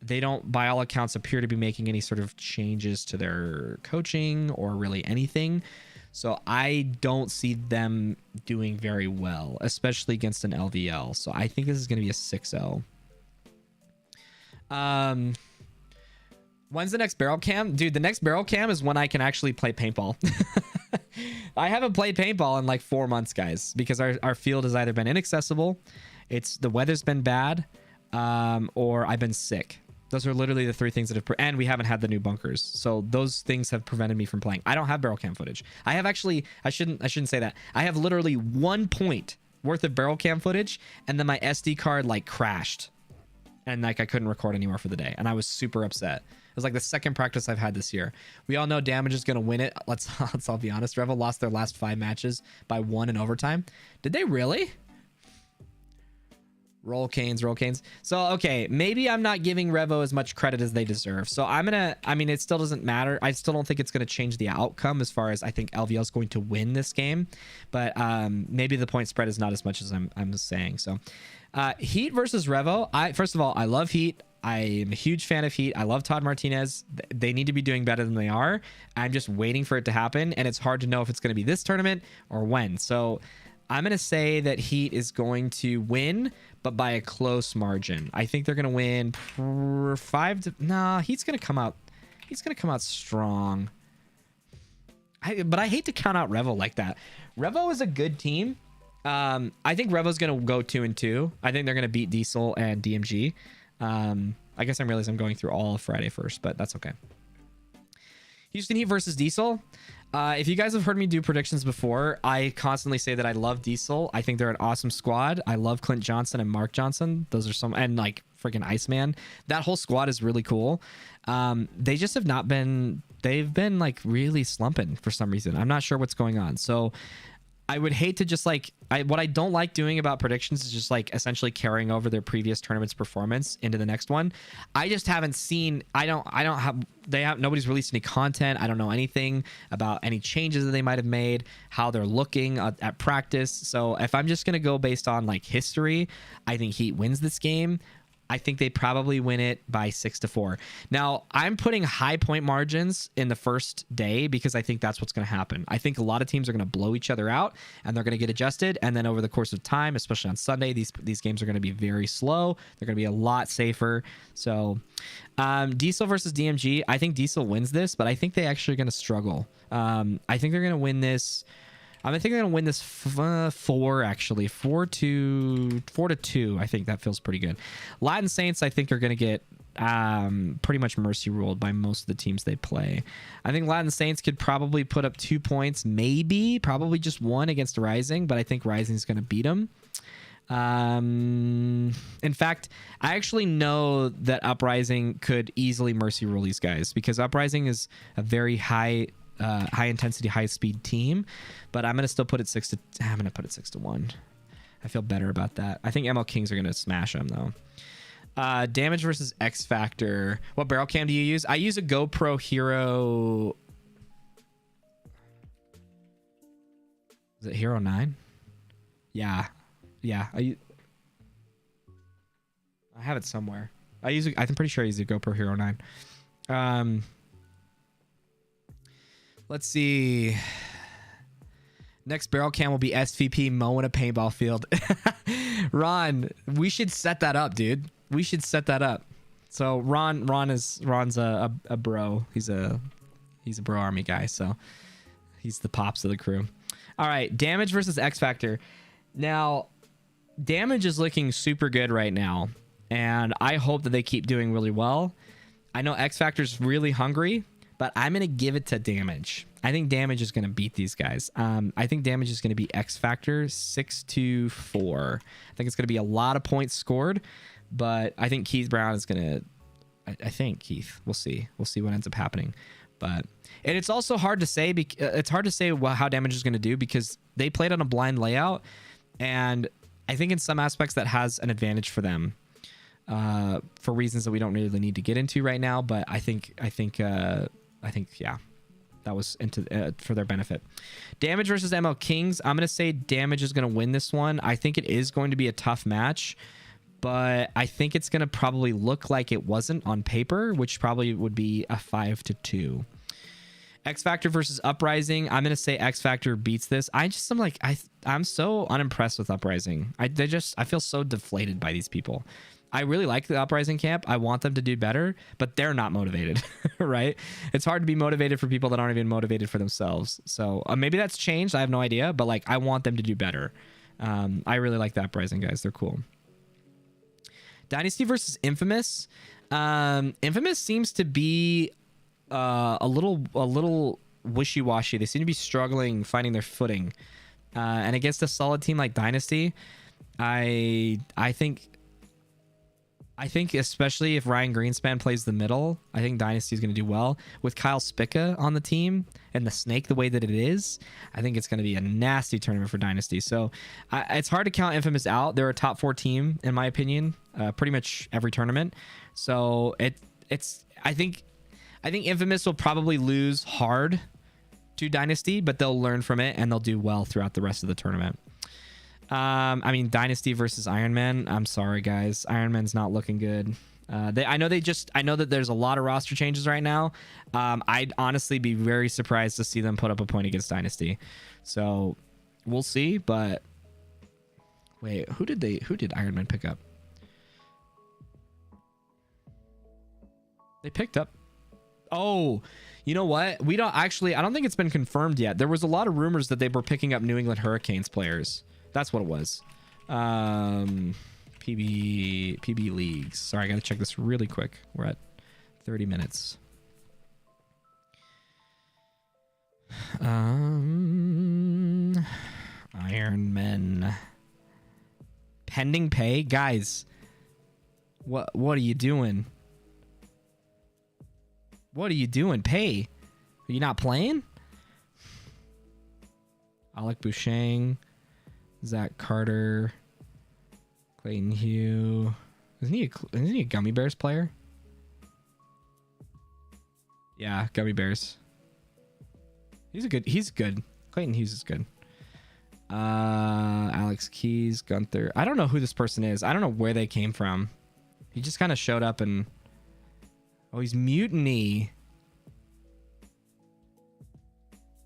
They don't, by all accounts, appear to be making any sort of changes to their coaching or really anything. So I don't see them doing very well, especially against an LVL. So I think this is going to be a 6-0. When's the next barrel cam? Dude, the next barrel cam is when I can actually play paintball. I haven't played paintball in like 4 months, guys, because our field has either been inaccessible, the weather's been bad, or I've been sick. Those are literally the 3 things that have, and we haven't had the new bunkers. So those things have prevented me from playing. I don't have barrel cam footage. I have actually, I shouldn't say that. I have literally 1 point worth of barrel cam footage, and then my SD card like crashed. And like I couldn't record anymore for the day. And I was super upset. It was like the second practice I've had this year. We all know Damage is going to win it. Let's all be honest. Revo lost their last 5 matches by 1 in overtime. Did they really? Roll Canes, roll Canes. So, okay, maybe I'm not giving Revo as much credit as they deserve. So I'm going to, I mean, it still doesn't matter. I still don't think it's going to change the outcome as far as I think LVL is going to win this game. But maybe the point spread is not as much as I'm saying. So Heat versus Revo. First of all, I love Heat. I am a huge fan of Heat. I love Todd Martinez. They need to be doing better than they are. I'm just waiting for it to happen. And it's hard to know if it's going to be this tournament or when. So I'm going to say that Heat is going to win, but by a close margin. I think they're going to win 5 to... Nah, Heat's going to come out... He's going to come out strong. But I hate to count out Revo like that. Revo is a good team. I think Revo's going to go 2-2. I think they're going to beat Diesel and DMG. I guess I'm realizing I'm going through all of Friday first, but that's okay. Houston Heat versus Diesel. If you guys have heard me do predictions before, I constantly say that I love Diesel. I think they're an awesome squad. I love Clint Johnson and Mark Johnson. Those are some, and like freaking Iceman. That whole squad is really cool. They just have not been, they've been like really slumping for some reason. I'm not sure what's going on. So I would hate to just like, what I don't like doing about predictions is just like essentially carrying over their previous tournament's performance into the next one. I just haven't seen, nobody's released any content. I don't know anything about any changes that they might have made, how they're looking at practice. So if I'm just going to go based on like history, I think Heat wins this game. I think they probably win it by 6-4. Now, I'm putting high point margins in the first day because I think that's what's going to happen. I think a lot of teams are going to blow each other out and they're going to get adjusted. And then over the course of time, especially on Sunday, these games are going to be very slow. They're going to be a lot safer. So Diesel versus DMG, I think Diesel wins this, but I think they actually are going to struggle. I think they're going to win this. I think they're going to win this 4-2. I think that feels pretty good. Latin Saints, I think, are going to get pretty much mercy ruled by most of the teams they play. I think Latin Saints could probably put up 2 points, probably just 1 against Rising, but I think Rising is going to beat them. In fact, I actually know that Uprising could easily mercy rule these guys because Uprising is a very high intensity, high speed team, but I'm gonna still put it 6-1. I feel better about that. I think ML Kings are gonna smash them though. Damage versus X Factor. What barrel cam do you use? I use a GoPro Hero. Is it Hero 9? Yeah. I have it somewhere. I'm pretty sure I use a GoPro Hero 9. Let's see. Next barrel cam will be SVP mowing a paintball field. Ron, we should set that up, dude. We should set that up. So Ron's a bro. He's a bro army guy, so he's the pops of the crew. All right, Damage versus X Factor. Now, Damage is looking super good right now, and I hope that they keep doing really well. I know X Factor's really hungry, but I'm going to give it to Damage. I think Damage is going to beat these guys. I think Damage is going to be X Factor 6-4. I think it's going to be a lot of points scored, but I think Keith Brown is going to... I think Keith. We'll see. We'll see what ends up happening. And it's also hard to say. It's hard to say how Damage is going to do because they played on a blind layout, and I think in some aspects that has an advantage for them, for reasons that we don't really need to get into right now. But I think yeah, that was into for their benefit. Damage versus ML Kings. I'm gonna say Damage is gonna win this one. I think it is going to be a tough match, but I think it's gonna probably look like it wasn't on paper, which probably would be a 5-2. X Factor versus Uprising. I'm gonna say X Factor beats this. I'm like I'm so unimpressed with Uprising. I feel so deflated by these people. I really like the Uprising camp. I want them to do better, but they're not motivated, right? It's hard to be motivated for people that aren't even motivated for themselves. So maybe that's changed. I have no idea, but like I want them to do better. I really like the Uprising guys. They're cool. Dynasty versus Infamous. Infamous seems to be a little wishy-washy. They seem to be struggling finding their footing, and against a solid team like Dynasty, I think especially if Ryan Greenspan plays the middle, I think Dynasty is going to do well. With Kyle Spica on the team and the Snake the way that it is, I think it's going to be a nasty tournament for Dynasty. So it's hard to count Infamous out. They're a top 4 team in my opinion, pretty much every tournament. So I think Infamous will probably lose hard to Dynasty, but they'll learn from it and they'll do well throughout the rest of the tournament. I mean, Dynasty versus Iron Man. I'm sorry, guys. Iron Man's not looking good. I know that there's a lot of roster changes right now. I'd honestly be very surprised to see them put up a point against Dynasty. So we'll see. But wait, who did Iron Man pick up? They picked up. Oh, you know what? I don't think it's been confirmed yet. There was a lot of rumors that they were picking up New England Hurricanes players. That's what it was. PB leagues. Sorry, I gotta check this really quick. We're at 30 minutes. Iron Men. Pending pay? Guys, what are you doing? What are you doing? Pay. Are you not playing? Alec Bouchang. Zach Carter, Clayton Hugh. Isn't he a Gummy Bears player? Yeah, Gummy Bears. He's good. Clayton Hughes is good. Alex Keys, Gunther. I don't know who this person is. I don't know where they came from. He just kind of showed up and... Oh, he's Mutiny.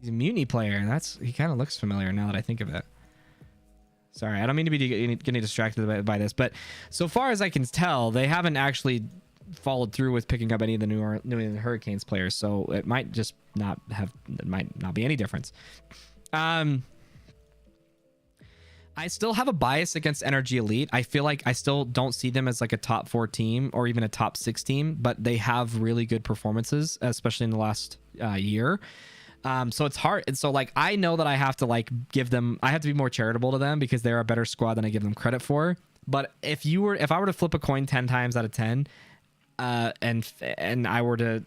He's a Mutiny player. He kind of looks familiar now that I think of it. Sorry, I don't mean to be getting distracted by this, but so far as I can tell, they haven't actually followed through with picking up any of the New England Hurricanes players, so it might not be any difference. I still have a bias against Energy Elite. I feel like I still don't see them as like a top 4 team or even a top 6 team, but they have really good performances, especially in the last year. So it's hard. And so like, I know that I have to like I have to be more charitable to them because they're a better squad than I give them credit for. But if I were to flip a coin 10 times out of 10, and I were to,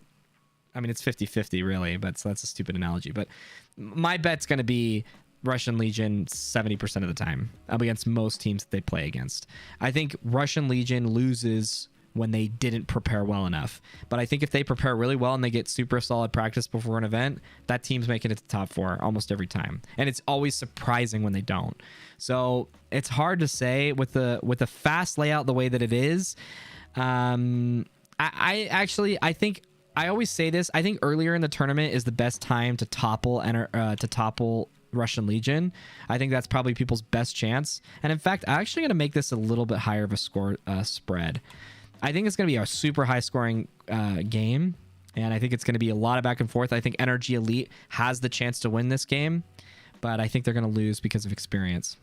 I mean, it's 50-50 really, but so that's a stupid analogy, but my bet's going to be Russian Legion 70% of the time up against most teams that they play against. I think Russian Legion loses when they didn't prepare well enough. But I think if they prepare really well and they get super solid practice before an event, that team's making it to top 4 almost every time. And it's always surprising when they don't. So it's hard to say with the fast layout the way that it is. I think I always say this. I think earlier in the tournament is the best time to topple Russian Legion. I think that's probably people's best chance. And in fact, I'm actually going to make this a little bit higher of a score spread. I think it's going to be a super high scoring game, and I think it's going to be a lot of back and forth. I think Energy Elite has the chance to win this game, but I think they're going to lose because of experience.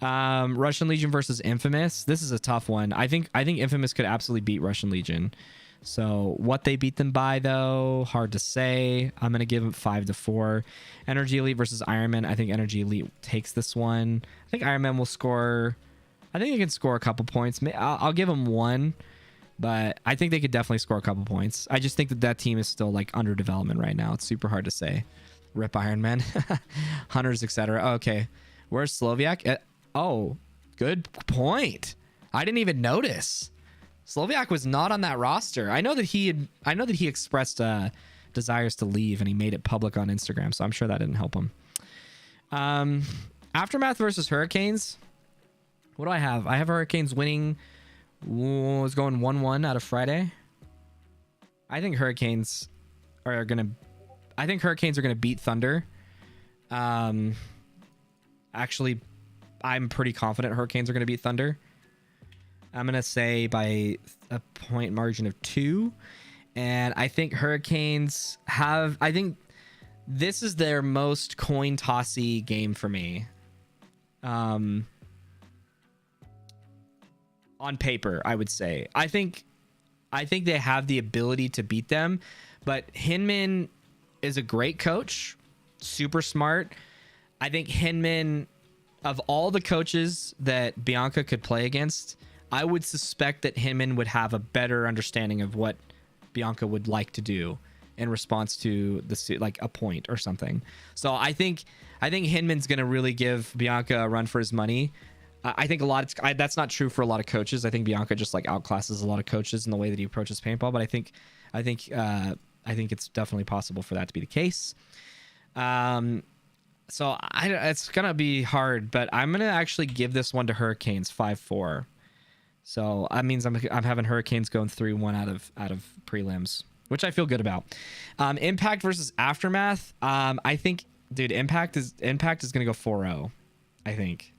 Russian Legion versus Infamous. This is a tough one. I think Infamous could absolutely beat Russian Legion. So what they beat them by, though, hard to say. I'm going to give them 5-4. Energy Elite versus Iron Man. I think Energy Elite takes this one. I think Iron Man will score... I think they can score a couple points. I'll give them 1, but I think they could definitely score a couple points. I just think that team is still like under development right now. It's super hard to say. Rip Iron Man, Hunters, etc. Okay, where's Sloviak? Oh, Good point. I didn't even notice. Sloviak was not on that roster. I know that he expressed desires to leave, and he made it public on Instagram, so I'm sure that didn't help him. Aftermath versus Hurricanes. What do I have? I have Hurricanes winning. Was going 1-1 out of Friday. I think Hurricanes are gonna beat Thunder. Actually, I'm pretty confident Hurricanes are gonna beat Thunder. I'm gonna say by a point margin of 2, and I think Hurricanes have. I think this is their most coin tossy game for me. On paper, I would say. I think they have the ability to beat them, but Hinman is a great coach, super smart. I think Hinman, of all the coaches that Bianca could play against, I would suspect that Hinman would have a better understanding of what Bianca would like to do in response to like a point or something. So I think Hinman's going to really give Bianca a run for his money. I think that's not true for a lot of coaches. I think Bianca just like outclasses a lot of coaches in the way that he approaches paintball. But I think it's definitely possible for that to be the case. So it's gonna be hard, but I'm gonna actually give this one to Hurricanes 5-4. So that means I'm having Hurricanes going 3-1 out of prelims, which I feel good about. Impact versus Aftermath. I think, dude, Impact is gonna go 4-0. I think.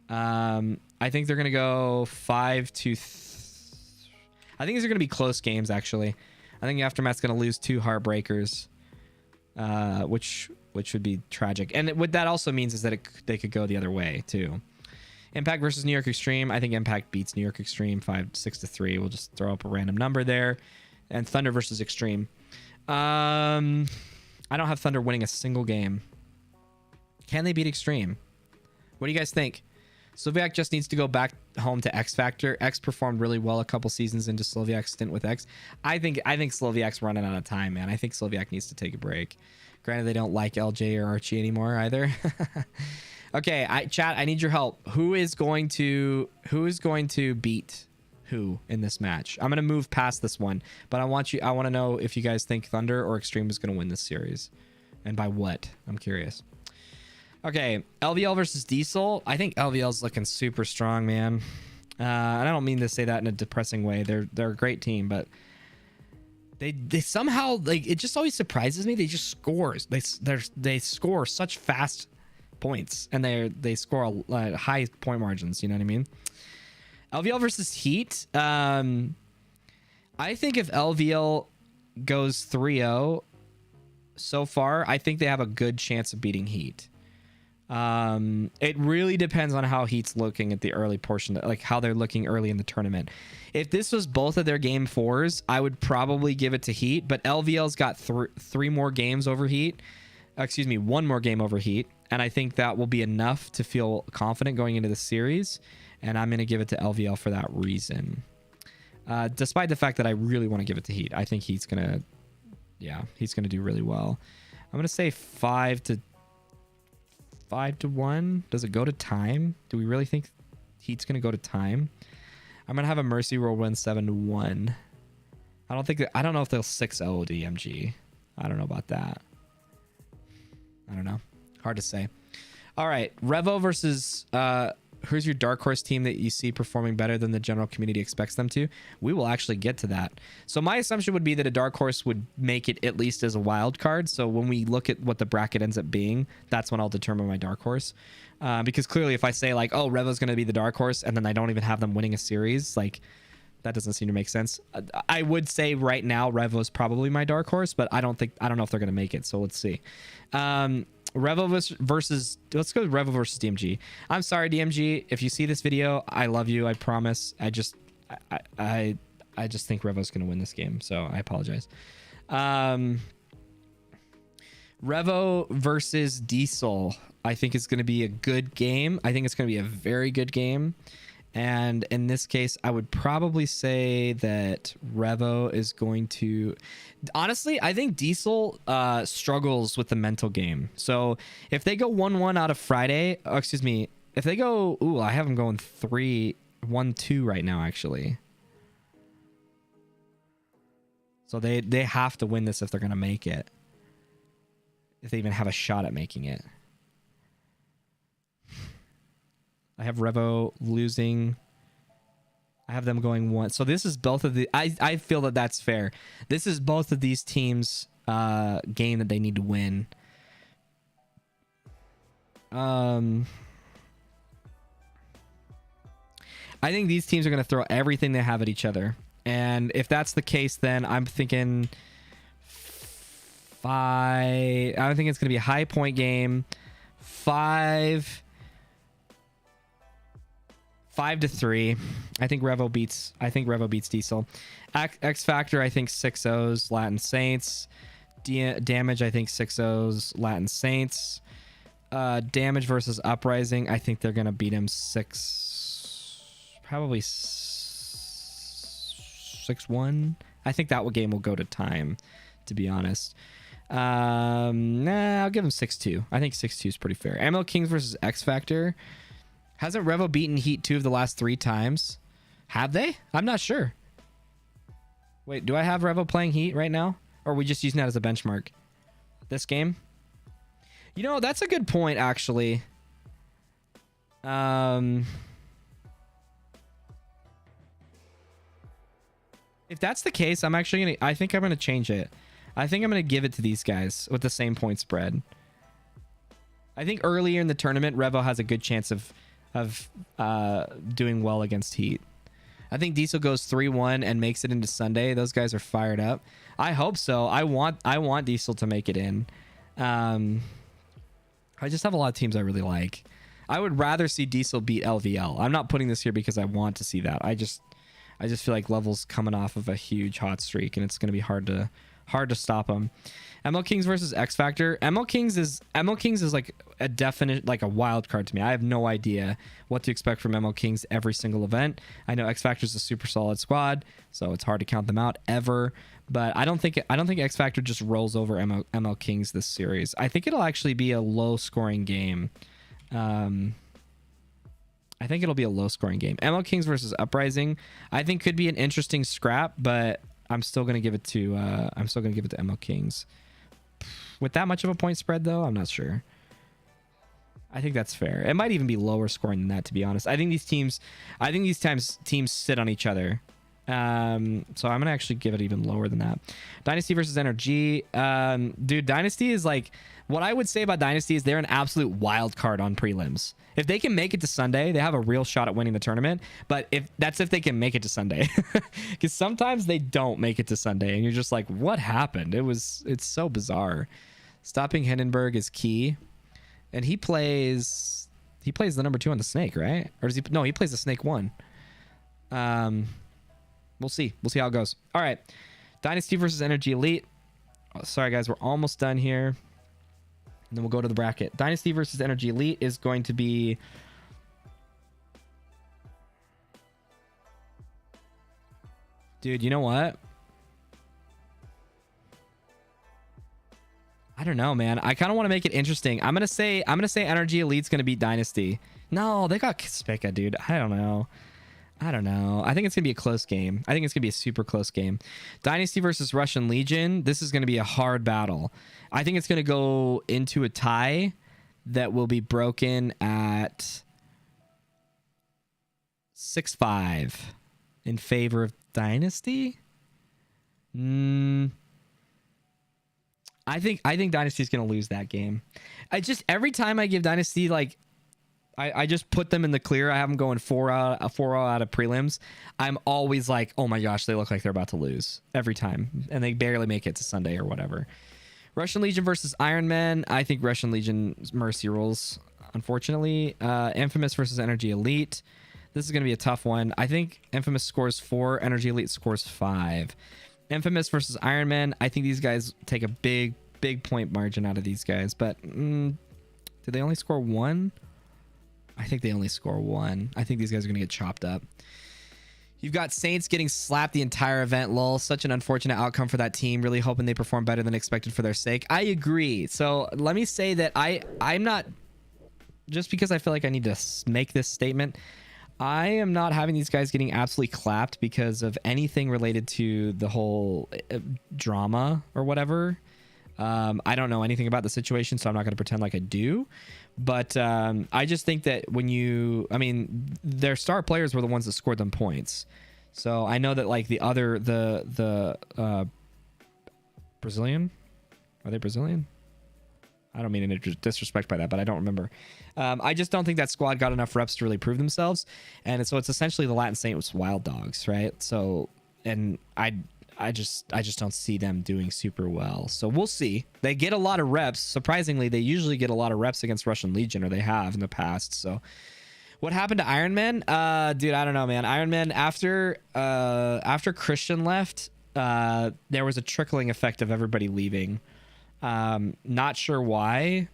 I think they're gonna go 5-2. I think these are gonna be close games. Actually, I think Aftermath's gonna lose 2 heartbreakers, which would be tragic. And what that also means is that they could go the other way too. Impact versus New York Extreme. I think Impact beats New York Extreme 6-3. We'll just throw up a random number there. And Thunder versus Extreme. I don't have Thunder winning a single game. Can they beat Extreme? What do you guys think? Sloviak just needs to go back home to X Factor. X performed really well a couple seasons into Sloviak's stint with X. I think Sloviak's running out of time, man. I think Sloviak needs to take a break. Granted, they don't like LJ or Archie anymore either. Okay, chat, I need your help. Who is going to beat who in this match? I'm gonna move past this one, but I want to know if you guys think Thunder or Extreme is gonna win this series, and by what? I'm curious. Okay, LVL versus Diesel. I think LVL's looking super strong, man. And I don't mean to say that in a depressing way. They're a great team, but they somehow, like, it just always surprises me. They just scores. They score such fast points, and they score high point margins. You know what I mean? LVL versus Heat. I think if LVL goes 3-0 so far, I think they have a good chance of beating Heat. It really depends on how Heat's looking at the early portion, like how they're looking early in the tournament. If this was both of their game 4s, I would probably give it to Heat, but LVL's got three more games over Heat. Excuse me, 1 more game over Heat, and I think that will be enough to feel confident going into the series, and I'm going to give it to LVL for that reason. Despite the fact that I really want to give it to Heat. I think he's going to do really well. I'm going to say 5-1. Does it go to time? Do we really think Heat's going to go to time? I'm going to have a Mercy roll win 7-1. I don't know if they'll 6-0 DMG. I don't know about that. I don't know. Hard to say. All right. Revo versus who's your dark horse team that you see performing better than the general community expects them to? We will actually get to that. So my assumption would be that a dark horse would make it at least as a wild card. So when we look at what the bracket ends up being, that's when I'll determine my dark horse. Because clearly if I say like, oh, Revo's going to be the dark horse, and then I don't even have them winning a series, like that doesn't seem to make sense. I would say right now Revo's probably my dark horse, but I don't know if they're going to make it. So let's see. Revo versus let's go with Revo versus DMG. I'm sorry, DMG, if you see this video, I love you, I promise. I just think Revo's gonna win this game, so I apologize. Revo versus Diesel, I think is gonna be a good game. I think it's gonna be a very good game. And in this case, I would probably say that Revo is going to... Honestly, I think Diesel struggles with the mental game. So if they go 1-1 out of Friday... Oh, excuse me. if they go, ooh, I have them going 3-1-2 right now, actually. So they have to win this if they're going to make it. If they even have a shot at making it. I have Revo losing. I have them going 1. So this is both of the... I feel that that's fair. This is both of these teams' game that they need to win. I think these teams are going to throw everything they have at each other. And if that's the case, then I'm thinking 5... I don't think it's going to be a high point game. 5-3. I think Revo beats Diesel. X Factor, I think 6-0s Latin Saints. Damage, I think 6-0s Latin Saints. Damage versus Uprising, I think they're gonna beat him 6-1. I think that game will go to time, to be honest. Nah, I'll give him 6-2. I think 6-2 is pretty fair. ML Kings versus X Factor. Hasn't Revo beaten Heat 2 of the last 3 times? Have they? I'm not sure. Wait, do I have Revo playing Heat right now? Or are we just using that as a benchmark? This game? You know, that's a good point, actually. If that's the case, I think I'm gonna change it. I think I'm gonna give it to these guys with the same point spread. I think earlier in the tournament, Revo has a good chance of doing well against Heat. I think Diesel goes 3-1 and makes it into Sunday. Those guys are fired up. I hope so. I want Diesel to make it in. I just have a lot of teams I really like. I would rather see Diesel beat LVL. I'm not putting this here because I want to see that. I just feel like Level's coming off of a huge hot streak, and it's going to be hard to stop him. ML Kings versus X Factor. ML Kings is like a definite, like a wild card to me. I have no idea what to expect from ML Kings every single event. I know X Factor is a super solid squad, so it's hard to count them out ever. But I don't think X Factor just rolls over ML Kings this series. I think it'll actually be a low scoring game. I think it'll be a low scoring game. ML Kings versus Uprising, I think could be an interesting scrap, but I'm still gonna give it to ML Kings. With that much of a point spread, though, I'm not sure. I think that's fair. It might even be lower scoring than that, to be honest. I think these teams sit on each other. So I'm gonna actually give it even lower than that. Dynasty versus NRG. Dude, Dynasty is like, what I would say about Dynasty is they're an absolute wild card on prelims. If they can make it to Sunday, they have a real shot at winning the tournament. But if they can make it to Sunday, because sometimes they don't make it to Sunday, and you're just like, what happened? It's so bizarre. Stopping Hindenburg is key, and he plays the number 2 on the Snake, right? Or does he? No, he plays the Snake 1. We'll see how it goes. All right, Dynasty versus Energy Elite. Oh, sorry guys, we're almost done here. And then we'll go to the bracket. Dynasty versus Energy Elite is going to be... Dude, you know what? I don't know, man. I kind of want to make it interesting. I'm gonna say Energy Elite's gonna beat Dynasty. No, they got Spica, dude. I don't know. I think it's going to be a close game. I think it's going to be a super close game. Dynasty versus Russian Legion. This is going to be a hard battle. I think it's going to go into a tie that will be broken at 6-5 in favor of Dynasty. I think Dynasty is going to lose that game. Every time I give Dynasty, like, I just put them in the clear. I have them going 4 out of prelims. I'm always like, oh my gosh, they look like they're about to lose every time, and they barely make it to Sunday or whatever. Russian Legion versus Iron Man. I think Russian Legion's mercy rolls, unfortunately. Infamous versus Energy Elite. This is going to be a tough one. I think Infamous scores 4, Energy Elite scores 5. Infamous versus Iron Man. I think these guys take a big point margin out of these guys, but do they only score 1? I think they only score 1. I think these guys are going to get chopped up. You've got Saints getting slapped the entire event. Lol. Such an unfortunate outcome for that team. Really hoping they perform better than expected for their sake. I agree. So let me say that I'm not just because I feel like I need to make this statement, I am not having these guys getting absolutely clapped because of anything related to the whole drama or whatever. I don't know anything about the situation, so I'm not going to pretend like I do. But I just think that I mean, their star players were the ones that scored them points. So I know that like the Brazilian, are they Brazilian? I don't mean any disrespect by that, but I don't remember. I just don't think that squad got enough reps to really prove themselves. And so it's essentially the Latin Saints Wild Dogs, right? So, and I just don't see them doing super well. So we'll see. They get a lot of reps. Surprisingly, they usually get a lot of reps against Russian Legion, or they have in the past. So what happened to Iron Man? Dude, I don't know, man. Iron Man, after Christian left, there was a trickling effect of everybody leaving. Not sure why.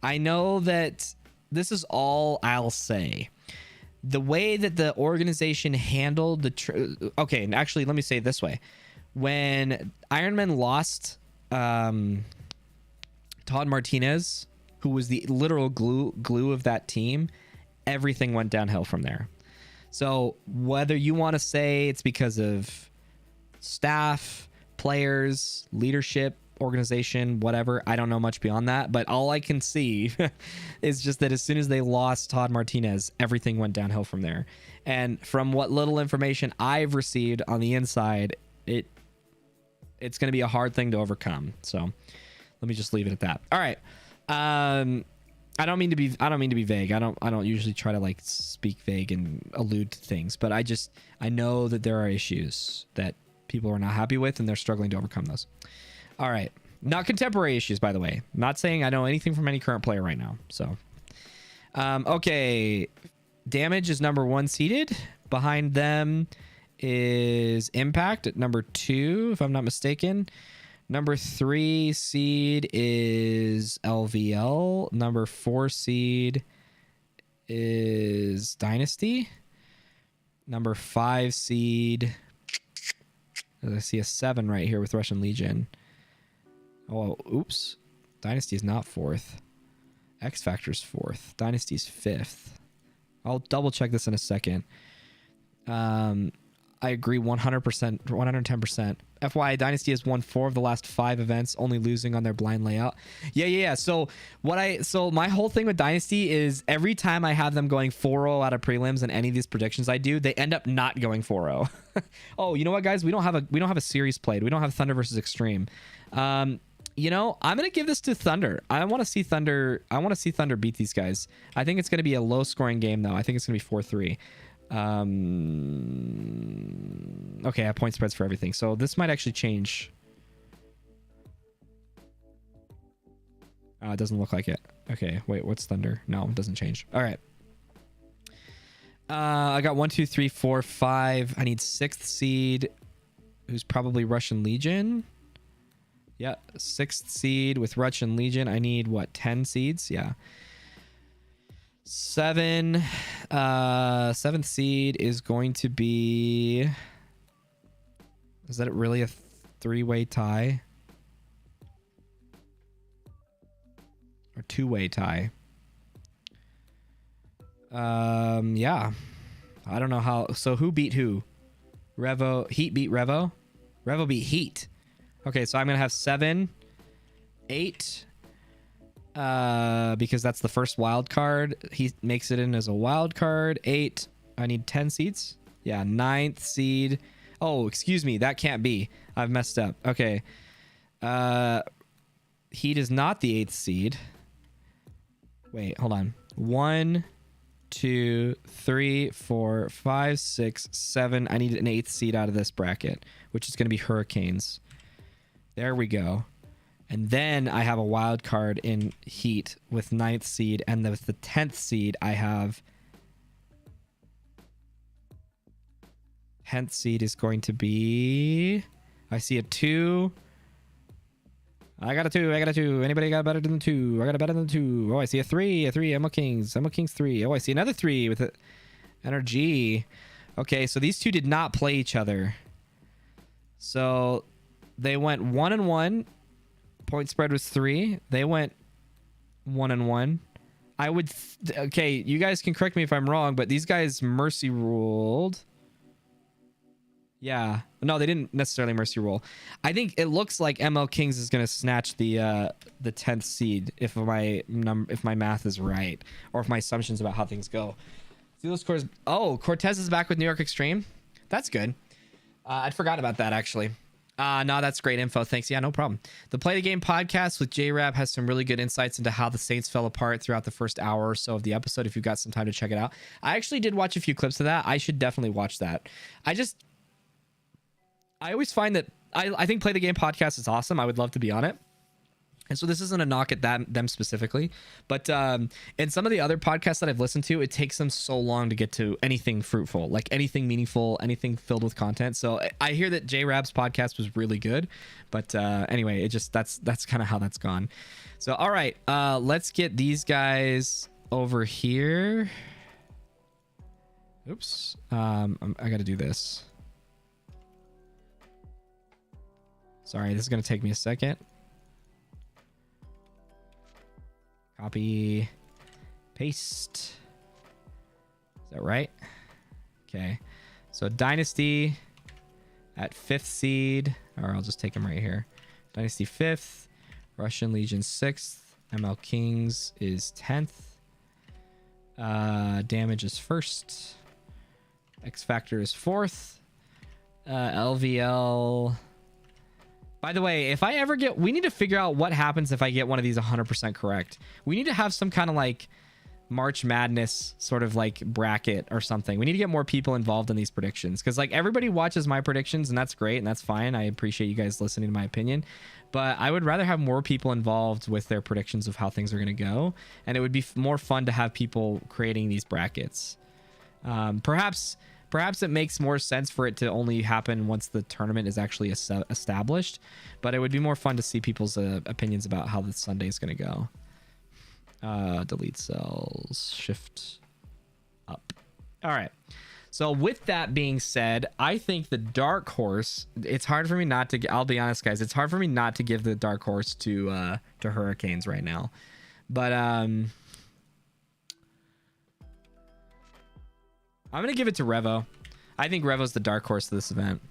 I know that this is all I'll say. The way that the organization handled okay, and actually let me say it this way. When Iron Man lost Todd Martinez, who was the literal glue of that team, everything went downhill from there. So whether you want to say it's because of staff, players, leadership, organization, whatever, I don't know much beyond that, but all I can see is just that as soon as they lost Todd Martinez, everything went downhill from there. And from what little information I've received on the inside, it's going to be a hard thing to overcome. So let me just leave it at that. All right. I don't mean to be vague. I don't usually try to like speak vague and allude to things, but I know that there are issues that people are not happy with, and they're struggling to overcome those. All right. Not contemporary issues, by the way. Not saying I know anything from any current player right now. So, okay. Damage is number 1 seeded. Behind them is Impact at number 2, if I'm not mistaken. Number 3 seed is LVL. Number 4 seed is Dynasty. Number 5 seed. I see a 7 right here with Russian Legion. Oh, oops. Dynasty is not 4th. X Factor's 4th. Dynasty's 5th. I'll double check this in a second. I agree 100%, 110%. FYI, Dynasty has won 4 of the last 5 events, only losing on their blind layout. Yeah. So my whole thing with Dynasty is every time I have them going 4-0 out of prelims in any of these predictions I do, they end up not going 4-0. Oh, you know what, guys? We don't have a series played. We don't have Thunder versus Extreme. You know, I'm gonna give this to Thunder. I want to see Thunder beat these guys. I think it's gonna be a low scoring game though. I think it's gonna be 4-3. Okay, I have point spreads for everything, so this might actually change. It doesn't look like it. Okay, wait, what's Thunder? No, it doesn't change. All right. I got 1, 2, 3, 4, 5. I need 6th seed, who's probably Russian Legion. Yeah, 6th seed with Russian Legion. I need what, 10 seeds? Yeah. 7th seed is going to be, is that really a 3-way tie or 2-way tie? Yeah, I don't know how. So who beat who? Heat beat Revo beat Heat. Okay, so I'm gonna have 7, 8, because that's the first wild card. He makes it in as a wild card. 8. I need 10 seeds. Yeah, 9th seed. Oh, excuse me, that can't be. I've messed up. Okay. Heat is not the 8th seed. Wait, hold on. 1, 2, 3, 4, 5, 6, 7. I need an 8th seed out of this bracket, which is going to be Hurricanes. There we go. And then I have a wild card in Heat with 9th seed. And with the 10th seed, I have... 10th seed is going to be... I see a 2. I got a 2. Anybody got better than 2? I got a better than 2. Oh, I see a 3. Emma King's 3. Oh, I see another 3 with a energy. Okay, so these two did not play each other. So they went 1-1. Point spread was 3. They went 1-1. I would. Okay, you guys can correct me if I'm wrong, but these guys mercy ruled. Yeah. No, they didn't necessarily mercy rule. I think it looks like ML Kings is going to snatch the 10th seed if my math is right, or if my assumptions about how things go. See those scores. Oh, Cortez is back with New York Extreme. That's good. I'd forgot about that, actually. No, that's great info. Thanks. Yeah, no problem. The Play the Game podcast with J-Rab has some really good insights into how the Saints fell apart throughout the first hour or so of the episode, if you've got some time to check it out. I actually did watch a few clips of that. I should definitely watch that. I always find that I think Play the Game podcast is awesome. I would love to be on it. And so this isn't a knock at them specifically, but in some of the other podcasts that I've listened to, it takes them so long to get to anything fruitful, like anything meaningful, anything filled with content. So I hear that J-Rab's podcast was really good, but anyway, it just that's kind of how that's gone. So all right, let's get these guys over here. Oops, I got to do this. Sorry, this is going to take me a second. Copy, paste. Is that right? Okay. So Dynasty at 5th seed, or I'll just take them right here. Dynasty 5th, Russian Legion 6th, ML Kings is 10th. Damage is 1st. X Factor is 4th. LVL. By the way, if I ever get... We need to figure out what happens if I get one of these 100% correct. We need to have some kind of like March Madness sort of like bracket or something. We need to get more people involved in these predictions, because like everybody watches my predictions and that's great and that's fine. I appreciate you guys listening to my opinion, but I would rather have more people involved with their predictions of how things are going to go. And it would be more fun to have people creating these brackets. Perhaps it makes more sense for it to only happen once the tournament is actually established, but it would be more fun to see people's opinions about how the Sunday is going to go. Delete cells, shift up. All right. So with that being said, I think the dark horse, it's hard for me not to, I'll be honest guys, it's hard for me not to give the dark horse to Hurricanes right now. But I'm going to give it to Revo. I think Revo's the dark horse of this event.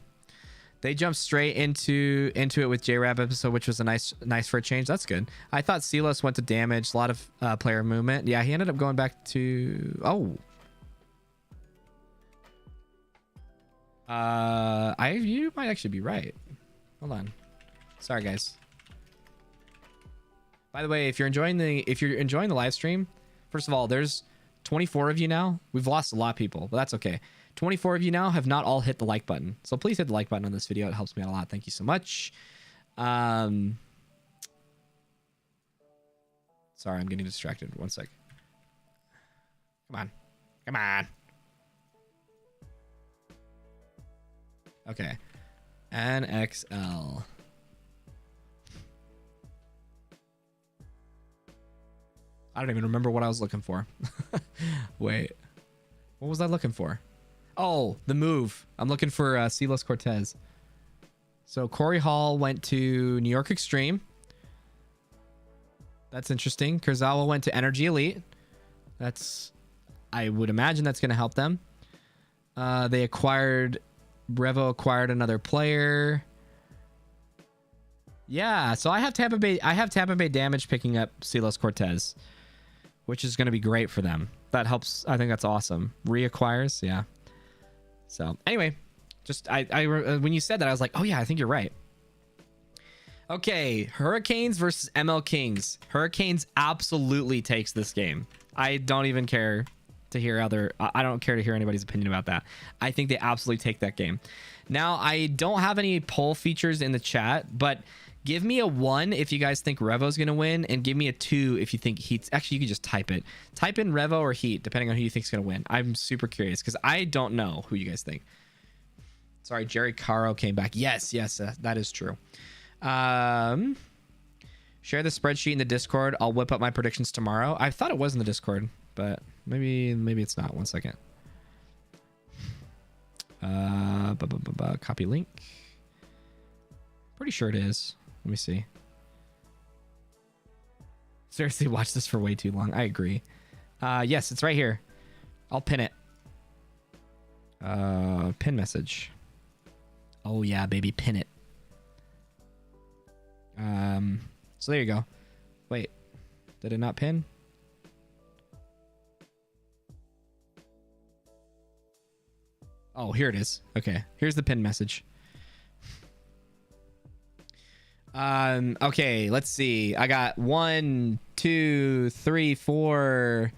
They jumped straight into it with J-Rab episode, which was a nice for a change. That's good. I thought Silas went to damage. A lot of player movement. Yeah, he ended up going back to... Oh. You might actually be right. Hold on. Sorry, guys. By the way, if you're enjoying the live stream, first of all, there's 24 of you now. We've lost a lot of people, but that's okay. 24 of you now have not all hit the like button, so please hit the like button on this video. It helps me out a lot. Thank you so much. Sorry, I'm getting distracted. One sec. Come on. Okay. NXL. I don't even remember what I was looking for. Wait, what was I looking for? Oh, the move. I'm looking for Silas Cortez. So Corey Hall went to New York Extreme. That's interesting. Kurzawa went to Energy Elite. I would imagine that's going to help them. Revo acquired another player. Yeah, so I have Tampa Bay Damage picking up Silas Cortez, which is going to be great for them. That helps. I think that's awesome. Reacquires, yeah. So anyway, just when you said that, I was like, oh yeah, I think you're right. Okay, Hurricanes versus ML Kings. Hurricanes absolutely takes this game. I don't even care to hear I don't care to hear anybody's opinion about that. I think they absolutely take that game. Now, I don't have any poll features in the chat, but give me a 1 if you guys think Revo's going to win, and give me a 2 if you think Heat's... Actually, you can just type it. Type in Revo or Heat, depending on who you think is going to win. I'm super curious, because I don't know who you guys think. Sorry, Jerry Caro came back. Yes, that is true. Share the spreadsheet in the Discord. I'll whip up my predictions tomorrow. I thought it was in the Discord, but maybe it's not. One second. Copy link. Pretty sure it is. Let me see. Seriously, watch this for way too long. I agree. Yes, it's right here. I'll pin it. Pin message. Oh yeah, baby, pin it. So there you go. Wait, did it not pin? Oh, here it is. Okay, here's the pin message. Okay, let's see. I got 1, 2, 3, 4.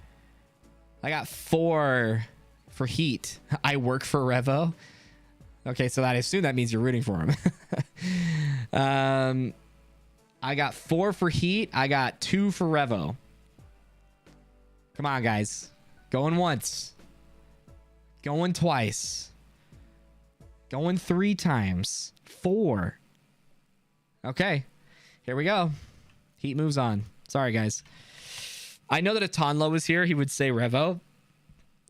I got 4 for Heat. I work for Revo. Okay, so I assume that means you're rooting for him. I got 4 for Heat. I got 2 for Revo. Come on, guys. Going once. Going twice. Going 3 times. 4. Okay. Here we go. Heat moves on. Sorry, guys. I know that if Tonlo was here, he would say Revo.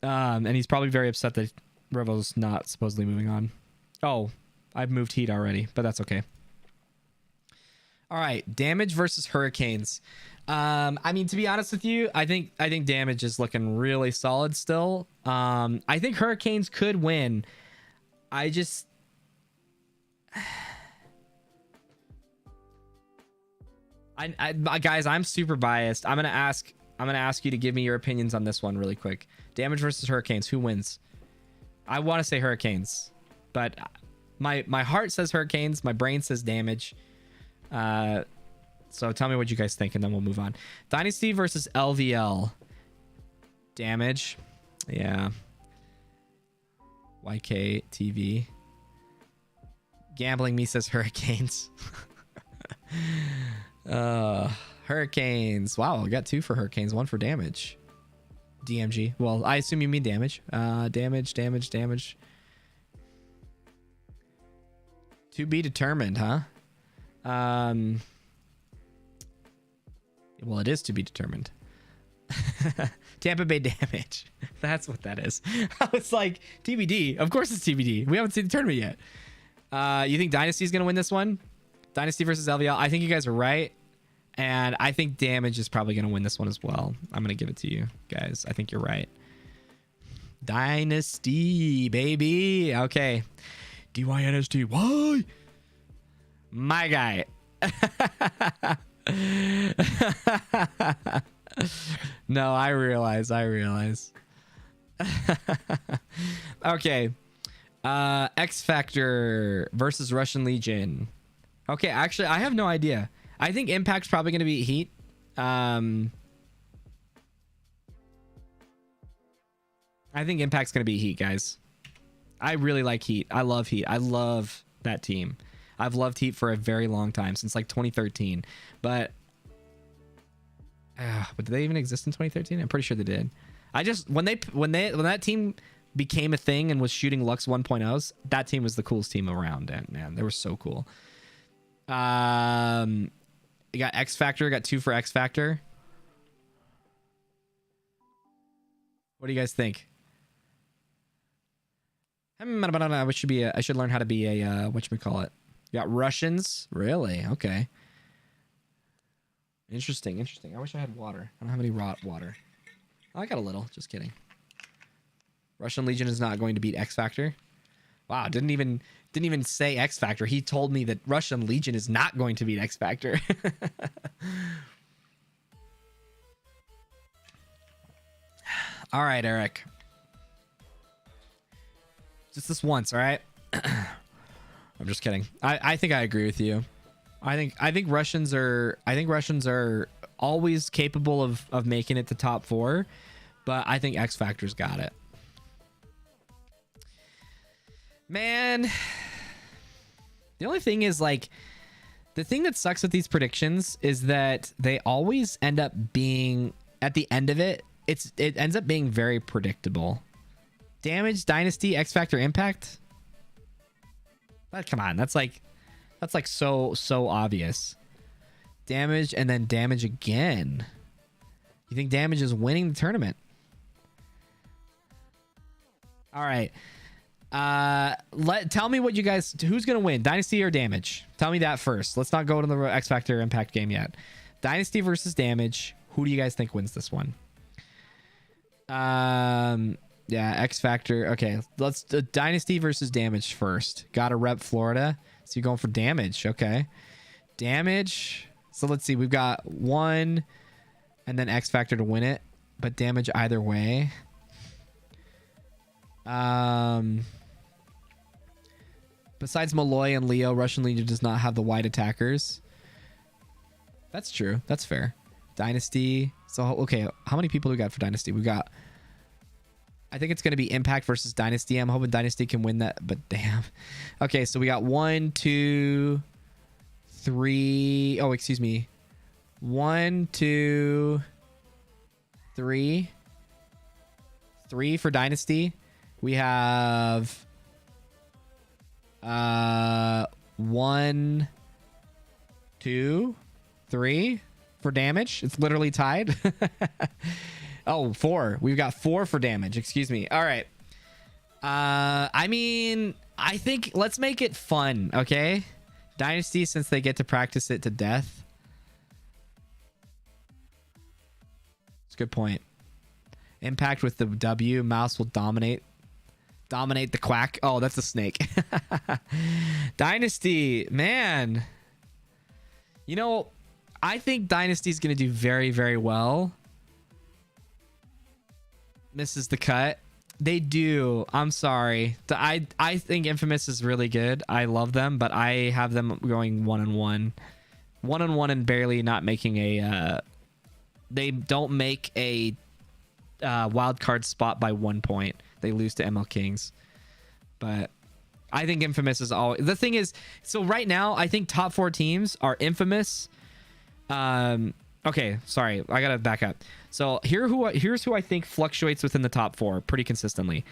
And he's probably very upset that Revo's not supposedly moving on. Oh, I've moved Heat already, but that's okay. All right, Damage versus Hurricanes. I mean, to be honest with you, I think Damage is looking really solid still. I think Hurricanes could win. I just guys, I'm super biased. I'm gonna ask you to give me your opinions on this one really quick. Damage versus Hurricanes, who wins? I want to say Hurricanes, but my heart says Hurricanes, my brain says Damage. So tell me what you guys think, and then we'll move on. Dynasty versus LVL. Damage. Yeah. YK TV. Gambling Me says Hurricanes. Hurricanes. Wow, I got 2 for Hurricanes, 1 for Damage. DMG. Well, I assume you mean Damage. Damage. To be determined, huh? Well, it is to be determined. Tampa Bay Damage. That's what that is. I was like, TBD. Of course it's TBD. We haven't seen the tournament yet. You think Dynasty is going to win this one? Dynasty versus LVL. I think you guys are right. And I think Damage is probably going to win this one as well. I'm going to give it to you guys. I think you're right. Dynasty, baby. Okay. DYNST. Why? My guy. No, I realize. Okay. X Factor versus Russian Legion. Okay, actually, I have no idea. I think Impact's probably going to beat Heat. I think Impact's going to beat Heat, guys. I really like Heat. I love Heat. I love that team. I've loved Heat for a very long time, since like 2013. But did they even exist in 2013? I'm pretty sure they did. I just when that team became a thing and was shooting Lux 1.0s, that team was the coolest team around, and man, they were so cool. You got X Factor, got 2 for X Factor. What do you guys think? I should learn how to be a whatchamacallit. You got Russians? Really? Okay. Interesting. I wish I had water. I don't have any raw water. Oh, I got a little. Just kidding. Russian Legion is not going to beat X Factor. Wow, didn't even say X Factor. He told me that Russian Legion is not going to beat X Factor. All right, Eric. Just this once, all right? I'm just kidding. I think I agree with you. I think Russians are always capable of making it to top 4, but I think X Factor's got it. Man, the only thing is, like, the thing that sucks with these predictions is that they always end up being, at the end of it, it ends up being very predictable. Damage, Dynasty, X Factor, Impact. But come on, that's like so obvious. Damage and then Damage again. You think Damage is winning the tournament? All right. Tell me what you guys, who's gonna win, Dynasty or Damage? Tell me that first. Let's not go to the X Factor Impact game yet. Dynasty versus Damage. Who do you guys think wins this one? Yeah, X Factor. Okay, let's Dynasty versus Damage first. Gotta rep Florida. So you're going for Damage. Okay. Damage. So let's see. We've got 1 and then X Factor to win it, but Damage either way. Besides Malloy and Leo, Russian Legion does not have the wide attackers. That's true. That's fair. Dynasty. So, okay, how many people do we got for Dynasty? We got... I think it's going to be Impact versus Dynasty. I'm hoping Dynasty can win that, but damn. Okay, so we got 1, 2, 3... Oh, excuse me. 1, 2, 3. 3 for Dynasty. We have... 1, 2, 3 for Damage. It's literally tied. Oh, 4. We've got 4 for Damage. Excuse me. All right. I mean, I think let's make it fun, okay? Dynasty, since they get to practice it to death. It's a good point. Impact with the W. Mouse will dominate the quack. Oh, that's a snake. Dynasty, man. You know, I think Dynasty's going to do very, very well. Misses the cut. They do. I'm sorry. I think Infamous is really good. I love them, but I have them going 1-1. 1-1 and barely not making a... they don't make a wild card spot by 1 point. They lose to ML Kings. But I think Infamous is all... The thing is, so right now, I think top 4 teams are Infamous. Okay, sorry. I gotta back up. So here's who I think fluctuates within the top 4 pretty consistently.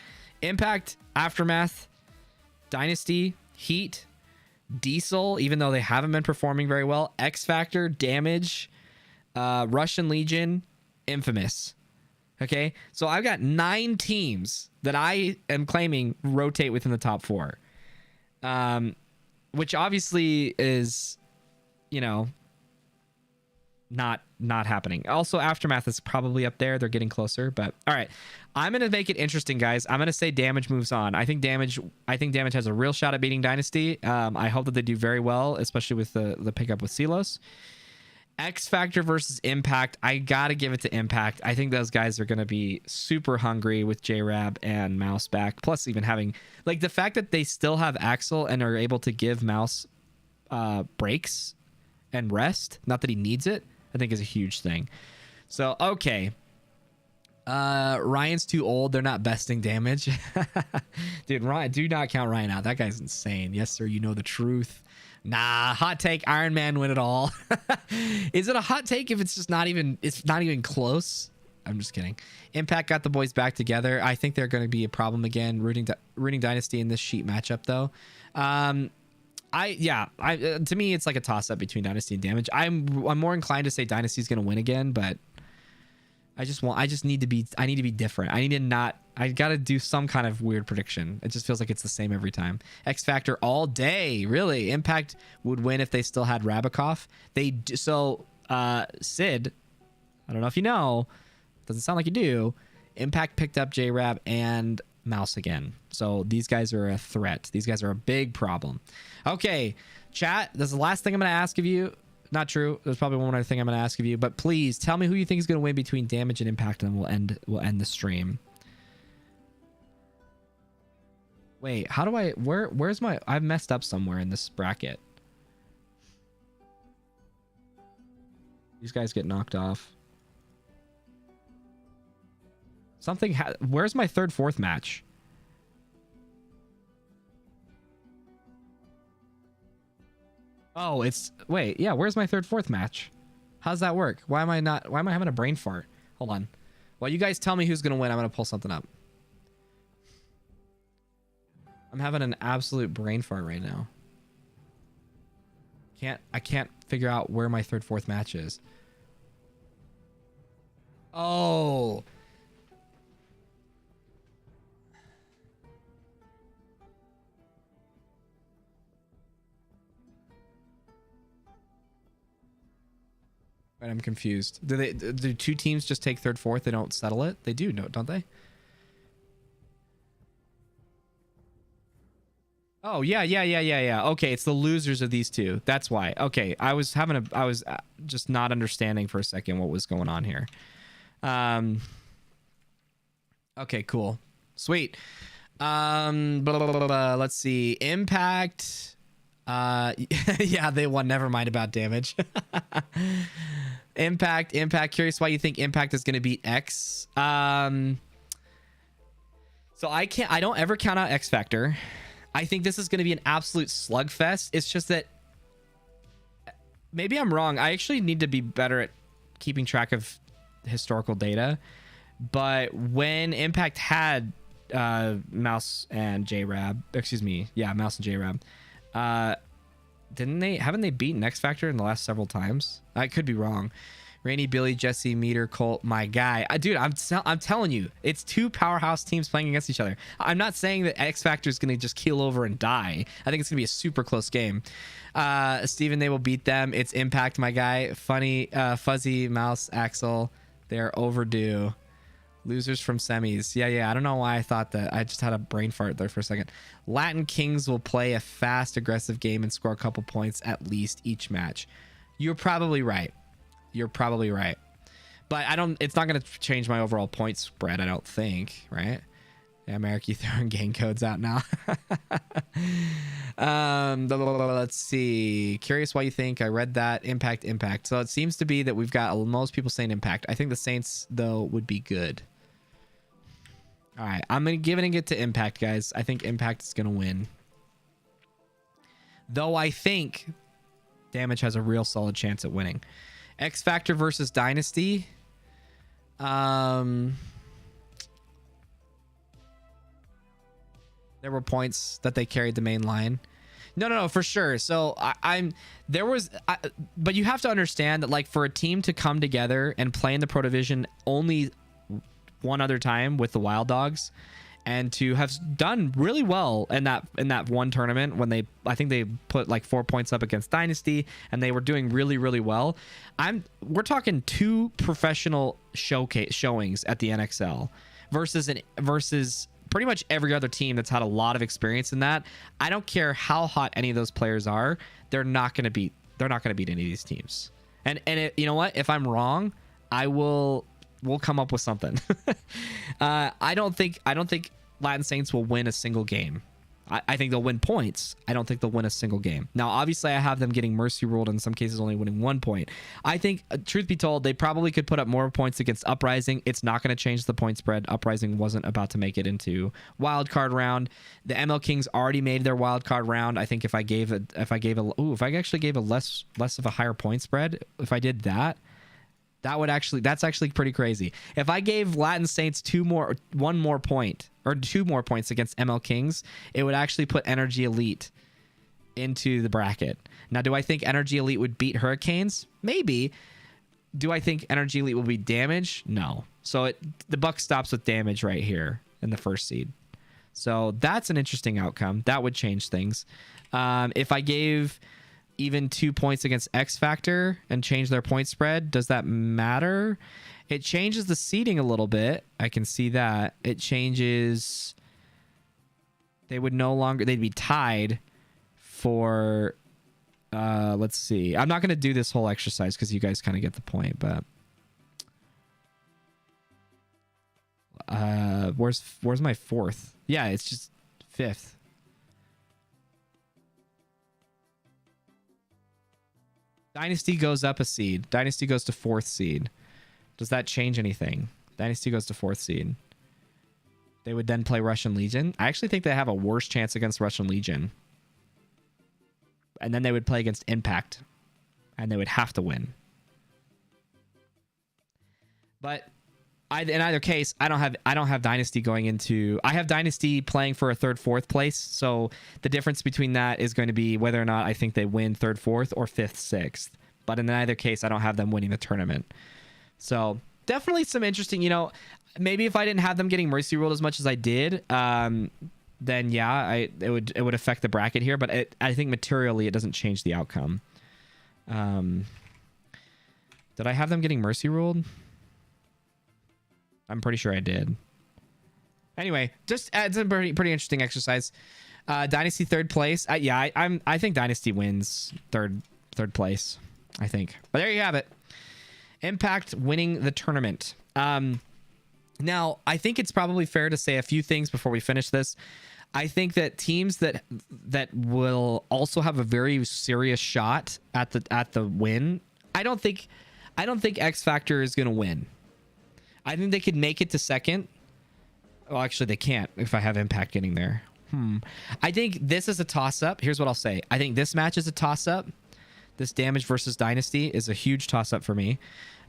Impact, Aftermath, Dynasty, Heat, Diesel, even though they haven't been performing very well, X Factor, Damage, Russian Legion, Infamous. Okay, so I've got 9 teams that I am claiming rotate within the top 4, which obviously is, you know, not happening. Also, Aftermath is probably up there. They're getting closer, but all right. I'm gonna make it interesting, guys. I'm gonna say Damage moves on. I think Damage has a real shot at beating Dynasty. I hope that they do very well, especially with the pickup with Silos. X Factor versus Impact. I gotta give it to Impact. I think those guys are gonna be super hungry with J-Rab and Mouse back. Plus, even having like the fact that they still have Axel and are able to give Mouse breaks and rest. Not that he needs it. I think is a huge thing. So okay. Ryan's too old. They're not besting Damage. Dude, Ryan, do not count Ryan out. That guy's insane. Yes, sir. You know the truth. Nah, hot take. Iron Man win it all. Is it a hot take if it's just not even close? I'm just kidding. Impact got the boys back together. I think they're going to be a problem again. Rooting Dynasty in this sheet matchup though. To me it's like a toss up between Dynasty and Damage. I'm more inclined to say Dynasty's going to win again, but I need to be different. I got to do some kind of weird prediction. It just feels like it's the same every time. X Factor all day. Really? Impact would win if they still had Rabikoff. Sid, I don't know if you know, doesn't sound like you do. Impact picked up J-Rab and Mouse again. So these guys are a threat. These guys are a big problem. Okay, chat, this is the last thing I'm going to ask of you. Not true. There's probably one other thing I'm going to ask of you, but please tell me who you think is going to win between Damage and Impact, and then we'll end the stream. Wait, how do where's my... I've messed up somewhere in this bracket. These guys get knocked off. Where's my 3rd, 4th match? Oh, wait, yeah, where's my 3rd, 4th match? How's that work? Why am I having a brain fart? Hold on. While you guys tell me who's gonna win, I'm gonna pull something up. I'm having an absolute brain fart right now. I can't figure out where my 3rd, 4th match is. Oh. Right, I'm confused. Do two teams just take third, fourth? They don't settle it? They do, no, don't they? Oh, yeah. Okay, it's the losers of these two. That's why. Okay, I was just not understanding for a second what was going on here. Okay, cool. Sweet. Let's see. Impact. Yeah, they won. Never mind about damage. Impact. Curious why you think Impact is going to beat X. So I don't ever count out X Factor. I think this is going to be an absolute slugfest. It's just that maybe I'm wrong. I actually need to be better at keeping track of historical data. But when Impact had Mouse and JRab, excuse me, yeah, Mouse and JRab, haven't they beaten X Factor in the last several times? I could be wrong. Rainy, Billy, Jesse, Meter, Colt, my guy. Dude, I'm telling you, it's two powerhouse teams playing against each other. I'm not saying that X Factor is going to just keel over and die. I think it's going to be a super close game. Steven, they will beat them. It's Impact, my guy. Funny, Fuzzy, Mouse, Axel. They're overdue. Losers from semis. Yeah. I don't know why I thought that. I just had a brain fart there for a second. Latin Kings will play a fast, aggressive game and score a couple points at least each match. You're probably right. But it's not going to change my overall point spread, I don't think, right? Yeah, Merrick, you throwing game codes out now. Let's see. Curious why you think. I read that. Impact. So it seems to be that we've got most people saying Impact. I think the Saints, though, would be good. All right, I'm giving it to Impact, guys. I think Impact is going to win. Though I think Damage has a real solid chance at winning. X Factor versus Dynasty. There were points that they carried the main line. No, for sure. So but you have to understand that, like, for a team to come together and play in the Pro Division only one other time with the Wild Dogs, and to have done really well in that one tournament when I think they put like 4 points up against Dynasty, and they were doing really, really well. We're talking two professional showings at the NXL versus pretty much every other team that's had a lot of experience in that. I don't care how hot any of those players are, they're not going to beat any of these teams. And you know what? If I'm wrong, we'll come up with something. I don't think Latin Saints will win a single game. I think they'll win points. I don't think they'll win a single game. Now, obviously, I have them getting mercy ruled, in some cases only winning 1 point. I think, truth be told, they probably could put up more points against Uprising. It's not going to change the point spread. Uprising wasn't about to make it into wild card round. The ML Kings already made their wild card round. I think if I actually gave a less of a higher point spread, if I did that, that's actually pretty crazy. If I gave Latin Saints 2 more points against ML Kings, it would actually put Energy Elite into the bracket. Now, do I think Energy Elite would beat Hurricanes? Maybe. Do I think Energy Elite will beat Damage? No. So the buck stops with Damage right here in the first seed. So that's an interesting outcome. That would change things. If I gave even 2 points against X Factor and change their point spread, does that matter? It changes the seeding a little bit. I can see that. It changes. They'd be tied for, let's see. I'm not going to do this whole exercise because you guys kind of get the point, but where's my fourth? Yeah, it's just fifth. Dynasty goes up a seed. Dynasty goes to 4th seed. Does that change anything? Dynasty goes to 4th seed. They would then play Russian Legion. I actually think they have a worse chance against Russian Legion. And then they would play against Impact. And they would have to win. But in either case, I don't have Dynasty going into. I have Dynasty playing for a 3rd, 4th place. So the difference between that is going to be whether or not I think they win 3rd, 4th, or 5th, 6th. But in either case, I don't have them winning the tournament. So definitely some interesting. Maybe if I didn't have them getting mercy ruled as much as I did, then yeah, it would affect the bracket here. But I think materially it doesn't change the outcome. Did I have them getting mercy ruled? I'm pretty sure I did. Anyway, just it's a pretty interesting exercise. Dynasty third place. Yeah, I think Dynasty wins third place. I think. But there you have it. Impact winning the tournament. Now, I think it's probably fair to say a few things before we finish this. I think that teams that will also have a very serious shot at the win. I don't think X Factor is going to win. I think they could make it to second. Well, actually, they can't if I have Impact getting there. I think this is a toss-up. Here's what I'll say. I think this match is a toss-up. This Damage versus Dynasty is a huge toss-up for me.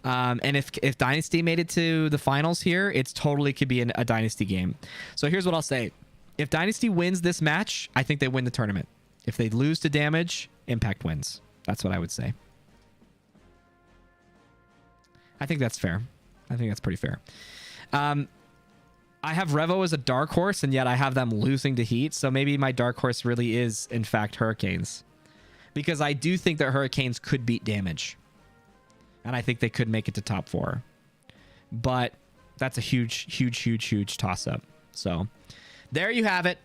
And if Dynasty made it to the finals here, it's totally could be a Dynasty game. So here's what I'll say. If Dynasty wins this match, I think they win the tournament. If they lose to Damage, Impact wins. That's what I would say. I think that's fair. I think that's pretty fair. I have Revo as a dark horse, and yet I have them losing to Heat. So maybe my dark horse really is, in fact, Hurricanes. Because I do think that Hurricanes could beat Damage. And I think they could make it to top 4. But that's a huge toss-up. So there you have it.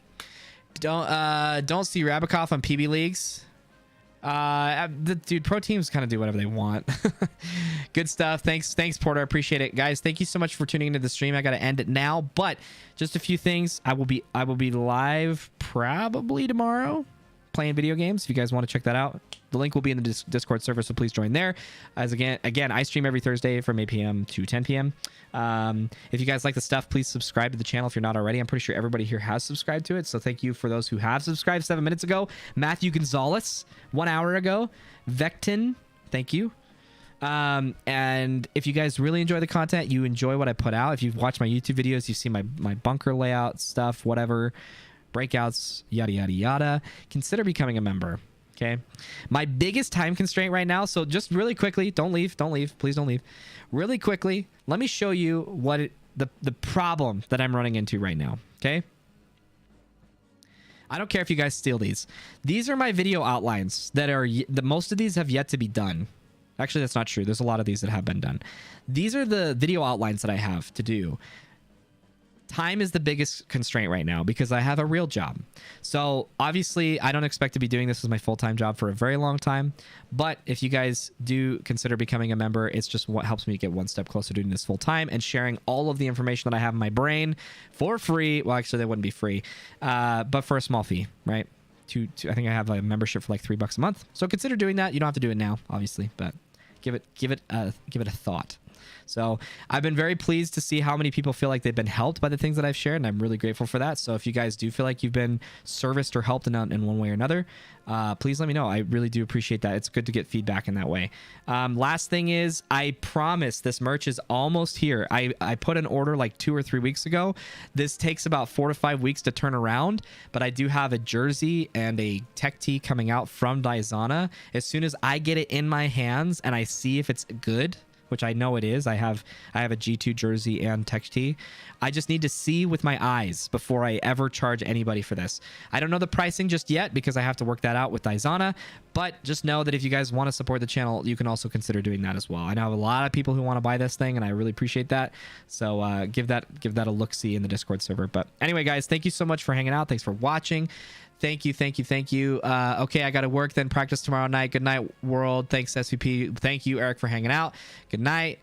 Don't see Rabikoff on PB Leagues. Dude, pro teams kind of do whatever they want. Good stuff. Thanks, Porter. I appreciate it, guys. Thank you so much for tuning into the stream. I got to end it now, but just a few things. I will be live probably tomorrow playing video games. If you guys want to check that out, the link will be in the Discord server, so please join there. As again, I stream every Thursday from 8 p.m. to 10 p.m. If you guys like the stuff, please subscribe to the channel if you're not already. I'm pretty sure everybody here has subscribed to it, so thank you for those who have subscribed 7 minutes ago. Matthew Gonzalez, 1 hour ago. Vectin, thank you. And if you guys really enjoy the content, you enjoy what I put out. If you've watched my YouTube videos, you've seen my bunker layout stuff, whatever, breakouts, yada, yada, yada, consider becoming a member. Okay. My biggest time constraint right now. So just really quickly, don't leave. Please don't leave. Really quickly, let me show you what the problem that I'm running into right now. Okay. I don't care if you guys steal these. These are my video outlines that are most of these have yet to be done. Actually, that's not true. There's a lot of these that have been done. These are the video outlines that I have to do. Time is the biggest constraint right now because I have a real job. So obviously I don't expect to be doing this as my full-time job for a very long time. But if you guys do consider becoming a member, it's just what helps me get one step closer to doing this full time and sharing all of the information that I have in my brain for free. Well, actually, they wouldn't be free, but for a small fee, right? I think I have a membership for like $3 a month. So consider doing that. You don't have to do it now, obviously, but give it a thought. So I've been very pleased to see how many people feel like they've been helped by the things that I've shared, and I'm really grateful for that. So if you guys do feel like you've been serviced or helped in one way or another, please let me know. I really do appreciate that. It's good to get feedback in that way. Last thing is, I promise this merch is almost here. I put an order like 2 or 3 weeks ago. This takes about 4 to 5 weeks to turn around, but I do have a jersey and a tech tee coming out from Daizana. As soon as I get it in my hands and I see if it's good, which I know it is. I have a G2 jersey and tech tee. I just need to see with my eyes before I ever charge anybody for this. I don't know the pricing just yet because I have to work that out with Daizana, but just know that if you guys want to support the channel, you can also consider doing that as well. I know I have a lot of people who want to buy this thing, and I really appreciate that. So give that a look-see in the Discord server. But anyway, guys, thank you so much for hanging out. Thanks for watching. Thank you. Okay, I got to work then. Practice tomorrow night. Good night, world. Thanks, SVP. Thank you, Eric, for hanging out. Good night.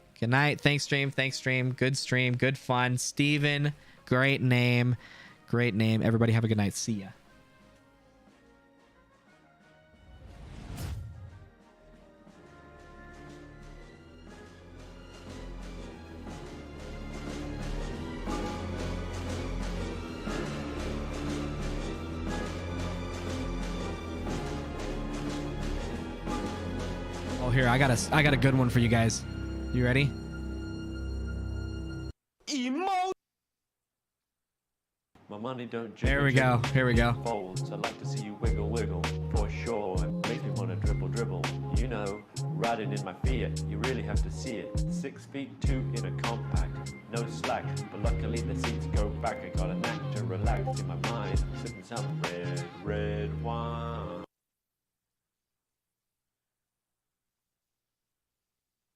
Thanks, stream. Good stream. Good fun. Steven, great name. Everybody have a good night. See ya. Here, I got a good one for you guys. You ready? My money don't Here we go. folds. I'd like to see you wiggle for sure. It makes me want to dribble. You know, riding in my Fiat, you really have to see it. 6'2" in a compact, no slack. But luckily the seats go back. I got a knack to relax in my mind. I'm sipping some red wine.